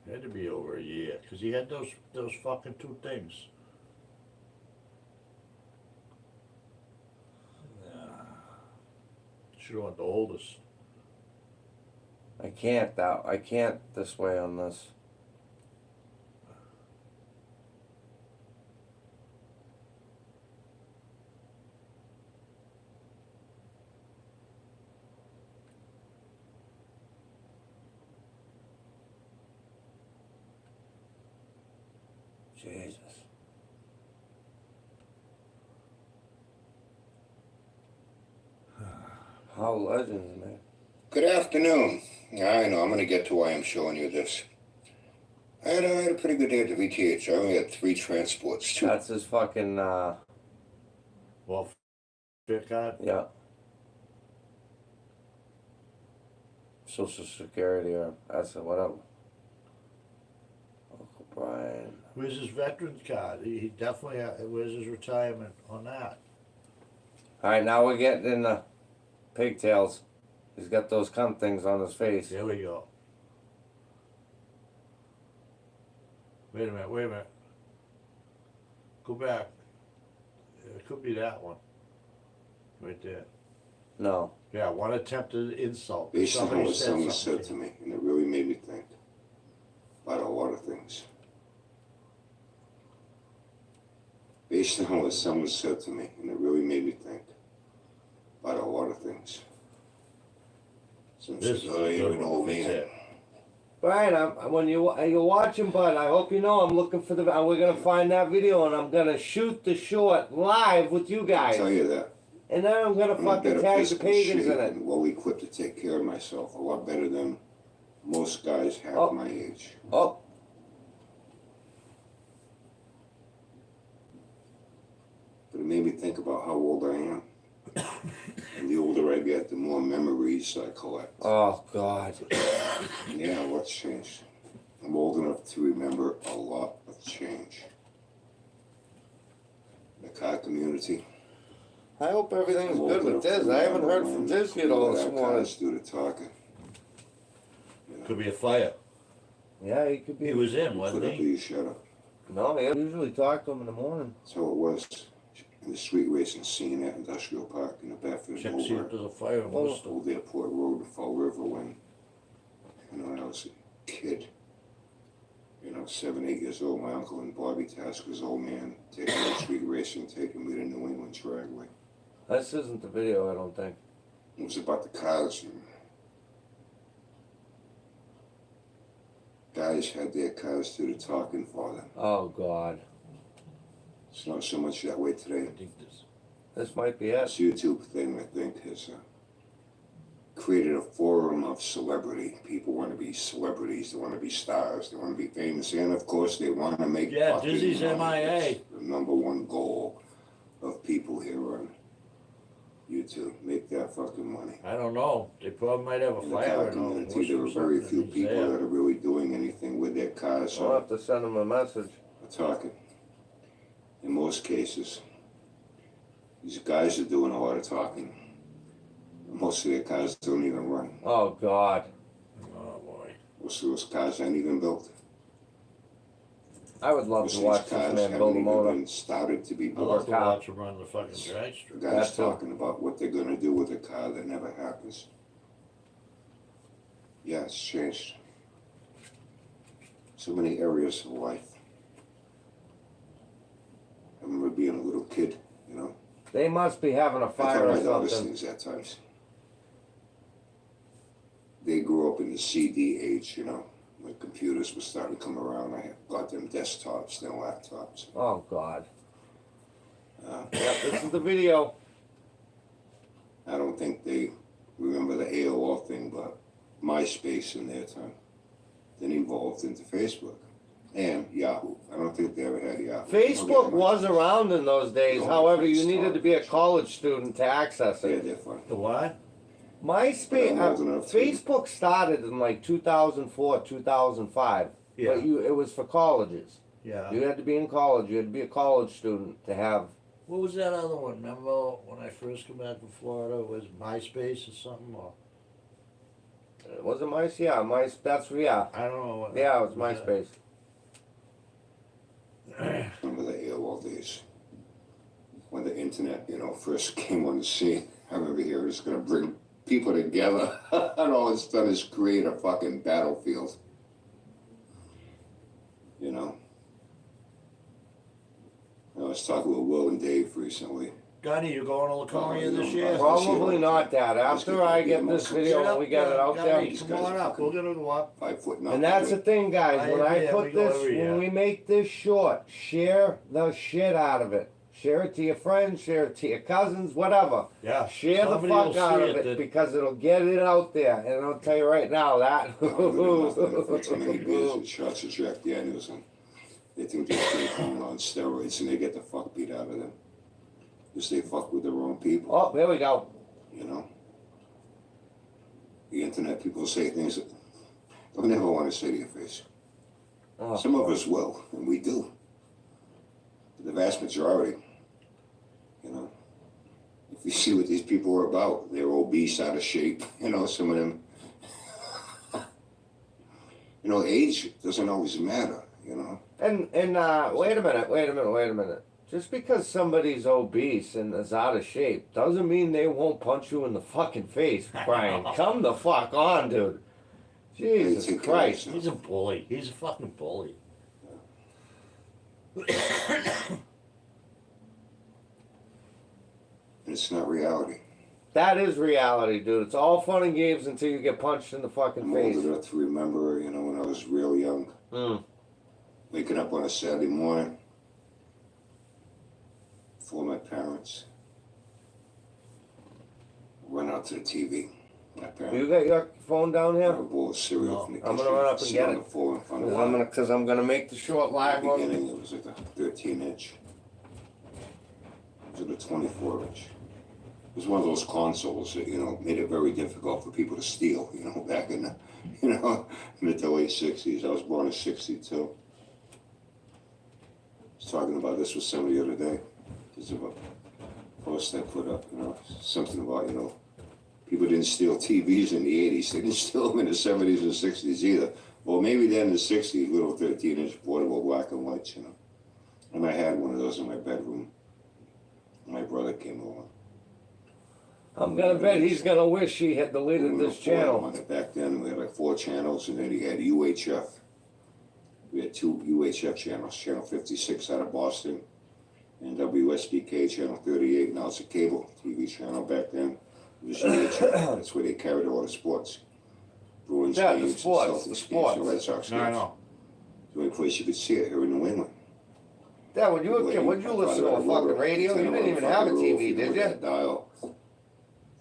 It had to be over a year because he had those fucking two things. Should have went the oldest. I can't this way on this. Jesus. How legends, man. Good afternoon. I know, I'm going to get to why I'm showing you this. I had a pretty good day at the VTH. I only had 3 transports. 2 That's his fucking, Well, fit card. yeah. Social Security or that's it, whatever. Uncle Brian. Where's his veterans card? He definitely. Where's his retirement on that? Alright, now we're getting in the pigtails. He's got those cunt things on his face. There we go. Wait a minute. Wait a minute. Go back. It could be that one. Right there. No. Yeah, one attempted insult. Based on Somebody what said someone something. said to me, and it really made me think about a lot of things. Based on what someone said to me, and it really made me think about a lot of things. Some This says, is oh, a you're good an one. old That's man. it. Brian, when you're watching, bud, I hope you know I'm looking for we're gonna find that video and I'm gonna shoot the short live with you I'll guys. tell you that. And then I'm gonna I'm a fucking better tag the physical pagans shape in it. and well equipped to take care of myself. A lot better than most guys half Oh. my age. Oh, think about how old I am. And the older I get, the more memories I collect. Oh God. Yeah, what's changed? I'm old enough to remember a lot of change. The car community. I hope everything's I'm old good with enough to Diz. I haven't remember heard when from Diz yet we all let this our morning. cars do the talking. You know, Could be a fire. Yeah, he could He be. was in, put wasn't up or he? you shut up. No, I usually talk to him in the morning. So it was in the street racing scene at Industrial Park in the Bedford Check to see if over there's a fire in Worcester. Old Airport Road in Fall River when I was a kid. 7, 8 years old. My uncle and Bobby Tasker's old man taking me to street racing, taking me to New England Dragway. This isn't the video, I don't think. It was about the cars. And guys had their cars do the talking for them. Oh God. It's not so much that way I today. think this. This might be This it. YouTube thing, I think, has created a forum of celebrity. People want to be celebrities. They want to be stars. They want to be famous. And, of course, they want to make Yeah, fucking Dizzy's money. MIA. It's the number one goal of people here on YouTube. Make that fucking money. I don't know. They probably might have a In the fire car in community, there are very few people that are really doing anything with their cars. I'll have to send him a message. Talking. In most cases, these guys are doing a lot of talking. Most of their cars don't even run. Oh God. Oh boy. Most of those cars aren't even built. I would love Most to of watch these this cars man haven't build a even motor. been started to be I'd love built. to watch him run the fucking drag The strip. guys That's true. talking about what they're gonna do with the car that never happens. Yeah, it's changed. So many areas of life. I remember being a little kid, They must be having a I fire thought or I noticed something. things at times. They grew up in the CD age, when computers were starting to come around. I got them desktops, then laptops. Oh God. Uh, Yep, this is the video. I don't think they remember the AOL thing, but MySpace in their time. Then evolved into Facebook and Yahoo. I don't think they ever had Yahoo. Facebook was around in those days. No, However, you it's needed not. to be a college student to access Yeah, it. they're fun. The what? MySpace, I'm old enough to- Facebook started in like 2004, 2005. Yeah. But it was for colleges. Yeah. You had to be in college. You had to be a college student to have. What was that other one? Remember when I first came back from Florida? It was MySpace or something? Or Was it MySpace? Yeah, that's yeah. I don't know. What, Yeah, it was that? MySpace. Remember the AOL days when the internet, first came on the scene. I remember here it's going to bring people together, and all it's done is create a fucking battlefield. I was talking with Will and Dave recently. Gunny, you going to Laconia this year? Probably not, Dad. After I get this video and we get it out there. Gunny, come on up. We're gonna go up. 5'9". And that's the thing, guys. When I Yeah, put we go this, every year. when we make this short, share the shit out of it. Share it to your friends, share it to your cousins, whatever. Yeah. Share the Somebody fuck will out see of it it because it'll get it out there. And I'll tell you right now that. Too many beers and shots of Jack Daniels, and they think they're drinking on steroids, and they get the fuck beat out of them. Because they fuck with the wrong people. Oh, there we go. The internet people say things that they'll never want to say to your face. Oh, Some of us will, and we do. But the vast majority, if you see what these people are about, they're obese, out of shape, some of them. Age doesn't always matter, And wait a minute. Just because somebody's obese and is out of shape doesn't mean they won't punch you in the fucking face, Brian. Come the fuck on, dude. Jesus Take care of Christ. yourself. He's a bully. He's a fucking bully. And it's not reality. That is reality, dude. It's all fun and games until you get punched in the fucking I'm face. old enough to remember, when I was real young, waking up on a Saturday morning before my parents, run out to the TV. My parents You got your phone down got a here? bowl of cereal No. from the I'm kitchen. gonna run up and sit get on it. the floor in front of Cause I'm gonna make the short In live the one. beginning, it was like a 13-inch. to the 24-inch. It was one of those consoles that, you know, made it very difficult for people to steal, you know, back in the, you know, mid to late 60s. I was born in 62. I was talking about this with somebody the other day. There's a post I put up, you know, something about, you know, people didn't steal TVs in the 80s. They didn't steal them in the 70s and 60s either. Well, maybe then in the 60s, little 13-inch portable black and whites, you know. And I had one of those in my bedroom. My brother came over. I'm gonna bet he's gonna wish he had deleted We this were channel. on it back then. We had like 4 channels, and then he had UHF. We had 2 UHF channels, channel 56 out of Boston, and WSBK channel 38. Now it's a cable TV channel. Back then, it was UHF. That's where they carried all the sports. Bruins Yeah, the games, sports, Celtics the games, sports. the Red Sox No, I games. know. The only place you could see it here in New England. Dad, when you were a kid, would you listen to a fucking radio? You didn't even have a TV, did you? Dial.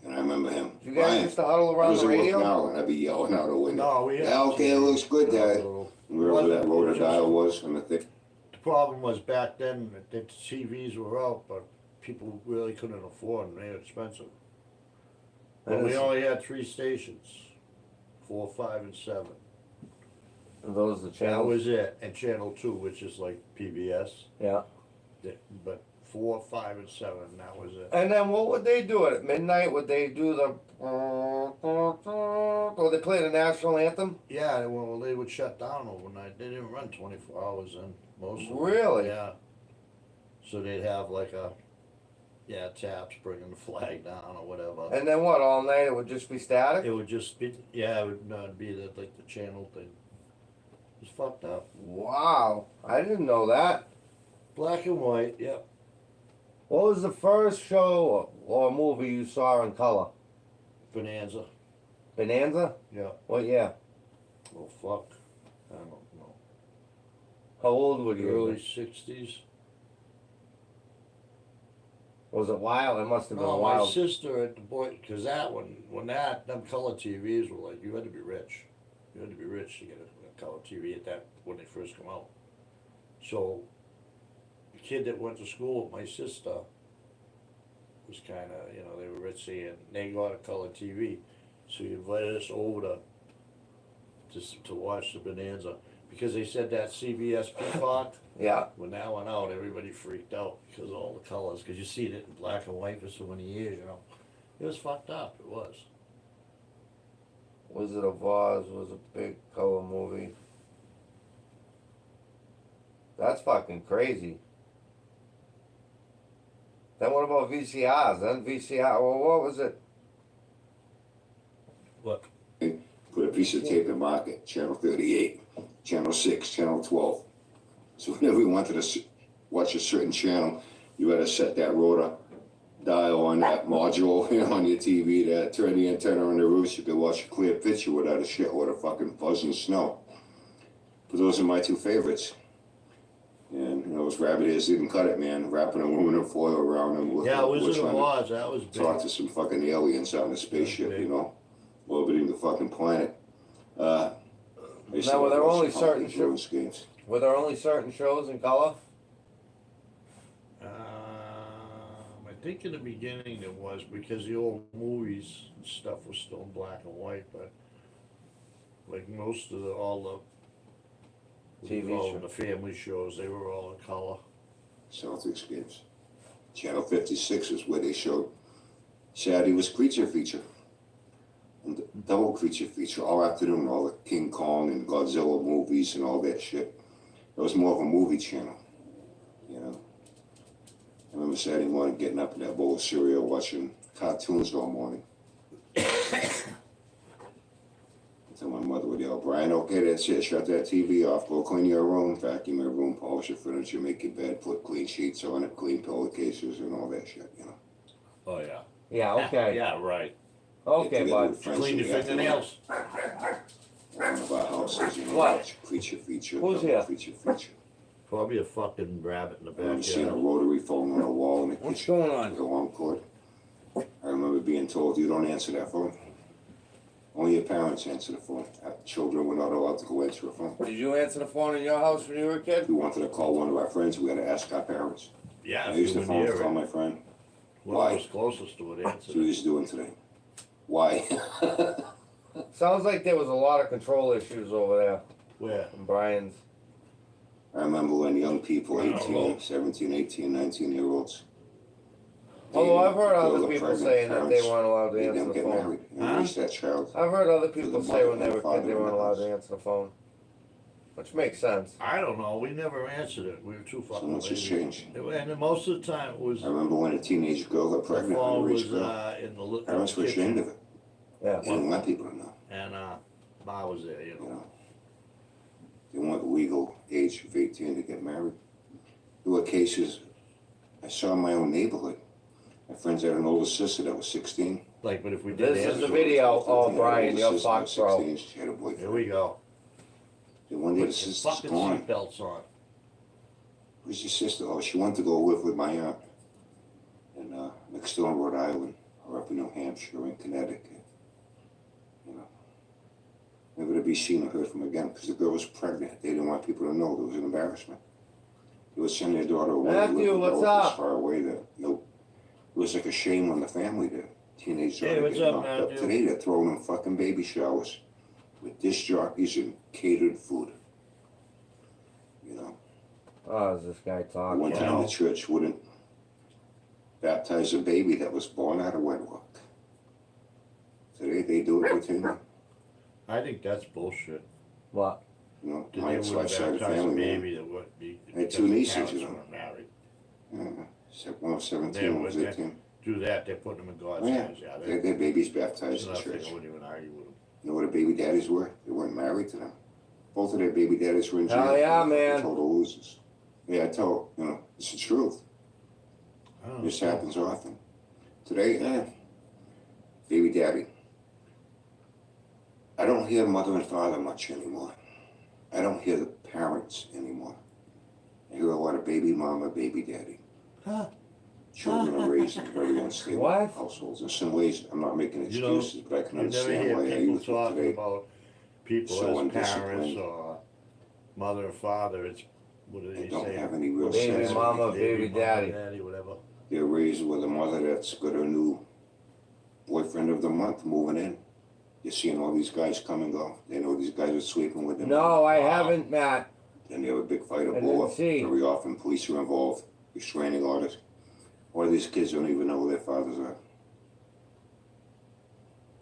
And I remember him. You guys used to huddle around How's the it look radio? now? And I'd be yelling out the window. No, we had Yeah, okay, it looks good, Dad. No, Wherever that rotor dial was on the thing. the problem was back then that the TVs were out, but people really couldn't afford them. They were expensive. But we only had 3 stations, 4, 5, and 7. And those are the That channels. was it, and channel 2, which is like PBS. Yeah. But 4, 5, and 7, that was it. And then what would they do at midnight? Would they do the? Or they play the national anthem? Yeah, well, they would shut down overnight. They didn't run 24 hours in most of them. Really? Yeah. So they'd have like taps bringing the flag down or whatever. And then what? All night it would just be static. It would just be, it would not be that like the channel thing. It was fucked up. Wow, I didn't know that. Black and white, yep. What was the first show or movie you saw in color? Bonanza, Bonanza? yeah. What year? Oh fuck, I don't know. How old were you? Early 60s. Was it wild? It must have been No, my wild. sister at the boy, cause that them color TVs were like, you had to be rich. You had to be rich to get a color TV at that, when they first come out. So, the kid that went to school with my sister was kinda, they were ritzy and they got a color TV. So he invited us over to watch the Bonanza. Because they said that CBS Peacock, Yeah. when that went out, everybody freaked out because of all the colors. Because you seen it in black and white for so many years, It was fucked up, it was. Wizard of Oz was a big color movie. That's fucking crazy. Then what about VCRs? Then VCR, well, what was it? What? Put a piece of tape in the market, channel 38, channel 6, channel 12. So whenever you wanted to watch a certain channel, you had to set that rotor dial on that module on your TV to turn the antenna on the roof so you could watch a clear picture without a shitload of fucking fuzz and snow. But those are my 2 favorites. And those rabbit ears didn't cut it, man. Wrapping aluminum foil around them. Yeah, Wizard of trying to Oz, that was big. talk to some fucking aliens out in the spaceship, big. orbiting the fucking planet. I used to Now, were there watch only some certain fucking Bruins games. Were there only certain shows in color? I think in the beginning it was because the old movies and stuff was still in black and white, but like most of all the TV shows. the family shows, they were all in color. Celtics games. Channel 56 is where they showed Saturday was creature feature. And double creature feature all afternoon, all the King Kong and Godzilla movies and all that shit. It was more of a movie channel, I remember Saturday morning getting up in that bowl of cereal watching cartoons all morning. Until my mother would yell, Brian, okay, that's it, shut that TV off, go clean your room, vacuum your room, polish your furniture, make your bed, put clean sheets on it, clean pillowcases and all that shit, Oh yeah. Yeah, okay. Yeah, right. Okay, Get together bud. with friends Clean in your the afternoon. fingernails. One of our houses, What? watch creature feature, Who's double here? creature feature. Probably a fucking rabbit in the I remember seeing a backyard. rotary phone on a wall in the What's kitchen. going on? With a long cord. I remember being told, you don't answer that phone. Only your parents answer the phone. Children were not allowed to go answer a phone. Did you answer the phone in your house when you were a kid? If we wanted to call one of our friends, we had to ask our parents. Yeah, I if used you the would phone hear to call it. my friend. Whoever was closest to it That's answered what it. he's doing today. Why? Sounds like there was a lot of control issues over there Where? in Brian's. I remember when young people, Wow. 18, 17, 18, 19-year-olds. Although I've heard they other were people pregnant saying that they parents, weren't allowed to made answer them the get phone. married and Huh? raise that child. I've heard other the people say mother when they and were father kids they in the weren't allowed to house. answer the phone. Which makes sense. I don't know. We never answered it. We were too So fucking much has lazy. changed. And then most of the time it was I remember when a teenage girl got the pregnant, phone was underage girl. in the little Parents were ashamed of it. Yeah. They didn't want people to know. and Ma was there, you You know. know, they want the legal age of 18 to get married. There were cases I saw in my own neighborhood. My friends had an older sister that was 16. Like, but if we did This is answer the it, video. Oh, She had an Brian, older you're sister that fucked, was bro. 16. She had a boyfriend. here we go. Then one day the Put your sister's fucking gone. seatbelts on. Who's your sister? Oh, she wanted to go live with my aunt in next door in Rhode Island, or up in New Hampshire, or in Connecticut. You know, never to be seen or heard from again because the girl was pregnant. They didn't want people to know. There was an embarrassment. They would send their daughter away to Matthew, live with what's relatives up? far away. That nope. It was like a shame on the family to teenage Hey, daughter what's get up, knocked up. Matthew? Today they're throwing them fucking baby showers with disc jockeys and catered food. You know. Oh, is this guy talking? One time the church wouldn't baptize a baby that was born out of wedlock. Today they do it routinely. I think that's bullshit. What? You know, Did my they ex-wife would started a baptize a family, man. baby that would be I had because two the nieces, parents you know. weren't married. One was 17, They one was would 18. do that, they're putting them in God's Oh, yeah. hands. Yeah, They had their babies baptized in I church. wouldn't even argue with them. You know what the baby daddies were? They weren't married to them. Both of their baby daddies were in jail. Hell yeah, They were man. total losers. Yeah, I tell, you know, it's the truth. I don't This know. happens often. Today, baby daddy. I don't hear mother and father much anymore. I don't hear the parents anymore. I hear a lot of baby mama, baby daddy. Huh? Children are raised in very unstable What? households. In some ways, I'm not making You know, excuses, but I can You never understand hear why our people youth of talking today. about people so as undisciplined. parents or mother or father. It's, what did They he don't say? have any real Baby sense. mama, baby mama, daddy. daddy, whatever. They're raised with a mother that's got a new boyfriend of the month moving in. You're seeing all these guys come and go. They know these guys are sleeping with them. No, I haven't, Matt. Then they have a big fight or I blow didn't up. see. Very often police are involved, restraining orders. A lot of these kids don't even know who their fathers are.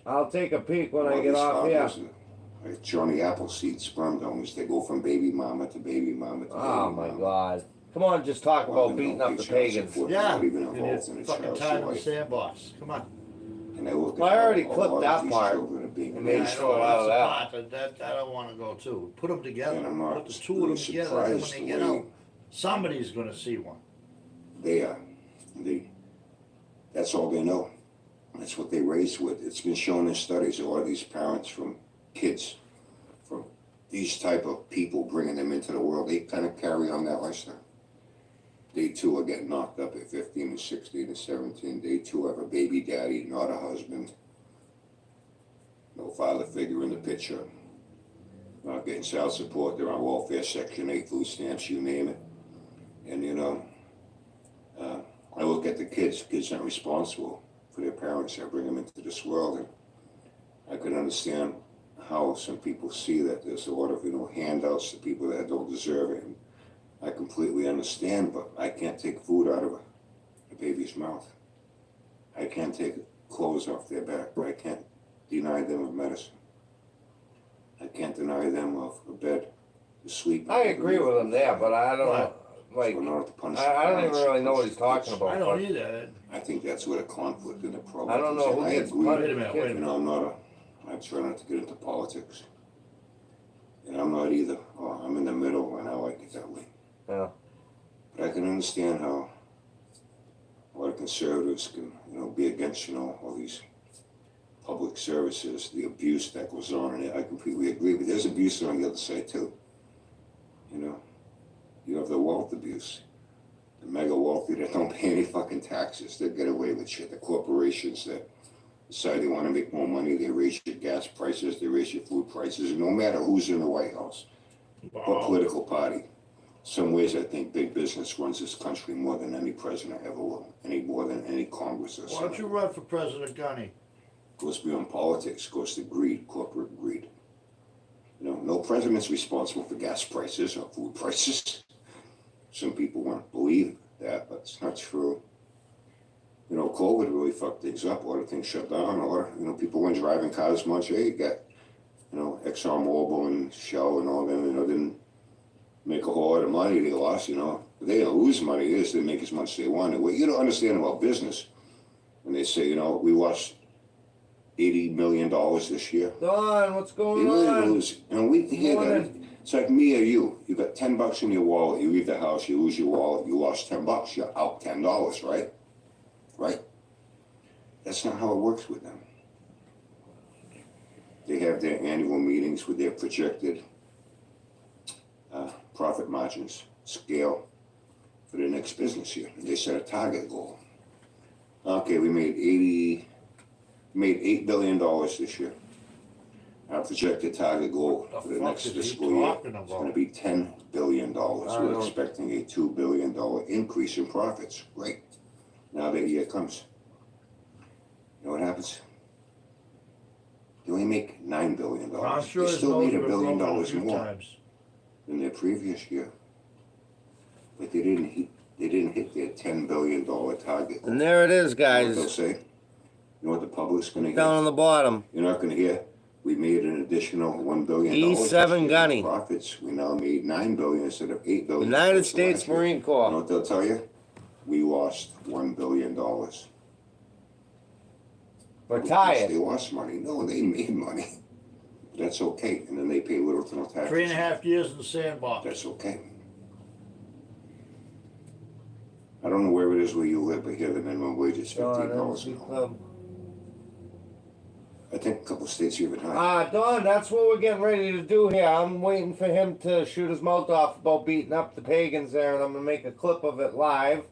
I'll take a peek when A lot I of get these off here. fathers are like Johnny Appleseed sperm donors. They go from baby mama to baby mama to Oh baby my mama. God. Come on, just talk Well, about they beating don't up pay the child pagans. support. Yeah, They're not even and involved it's in a fucking child's time in the life. sandbox. Come on. And I look at I already how a clipped lot of that these part children are being and made raised. sure out of that. That's the part that I don't want to go to. Put them together. And I'm not Put the two of really them together. And when surprised they the get way out, somebody's going to see one. they are. That's all they know. That's what they raised with. It's been shown in studies. A lot of these parents from kids, from these type of people bringing them into the world, they kind of carry on that lifestyle. They too are getting knocked up at 15 and 16 and 17. They too have a baby daddy, not a husband. No father figure in the picture. Not getting child support. They're on welfare, Section 8, food stamps, you name it. And you know, I look at the kids. Kids aren't responsible for their parents. I bring them into this world, and I can understand how some people see that there's a lot of handouts to people that don't deserve it. And I completely understand, but I can't take food out of a baby's mouth. I can't take clothes off their back, but I can't deny them of medicine. I can't deny them of a bed to sleep in. I agree with him there, but I don't know. Like, So in order to punish I don't even parents, really know what punish he's the talking kids. about. I don't either. I think that's where the conflict and the problem I don't know is. who And gets I agree. punished. Wait a minute, wait a You minute. know, I try not to get into politics. And I'm not either. Oh, I'm in the middle, and I like it that way. Yeah. But I can understand how a lot of conservatives can, be against, all these public services, the abuse that goes on in it. I completely agree. But there's abuse on the other side, too. You have the wealth abuse. The mega wealthy that don't pay any fucking taxes. They get away with shit. The corporations that decide they want to make more money, they raise your gas prices, they raise your food prices, and no matter who's in the White House, what political party, some ways I think big business runs this country more than any president ever will, any more than any Congress or Why don't Senate. you run for President Gunny? Goes beyond politics, goes to greed, corporate greed. You know, no president's responsible for gas prices or food prices. Some people want to believe that, but it's not true. You know, COVID really fucked things up. A lot of things shut down. A lot of, you know, people weren't driving cars much. Hey, you got, you know, ExxonMobil and Shell and all them, you know, didn't make a whole lot of money. They lost, you know. They didn't lose money. They just didn't make as much as they wanted. What you don't understand about business, when they say, you know, we lost $80 million this year. Don, what's going You really on? lose. You know, we hear that. Morning. It's like me or you. You got $10 in your wallet. You leave the house. You lose your wallet. You lost $10. You're out $10, right? Right? That's not how it works with them. They have their annual meetings with their projected profit margins, scale for the next business year. They set a target goal. Okay, we made $8 billion this year. Our projected target goal What for the the fuck next is he fiscal year talking is about? going to be $10 billion. We're know. expecting a $2 billion increase in profits. Great. Now that year comes. You know what happens? They only make $9 billion. I'm sure They his still nose made $1 was billion broken a few more times. than their previous year. But they didn't hit their $10 billion target. And there it is, You know what they'll guys. say? You know what the public's going to Down hear? on the bottom. You're not going to hear, we made an additional $1 billion this E7 year Gunny. in profits. We now made $9 billion instead of $8 billion. United That's the States last year. Marine You know Corps. what they'll tell you? We lost $1 billion. They Retired. lost money. No, they made money. That's okay. And then they pay little to no taxes. 3.5 years in the sandbox. That's okay. I don't know where it is where you live, but here the minimum wage is Don, $15 an LC hour. Club. I think a couple states are even higher. Don, that's what we're getting ready to do here. I'm waiting for him to shoot his mouth off about beating up the pagans there, and I'm gonna make a clip of it live,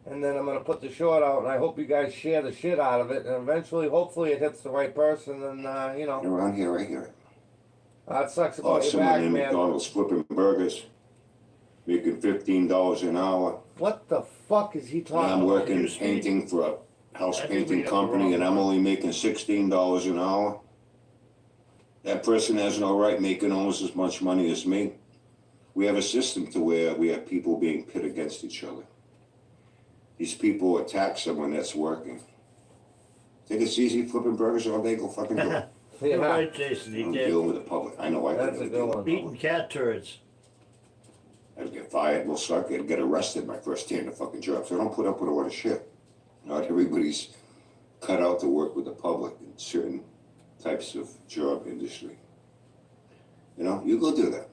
and then I'm gonna put the short out, and I hope you guys share the shit out of it, and eventually, hopefully, it hits the right person, and you know, Around here, I hear it. it sucks Oh, about your someone back, in man. McDonald's flipping burgers, making $15 an hour. What the fuck is he And talking I'm about? working you speak? painting for a house I think painting we have the company, wrong and I'm one. only making $16 an hour. That person has no right making almost as much money as me. We have a system to where we have people being pit against each other. These people attack someone that's working. Think it's easy flipping burgers all day? Go fucking do it. You're Yeah, right, Jason. He I'm did. dealing with the public. I know I could That's a never good deal with one. the Eating public. cat turds. I'd get fired, we'll suck, I'd get arrested my first day in the fucking job. So I don't put up with a lot of shit. Not everybody's cut out to work with the public in certain types of job industry. You know, you go do that.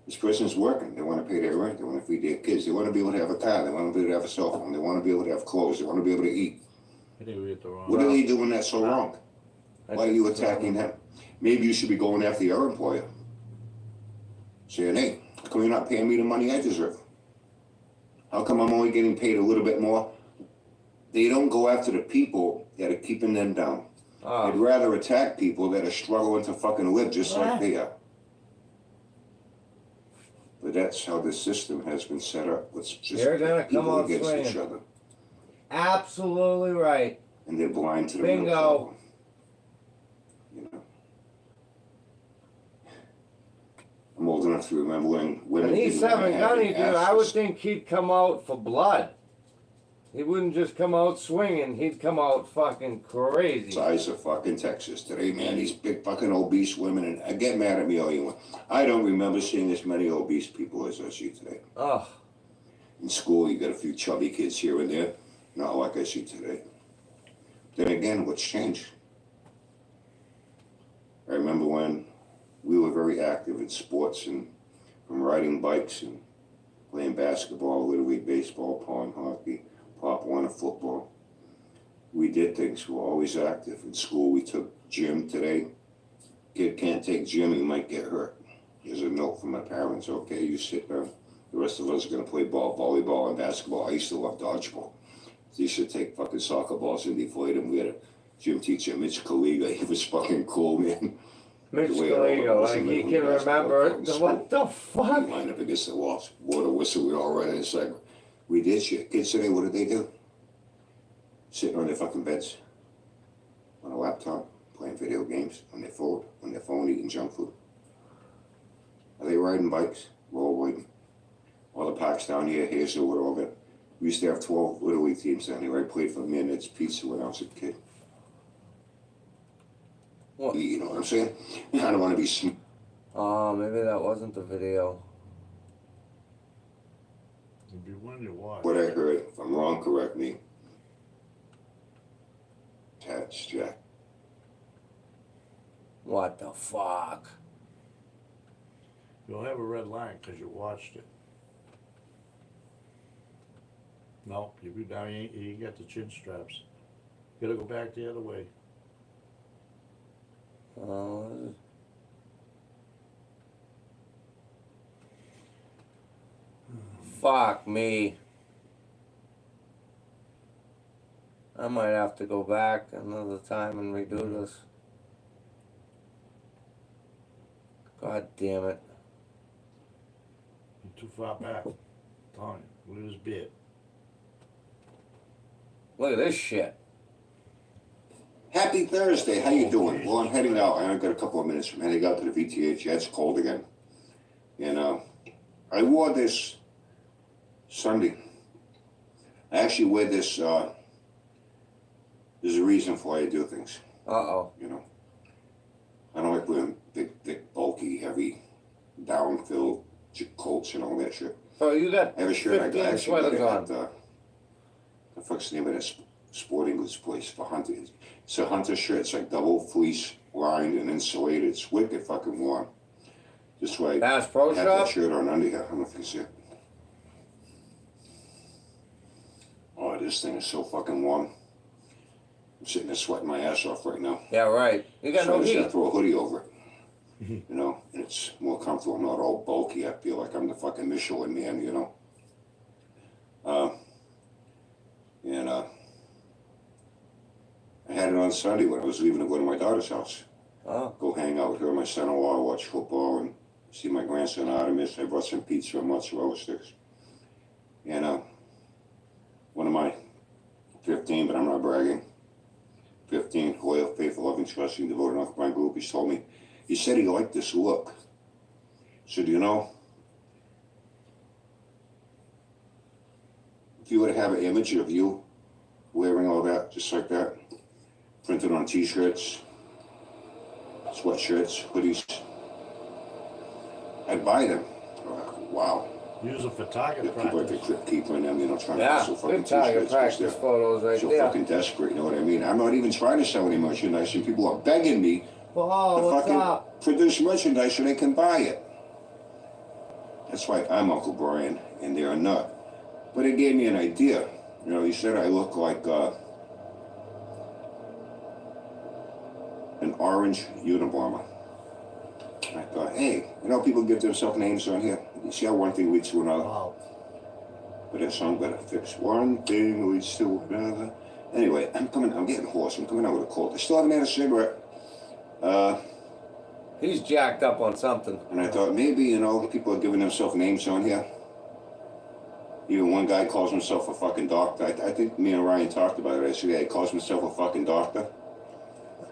This person's working. They want to pay their rent. They want to feed their kids. They want to be able to have a car. They want to be able to have a cell phone. They want to be able to have clothes. They want to be able to eat. I think we hit the wrong What are they doing that's so wrong? I Why are think you so. attacking them? Maybe you should be going after your employer. Saying, hey, how come you're not paying me the money I deserve? How come I'm only getting paid a little bit more? They don't go after the people that are keeping them down. Ah, They'd rather attack people that are struggling to fucking live just like What? they are. But that's how this system has been set up. It's just They're gonna come people out against each swinging. other. absolutely right. And they're blind to the real Bingo. problem. You know. I'm old enough to remember when women And didn't he's wanna seven have gunny, their dude. I would asses. think he'd come out for blood. He wouldn't just come out swinging. He'd come out fucking crazy. Size of fucking Texas today, man. These big fucking obese women, and I get mad at me all you want. I don't remember seeing as many obese people as I see today. Oh, In school, you got a few chubby kids here and there, not like I see today. Then again, what's changed? I remember when we were very active in sports, and from riding bikes and playing basketball, Little League baseball, pond hockey, Pop Warner football. We did things. We were always active. In school, we took gym today. Kid can't take gym, he might get hurt. Here's a note from my parents. Okay, you sit down. The rest of us are going to play ball, volleyball, and basketball. I used to love dodgeball. They used to take fucking soccer balls and deflate them. We had a gym teacher, Mitch Kaliga. He was fucking cool, man. Mitch The way I Scalino, was like in he the can basketball remember court in it. school. What the fuck? Line up against the walls. Water whistle, we all run. It's like, we did shit. Kids today, what did they do? Sitting on their fucking beds, on a laptop, playing video games, on their phone, eating junk food. Are they riding bikes, rollerblading? All the parks down here, Hazelwood, all that. We used to have 12 Little League teams down here. I played for me and Ed's Pizza when I was a kid. What? You know what I'm saying? I don't want to be Oh, maybe that wasn't the video. It'd be one you watch. what I heard. If I'm wrong, correct me. Tats, Jack. What the fuck? You'll have a red line because you watched it. No, you be down. You ain't got the chin straps. You gotta go back the other way. Fuck me. I might have to go back another time and redo this. God damn it. You're too far back. Tony, look at his beard. Look at this shit. Happy Thursday. How you doing? Well, I'm heading out. I only got a couple of minutes from heading out to the VTH. Yeah, it's cold again. And I wore this Sunday. I actually wear this. There's a reason for why I do things. Uh-oh. You know, I don't like wearing big, thick, bulky, heavy, down-filled coats and all that shit. Oh, you got I have a shirt I 15 got actually sweaters got on. it at the fuck's the name of that sporting goods place for hunting. It's a hunter shirt. It's like double fleece lined and insulated. It's wicked fucking warm. Just why Bass Pro I have Shop? that shirt on under here. I don't know if you see it. Oh, this thing is so fucking warm. I'm sitting there sweating my ass off right now. Yeah, right. You got So I no just have heat. to throw a hoodie over it. You know, and it's more comfortable. I'm not all bulky. I feel like I'm the fucking Michelin man, you know. I had it on Sunday when I was leaving to go to my daughter's house. Oh. Go hang out with her and my son-in-law, watch football, and see my grandson Artemis. I brought some pizza and mozzarella sticks. And one of my 15, but I'm not bragging, 15 loyal, faithful, loving, trusting, devoted Uncle Brian groupies told me, he said he liked this look. So do you know, if you were to have an image of you wearing all that, just like that, printed on t-shirts, sweatshirts, hoodies, I'd buy them. Wow. Use a photographer Yeah, people like practice. to clip keeper in them, you know, trying to Yeah, hustle fucking good target t-shirts. 'Cause practice they're photos right so there. fucking desperate, you know what I mean? I'm not even trying to sell any merchandise, and people are begging me Oh, to what's fucking up? produce merchandise so they can buy it. That's why I'm Uncle Brian, and they're not. But it gave me an idea. You know, he said I look like an orange Unabomber. I thought, hey, you know, people give themselves names on here. You see how one thing leads to another? Wow. But that song better fix one thing leads to another. Anyway, I'm getting hoarse. I'm coming out with a cold. I still haven't had a cigarette. He's jacked up on something. And I thought maybe, you know, people are giving themselves names on here. Even one guy calls himself a fucking doctor. I think me and Ryan talked about it. I said, yeah, he calls himself a fucking doctor.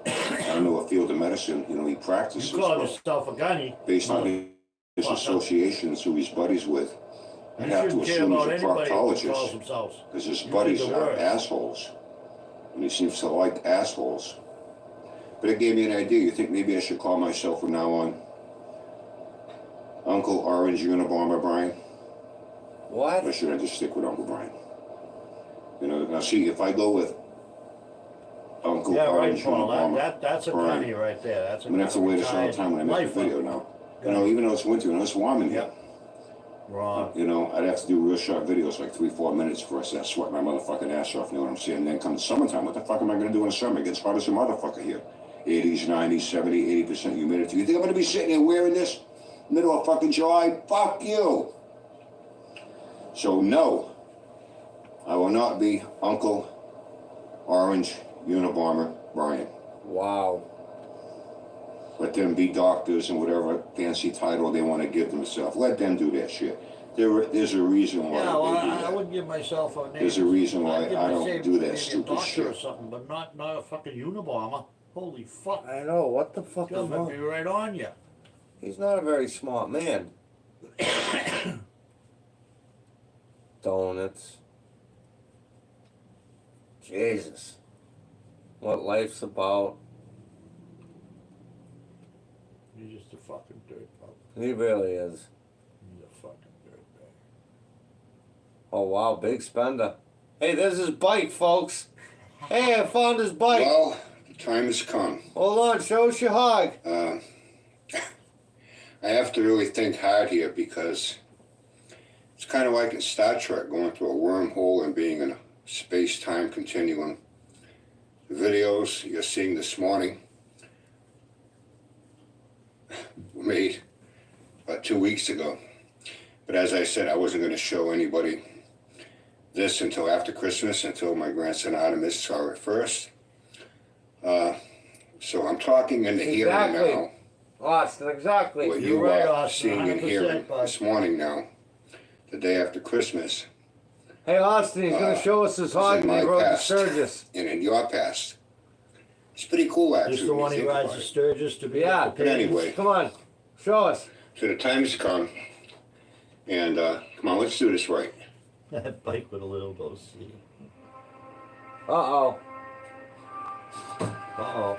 I don't know what field of medicine, you know, he practices. You call but yourself a gunny. based on his associations, who he's buddies with, I You have to shouldn't care assume about he's a anybody who calls proctologist. themselves. Because his You buddies think the are worst. assholes. And he seems to like assholes. But it gave me an idea. You think maybe I should call myself from now on Uncle Orange Unabomber Brian? Or What? should I just stick with Uncle Brian? You know, now see, if I go with Uncle Yeah, right, Orange Paul. Unabomber, That's a Brian, gunny right there. That's a I'm going to have to wear this all the retired time when I make the lifer. video now. You know, even though it's winter and it's warm in here. Yep. Wrong. You know, I'd have to do real short videos, like 3-4 minutes for us to sweat my motherfucking ass off, you know what I'm saying? And then come summertime, what the fuck am I gonna do in the summer? It gets hot as a motherfucker here. 80s, 90s, 70, 80% humidity. You think I'm gonna be sitting here wearing this middle of fucking July? Fuck you! So no, I will not be Uncle Orange Unabomber Brian. Wow. Let them be doctors and whatever fancy title they want to give themselves. Let them do that shit. There's a reason why Yeah, well, they do I that. wouldn't give myself a name. There's a reason why I'd give I myself don't do that maybe a stupid doctor shit. or something, but not a fucking Unabomber. Holy fuck. I know, what the fuck is Government be wrong? right on you. He's not a very smart man. Donuts. Jesus. What life's about. He's just a fucking dirtbag. He really is. He's a fucking dirtbag. Oh wow, big spender. Hey, there's his bike, folks. Hey, I found his bike. Well, the time has come. Hold on, show us your hog. I have to really think hard here because it's kind of like in Star Trek, going through a wormhole and being in a space-time continuum. The videos you're seeing this morning were made about 2 weeks ago. But as I said, I wasn't going to show anybody this until after Christmas, until my grandson Artemis saw it first. So I'm talking in the here and Exactly. now. Austin, exactly. What You're you right, are Austin, seeing and 100%, hearing bud. this morning now, the day after Christmas, Hey, Austin, he's gonna show us his is hog in and he my rode the past. Sturgis. and in your past. It's pretty cool, actually. Just the when one you he think rides about the it. Sturgis to be Yeah, at the but anyway. Come on, show us. So the time has come, and come on, let's do this right. That bike with a little go see. Uh-oh. Uh-oh.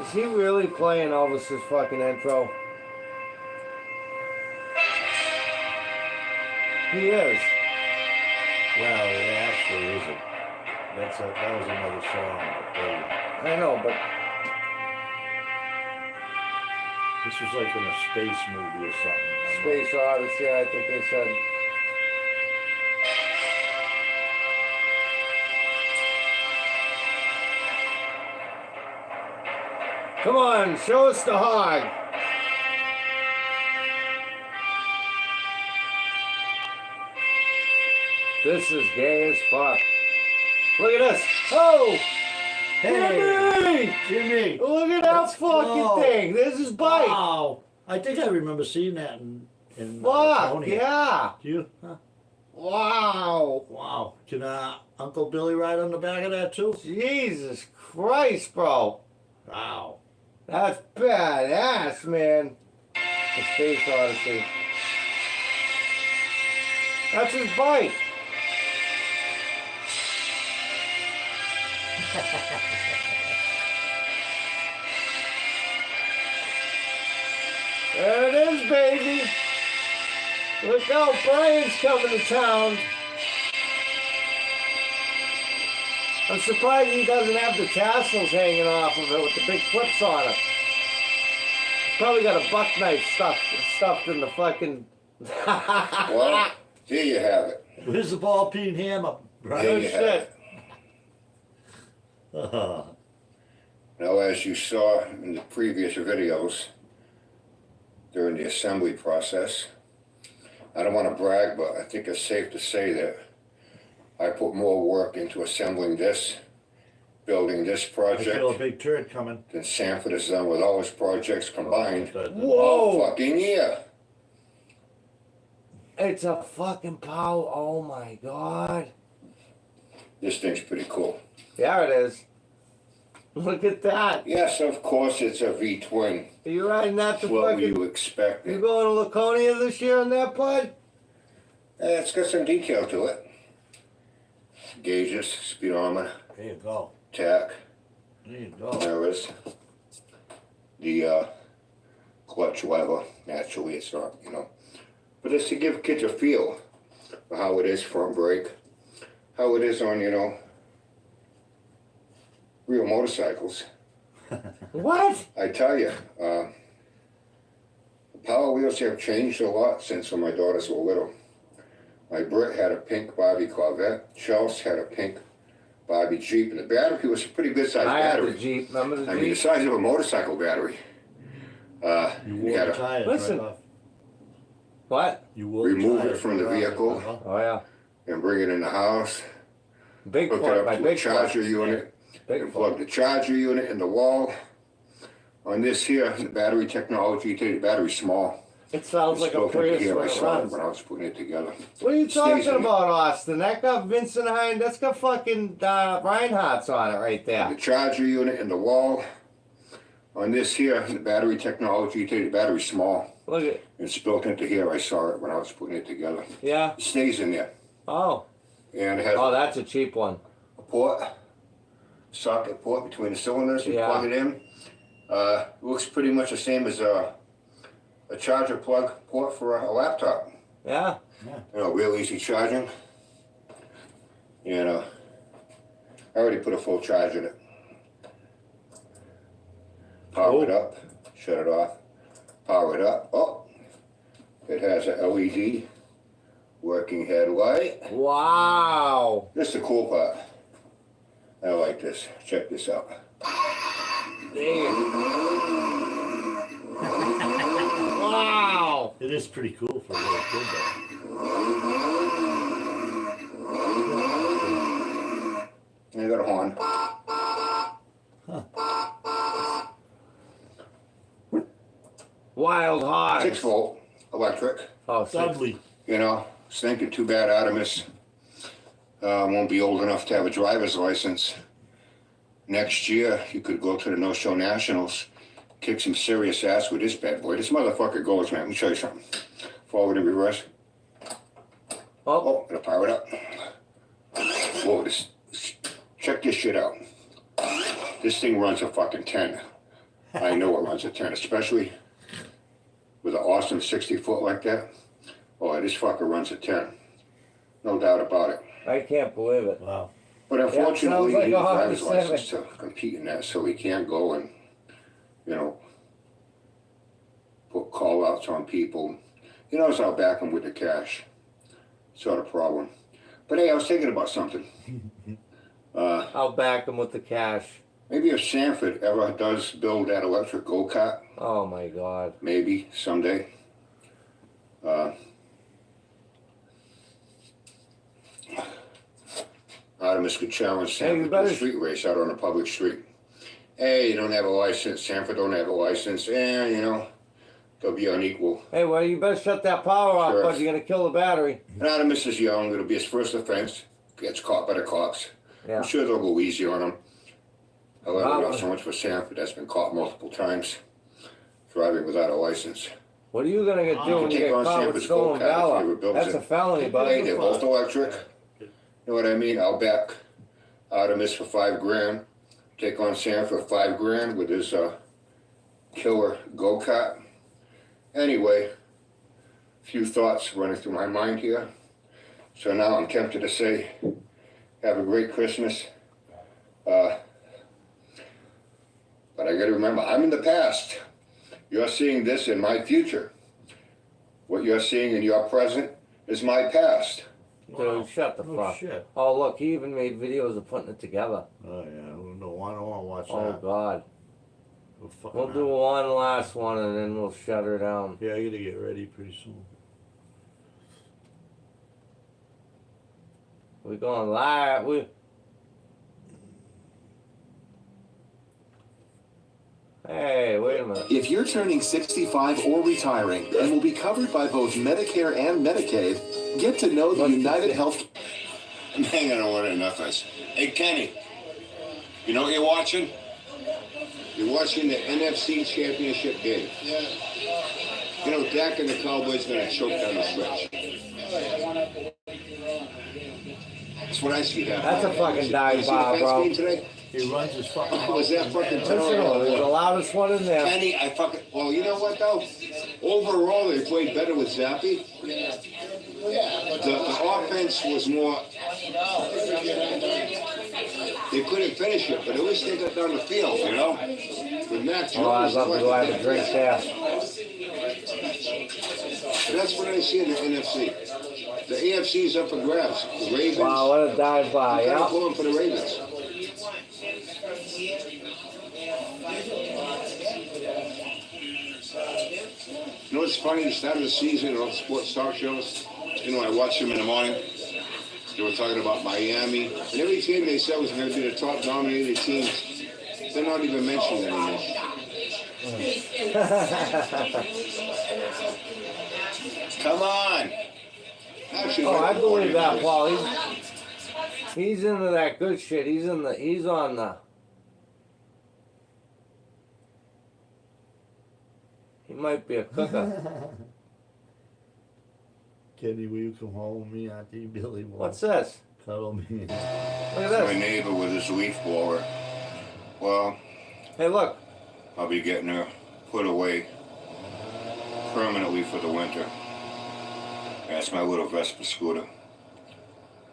Is he really playing Elvis's fucking intro? He is. Well, it actually isn't. That was another song. But I know, but this was like in a space movie or something. Space Odyssey, I think they said. Come on, show us the hog. This is gay as fuck. Look at this. Oh! Hey, Jimmy! Jimmy! Look at that Let's fucking go. thing. There's his bike. Wow! I think I remember seeing that in Fuck, Laconia. yeah. Do you? Huh? Wow. Wow. Can Uncle Billy ride on the back of that too? Jesus Christ, bro. Wow. That's badass, man. The Space Odyssey. That's his bike. There it is, baby. Look out, Brian's coming to town. I'm surprised he doesn't have the tassels hanging off of it with the big clips on it. He's probably got a buck knife stuffed in the fucking... Well, there you have it. Where's the ball peen hammer? There Oh, you have shit. it. Now, as you saw in the previous videos, during the assembly process, I don't want to brag, but I think it's safe to say that I put more work into assembling this, building this I feel a project, big turd coming. than Sanford has done with all his projects combined Whoa. all fucking year. It's a fucking power. Oh my god. This thing's pretty cool. Yeah, it is. Look at that. Yes, of course, it's a V-twin. Are you riding that to What were fucking... you expecting? You going to Laconia this year on that, bud? It's got some detail to it. Gauges, speedometer, There you go. tack, There you go. mirrors. The clutch lever, naturally it's not, But it's to give kids a feel for how it is front brake, how it is on, real motorcycles. What? I tell you, the power wheels have changed a lot since when my daughters were little. My Brit had a pink Barbie Corvette. Chelsea had a pink Barbie Jeep, and the battery was a pretty good sized I had the battery. Jeep. Remember the I mean, the Jeep? size of a motorcycle battery. You wore had the to tires Listen. right off. What? You wore the remove it tires from the right off. vehicle. Uh-huh. Oh, yeah. and bring it in the house, Big hook it point. up My to a big charger point. unit, Big and point. plug the charger unit in the wall. On this here, the battery technology, you take the battery small. It sounds like a Built into Prius here, when I it saw it runs. when I was putting it together. What are you talking Stays in it. about, Austin? That got Vincent Hine. That's got fucking Reinhardt's on it right The there. charger unit in the wall. On this here, the battery technology, you take the battery small. Look at, It's built into here. I saw it when I was putting it together. yeah. It stays in there. Oh, And it has oh, that's a cheap one. a port, socket port between the cylinders. You Yeah. plug it in. Looks pretty much the same as a charger plug port for a laptop. Yeah. You know, real easy charging. And I already put a full charge in it. Power it up, shut it off. Power it up. Oh, it has a LED working headlight. Wow. This is the cool part. I like this. Check this out. Wow. It is pretty cool for a little kid though. And I got a horn. Wild hogs. 6 volt electric. Oh, six. Dudley. You know, I was thinking too bad Artemis won't be old enough to have a driver's license. Next year, you could go to the No-Show Nationals, kick some serious ass with this bad boy. This motherfucker goes, man. Let me show you something. Forward and reverse. Oh, Gonna power it up. Whoa, check this shit out. This thing runs a fucking 10. I know it runs a 10, especially with an awesome 60 foot like that. Oh, this fucker runs a 10. No doubt about it. I can't believe it. Wow. But sounds unfortunately, like he needs a a driver's Honda license to compete in that, so he can't go and, you know, put call outs on people. He knows I'll back him with the cash. Sort of problem. But hey, I was thinking about something. I'll back him with the cash. Maybe if Sanford ever does build that electric go-kart, Oh my God. maybe someday. Artemis could challenge Hey, you Sanford to a better- street race out on a public street. Hey, you don't have a license. Sanford don't have a license. And, you know, they'll be unequal. Hey, well, you better shut that power off, Sure. bud. You're gonna kill the battery. And Artemis is young. It'll be his first offense. Gets caught by the cops. Yeah. I'm sure they'll go easy on him. However, Wow. not so much for Sanford. That's been caught multiple times driving without a license. What are you gonna get do when you Take get on caught with Sanford's stolen go-kart if he valor? rebuilds That's it. a felony, bud. Hey, they're both electric. You know what I mean? I'll back Artemis for $5,000. Take on Sam for $5,000 with his killer go-kart. Anyway, a few thoughts running through my mind here. So now I'm tempted to say, have a great Christmas. But I gotta remember, I'm in the past. You're seeing this in my future. What you're seeing in your present is my past. Dude, shut the Oh, fuck. shit. Oh, look, he even made videos of putting it together. Oh yeah, I don't want to watch Oh, that. God. Go fucking We'll do out. one last one and then we'll shut her down. Yeah, I gotta get ready pretty soon. We're going live. Hey, wait a minute. If you're turning 65 or retiring and will be covered by both Medicare and Medicaid, get to know the United Health. I'm hanging on enough. Hey, Kenny, you know what you're watching? You're watching the NFC Championship game. Yeah. You know, Dak and the Cowboys going to choke down the stretch. That's what I see happening. That's a fucking dive You see the bar, Pats bro. game today? He runs his fucking Oh, was that fucking Listen to him. He's the loudest one in there. Kenny, well, you know what, though? Overall, they played better with Zappy. The offense was more... They couldn't finish it, but at least they got down the field, you know? With Matt Jones... Oh, I'd love to go have a drink there. That's what I see in the NFC. The AFC is up for grabs. The Ravens... Wow, what a dive bar, I'm yeah. pulling for the Ravens. You know what's funny? The start of the season, all the sports talk shows, you know, I watch them in the morning. They were talking about Miami. And every team they said was going to be the top dominated teams, they're not even mentioned anymore. Come on. Actually, Oh, I believe that, Paul. He's into that good shit. He's on the. He might be a cooker. Kenny, will you come home with me, Auntie Billy? What's this? Cuddle me. Look at my this. neighbor with his leaf blower. Well, Hey, look. I'll be getting her put away permanently for the winter. That's my little Vespa scooter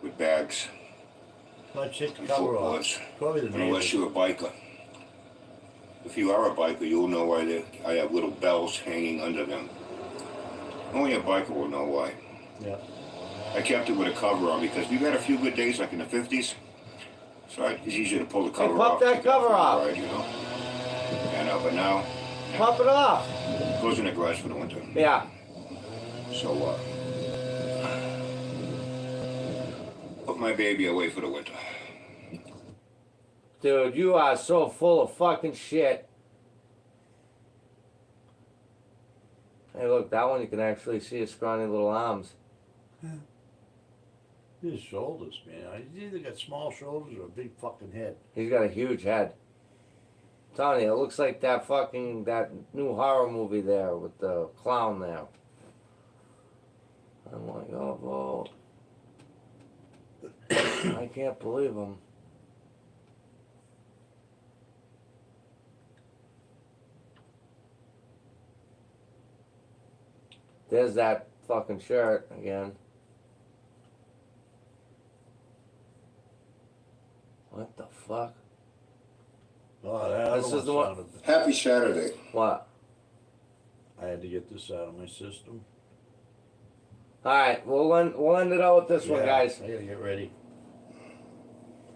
with bags Let's take the and cover off. footboards. Probably the Unless neighbors. you're a biker. If you are a biker, you'll know why I have little bells hanging under them. Only a biker will know why. Yeah. I kept it with a cover on because we've had a few good days, like in the 50s. So it's easier to pull the cover pop off. that to go cover for a off. ride, you know? I know, but now Pop it off. it goes in the garage for the winter. Yeah. So, put my baby away for the winter. Dude, you are so full of fucking shit. Hey, look, that one you can actually see his scrawny little arms. His shoulders, man. He's either got small shoulders or a big fucking head. He's got a huge head. Tony, it looks like that new horror movie there with the clown there. I'm like, oh, whoa. I can't believe him. There's that fucking shirt again. What the fuck? Oh, that This other is the one one- sounded- Happy Saturday. What? I had to get this out of my system. Alright, we'll end it out with this one, Yeah, guys. I gotta get ready.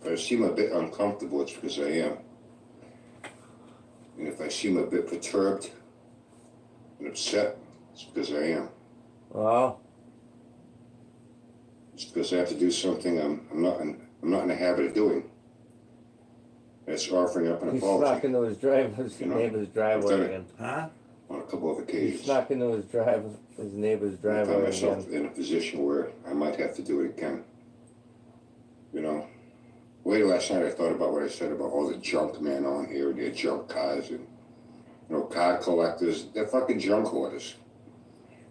If I seem a bit uncomfortable, it's because I am. And if I seem a bit perturbed and upset, it's because I am. Well, It's because I have to do something I'm not in the habit of doing. It's offering up an he snuck apology into his You know, neighbor's driveway I've done it. again. Huh? on a couple of He occasions. snuck into his neighbor's I find driveway myself again. in a position where I might have to do it again. You know, late last night I thought about what I said about all the junk men on here and their junk cars and, car collectors. They're fucking junk hoarders.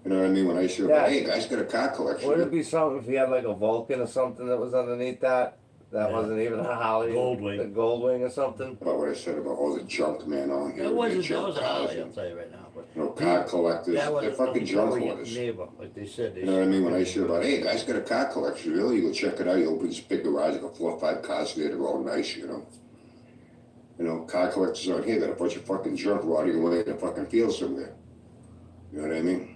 You know what I mean? When I hear about, Yeah. hey, guys got a car collection. Would it be something if he had like a Vulcan or something that was underneath that? That Yeah. wasn't even a Holly. Goldwing. A Goldwing or something? About what I said about all the junk men on here That and their wasn't, that junk was a cars Holly, I'll and, tell you right now. But car collectors. that was They're fucking junk hoarders. neighbor, like they said. You know what I mean? When I hear about, hey, guys got a car collection, really? You go check it out. You open this big garage, like 4 or 5 cars there. They're all nice, You know, car collectors on here got a bunch of fucking junk rotting away in the fucking field somewhere. You know what I mean?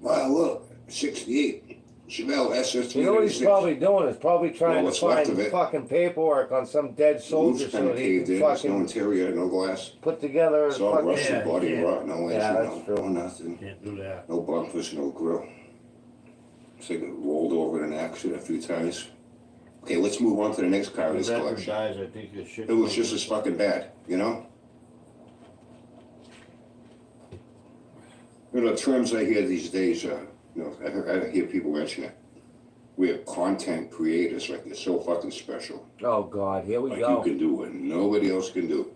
Wow, look, 68. Chevelle SS396. You know what he's probably doing? Is probably trying to what's left find of it. fucking paperwork on some dead soldier Roof's so kind that of he caved can in. There's no fucking interior, no glass. put together his It's all fucking... rusted Yeah, body yeah. rot, no Yeah, engine, that's true. no nothing. Can't do that. No bumpers, no grill. It's like it rolled over in an accident a few times. Okay, let's move on to the next car in this If that collection. dies, I think it should. It was just as fucking bad, The terms I hear these days, I hear people mention it. We have content creators, like they're so fucking special. Oh, God, here we Like go. you can do what nobody else can do.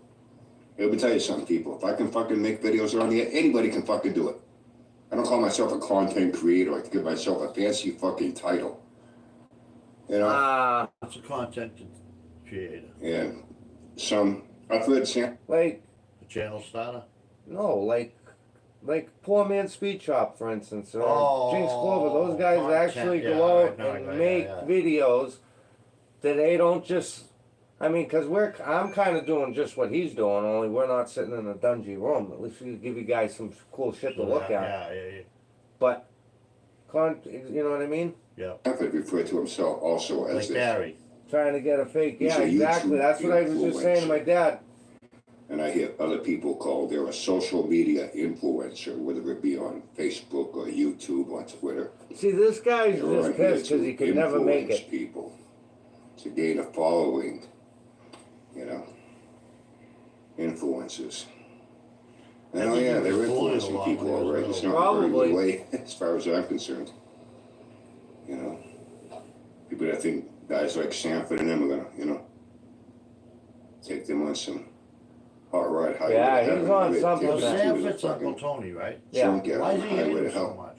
Let me tell you something, people. If I can fucking make videos on here, anybody can fucking do it. I don't call myself a content creator. I give myself a fancy fucking title. It's a content creator. And I've heard Like, A channel starter. no, like Poor Man's Speed Shop, for instance, or Oh, Jinx Clover. Those guys content, actually yeah, go out right, no, and yeah, make yeah. videos that they don't just... I mean, because I'm kind of doing just what he's doing, only we're not sitting in a dungy room. At least we give you guys some cool shit to look at. Yeah. But, you know what I mean? Sanford referred to himself also as Like this. Barry. Trying to get a fake... He's Yeah, a exactly. YouTube That's what I was just saying to my dad. And I hear other people called, they're a social media influencer, whether it be on Facebook or YouTube or Twitter. See, this guy's They're on just here pissed because to he could never make influence it. people, to gain a following, influences. And oh yeah, they're Everything was influencing bullied people, along all right. with It's it. not a very Probably. good way, as far as I'm concerned. You know, people that think guys like Sanford and them are gonna, you know, take them on some hot rod highway. Yeah, to he's heaven. on They something take Well, them that- to the Sanford's Uncle fucking Tony, right? Yeah. junkyard Why on is the he hitting highway to him so hell. much?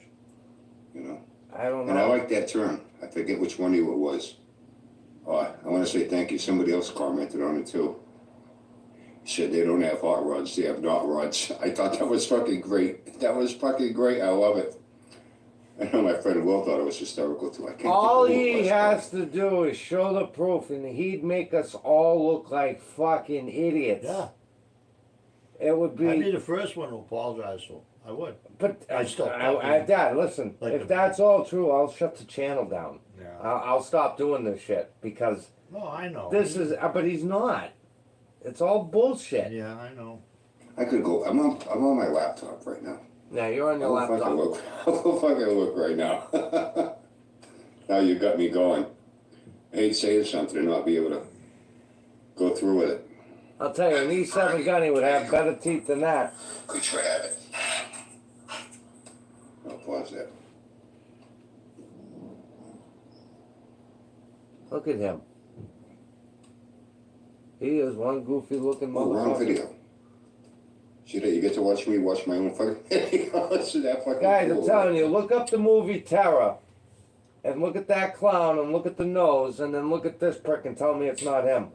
You know, I don't and I know. like that term. I forget which one of you it was. I want to say thank you. Somebody else commented on it too. He said they don't have hot rods, they have not rods. I thought that was fucking great. That was fucking great. I love it. I know my friend Will thought it was hysterical too. I can't All think of who it he was, has to do is show the proof, and he'd make us all look like fucking idiots. Yeah. It would I'd be be. the first one to apologize to him. I would. But I still Dad, listen. like If the- that's all true, I'll shut the channel down. Yeah. I'll stop doing this shit because No, I know. this is. But he's not. It's all bullshit. Yeah, I know. I could go. I'm on my laptop right now. Now you're on your I'll fucking laptop. look. I'll fucking look right now. Now you got me going. I hate saying something and not be able to go through with it. I'll tell you, an E7 gunny would have better teeth than that. Good try have it. I'll pause that. Look at him. He is one goofy looking Oh, wrong motherfucker. video. See that? You get to watch me watch my own fucking video. Listen to that fucking Guys, I'm cool. telling you, look up the movie Terror. And look at that clown and look at the nose and then look at this prick and tell me it's not him.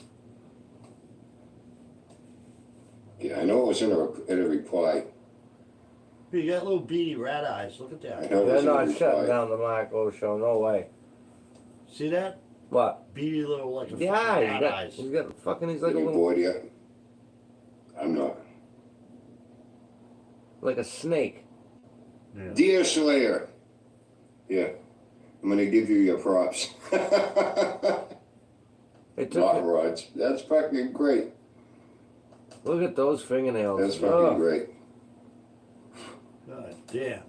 Yeah, I know it was in a reply. You got little beady rat eyes. Look at I that. know it They're was in a not shutting reply. down the Marco show, no way. See that? What? Beady little like a Yeah, fucking rat eyes. he's got fucking, he's like a Getting little, bored yet? I'm not. like a snake. Yeah. Dear Slayer. Yeah. I'm gonna give you your props. It took Not it, rods. That's fucking great. look at those fingernails. That's fucking Ugh. great. God damn.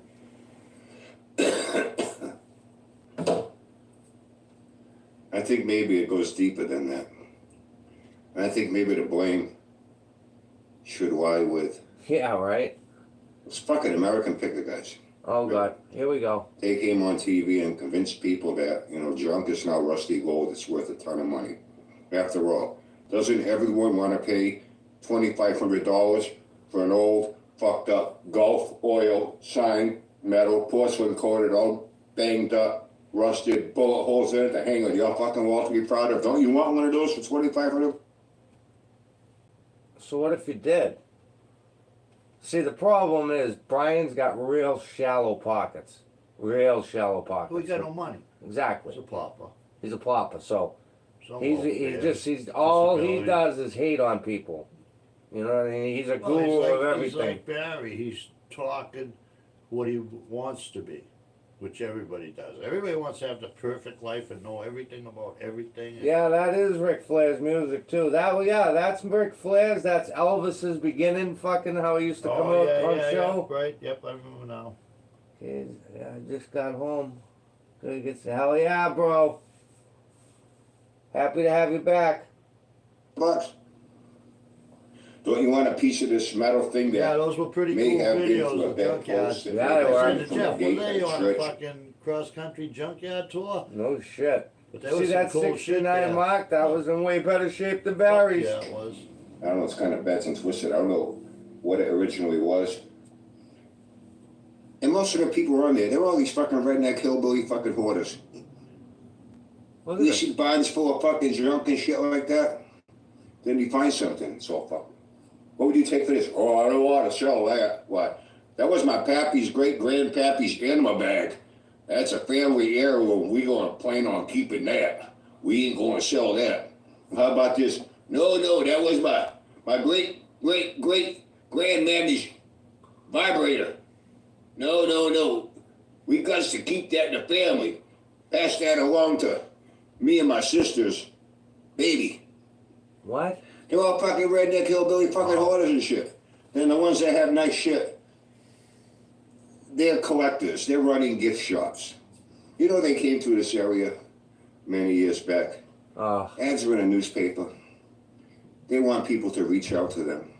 I think maybe it goes deeper than that. And I think maybe the blame should lie with Yeah, right? those fucking American picker guys. Oh god, here we go. They came on TV and convinced people that, you know, junk is now rusty gold, it's worth a ton of money. After all, doesn't everyone want to pay $2,500 for an old, fucked up Gulf oil sign, metal, porcelain coated, all banged up, rusted, bullet holes in it to hang on your fucking wall to be proud of? Don't you want one of those for $2,500? So what if you did? See, the problem is Brian's got real shallow pockets. Real shallow pockets. We got no money. Exactly. It's a pauper. He's a pauper, so Some he's all he disability. does is hate on people. You know what I mean? He's a Well, guru of he's everything. like Barry. He's talking what he wants to be, which everybody does. Everybody wants to have the perfect life and know everything about everything. Yeah, that is Ric Flair's music too. That's Ric Flair's. That's Elvis's beginning. Fucking how he used to come out on show. Yeah, right. Yep, I remember now. Kids, yeah, I just got home. Gonna get hell yeah, bro. Happy to have you back. Bucks. Don't you want a piece of this metal thing Yeah, that those were pretty may cool have been videos from a of bed junkyards. post? Yeah, they I were. said to From a Jeff, were gate they at on a church. fucking cross-country junkyard tour? No shit. But there was See some that cool shit 69 there. mark? That was in way better shape than Barry's. Yeah, it was. I don't know, it's kind of bent and twisted. I don't know what it originally was. And most of the people on there, they're all these fucking redneck hillbilly fucking hoarders. Look You at this. see barns full of fucking junk and shit like that, then you find something, it's all fucking. What would you take for this? Oh, I don't want to sell that. What? That was my pappy's great-grandpappy's enema bag. That's a family heirloom. We gonna plan on keeping that. We ain't gonna sell that. How about this? No, that was my great-great-great-grandmother's vibrator. No. We got to keep that in the family. Pass that along to me and my sister's baby. What? They're all fucking redneck hillbilly fucking hoarders and shit. Then the ones that have nice shit, they're collectors. They're running gift shops. You know, they came through this area many years back. Oh, Ads are in a newspaper. They want people to reach out to them.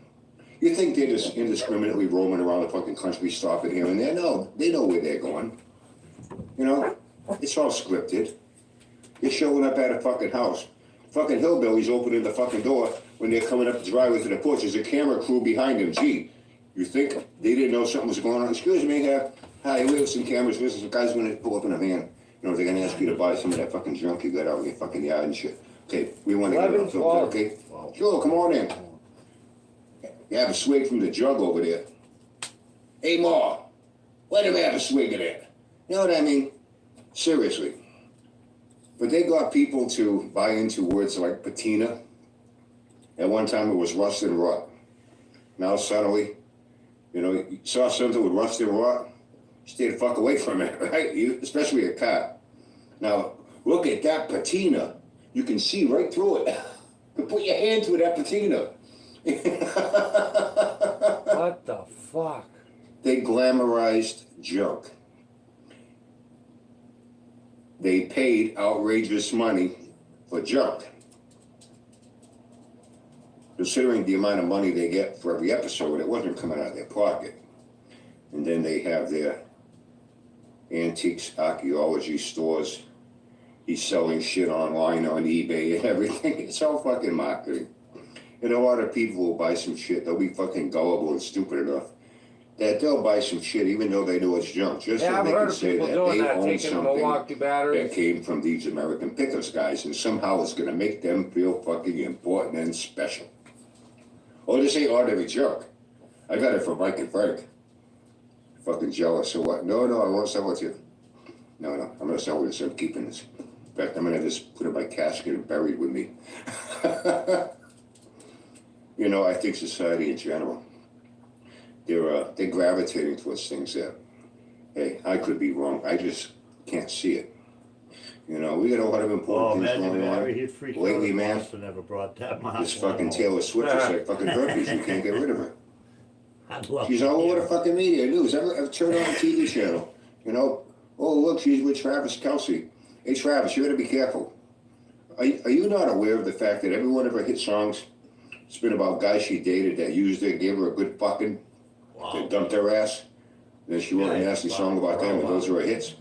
You think they're just indiscriminately roaming around the fucking country, stopping here and there? No, they know where they're going. You know, it's all scripted. You're showing up at a fucking house. Fucking hillbillies opening the fucking door when they're coming up the driveway to the porch. There's a camera crew behind them. Gee, you think they didn't know something was going on? Excuse me, hi, we have some cameras. This is the guy's gonna pull up in a van. You know, they're gonna ask you to buy some of that fucking junk you got out in your fucking yard and shit. Okay, we want to get it on film, okay? Sure, come on in. You have a swig from the jug over there. Hey, Ma, let him have a swig of that. You know what I mean? Seriously. But they got people to buy into words like patina. At one time it was rust and rot. Now suddenly, you know, you saw something with rust and rot, you stay the fuck away from it, right? Especially a car. Now, look at that patina. You can see right through it. You put your hand through that patina. What the fuck? They glamorized junk. They paid outrageous money for junk. Considering the amount of money they get for every episode, it wasn't coming out of their pocket. And then they have their antiques archaeology stores. He's selling shit online on eBay and everything. It's all fucking marketing. And a lot of people will buy some shit. They'll be fucking gullible and stupid enough that they'll buy some shit even though they know it's junk. Just so they can say that they own something that came from these American pickers guys. And somehow it's going to make them feel fucking important and special. Oh, this ain't ordinary junk. I got it from Mike and Frank. Fucking jealous or what? No, I won't sell it to you. No, I'm going to sell this. I'm keeping this. In fact, I'm going to just put it in my casket and bury it with me. You know, I think society in general, they're gravitating towards things that, hey, I could be wrong. I just can't see it. You know, we got a lot of important things going on. Lately, man, never brought that much. this fucking Taylor Swift is like fucking herpes. You can't get rid of her. I'd love She's all over the fucking media news. Ever turn on a TV channel? You know, oh look, she's with Travis Kelce. Hey Travis, you better be careful. Are you not aware of the fact that every one of her hit songs, it's been about guys she dated that used her, gave her a good fucking, that dumped her ass. Then she wrote a nasty song about them, and those are her hits.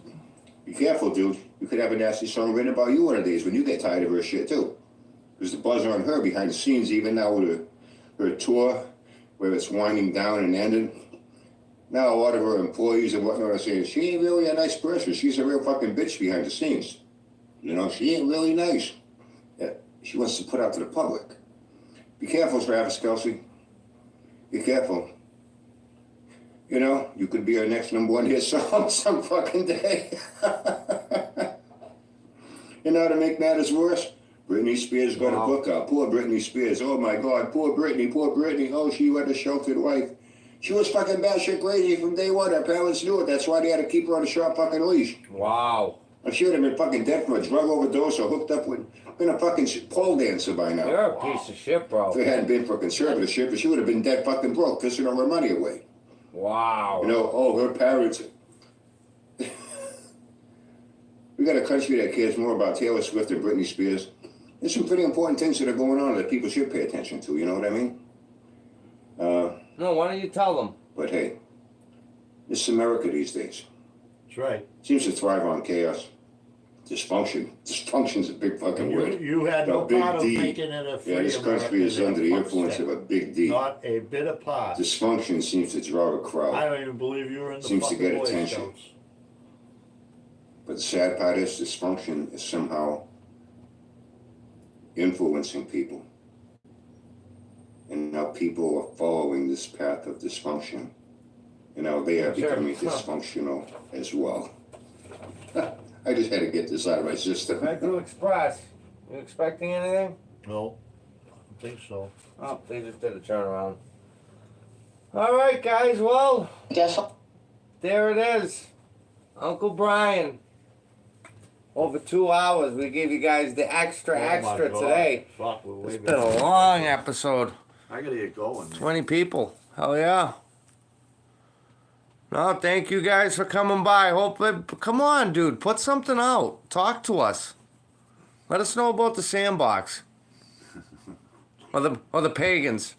Be careful, dude. You could have a nasty song written about you one of these when you get tired of her shit too. There's the buzz on her behind the scenes, even now with her tour, where it's winding down and ending. Now a lot of her employees and whatnot are saying, she ain't really a nice person. She's a real fucking bitch behind the scenes. You know, she ain't really nice. Yeah, she wants to put out to the public. Be careful, Travis Kelce. Be careful. You know, you could be our next #1 hit song some fucking day. You know, to make matters worse, Britney Spears got a book out. Poor Britney Spears. Oh my God, poor Britney, poor Britney. Oh, she had a sheltered life. She was fucking batshit crazy from day one. Her parents knew it. That's why they had to keep her on a short fucking leash. Wow. She would have been fucking dead from a drug overdose or hooked up with, been a fucking pole dancer by now. You're a piece of shit, bro. If it hadn't been for conservatorship, she would have been dead fucking broke, pissing all her money away. Wow. You know, oh, her parents. We got a country that cares more about Taylor Swift and Britney Spears. There's some pretty important things that are going on that people should pay attention to, you know what I mean? No, why don't you tell them? But hey, this is America these days. That's right. Seems to thrive on chaos. Dysfunction. Dysfunction's a big fucking word. You had no part of making it a free Yeah, this country is under the influence of a big D. Not a bit of part. Dysfunction seems to draw a crowd. I don't even believe you were in the Seems to fucking get Boy attention. Scouts. But the sad part is dysfunction is somehow influencing people. And now people are following this path of dysfunction. And now they are becoming dysfunctional as well. I just had to get this out of my system. Metro Express. You expecting anything? No, I don't think so. Oh, they just did a turnaround. All right, guys. Well, there it is. Uncle Brian. Over 2 hours. We gave you guys the extra today. Fuck, we're way It's been a long episode. I gotta get going. 20 people. Hell yeah. No, thank you guys for coming by. Come on, dude. Put something out. Talk to us. Let us know about the sandbox. or the pagans.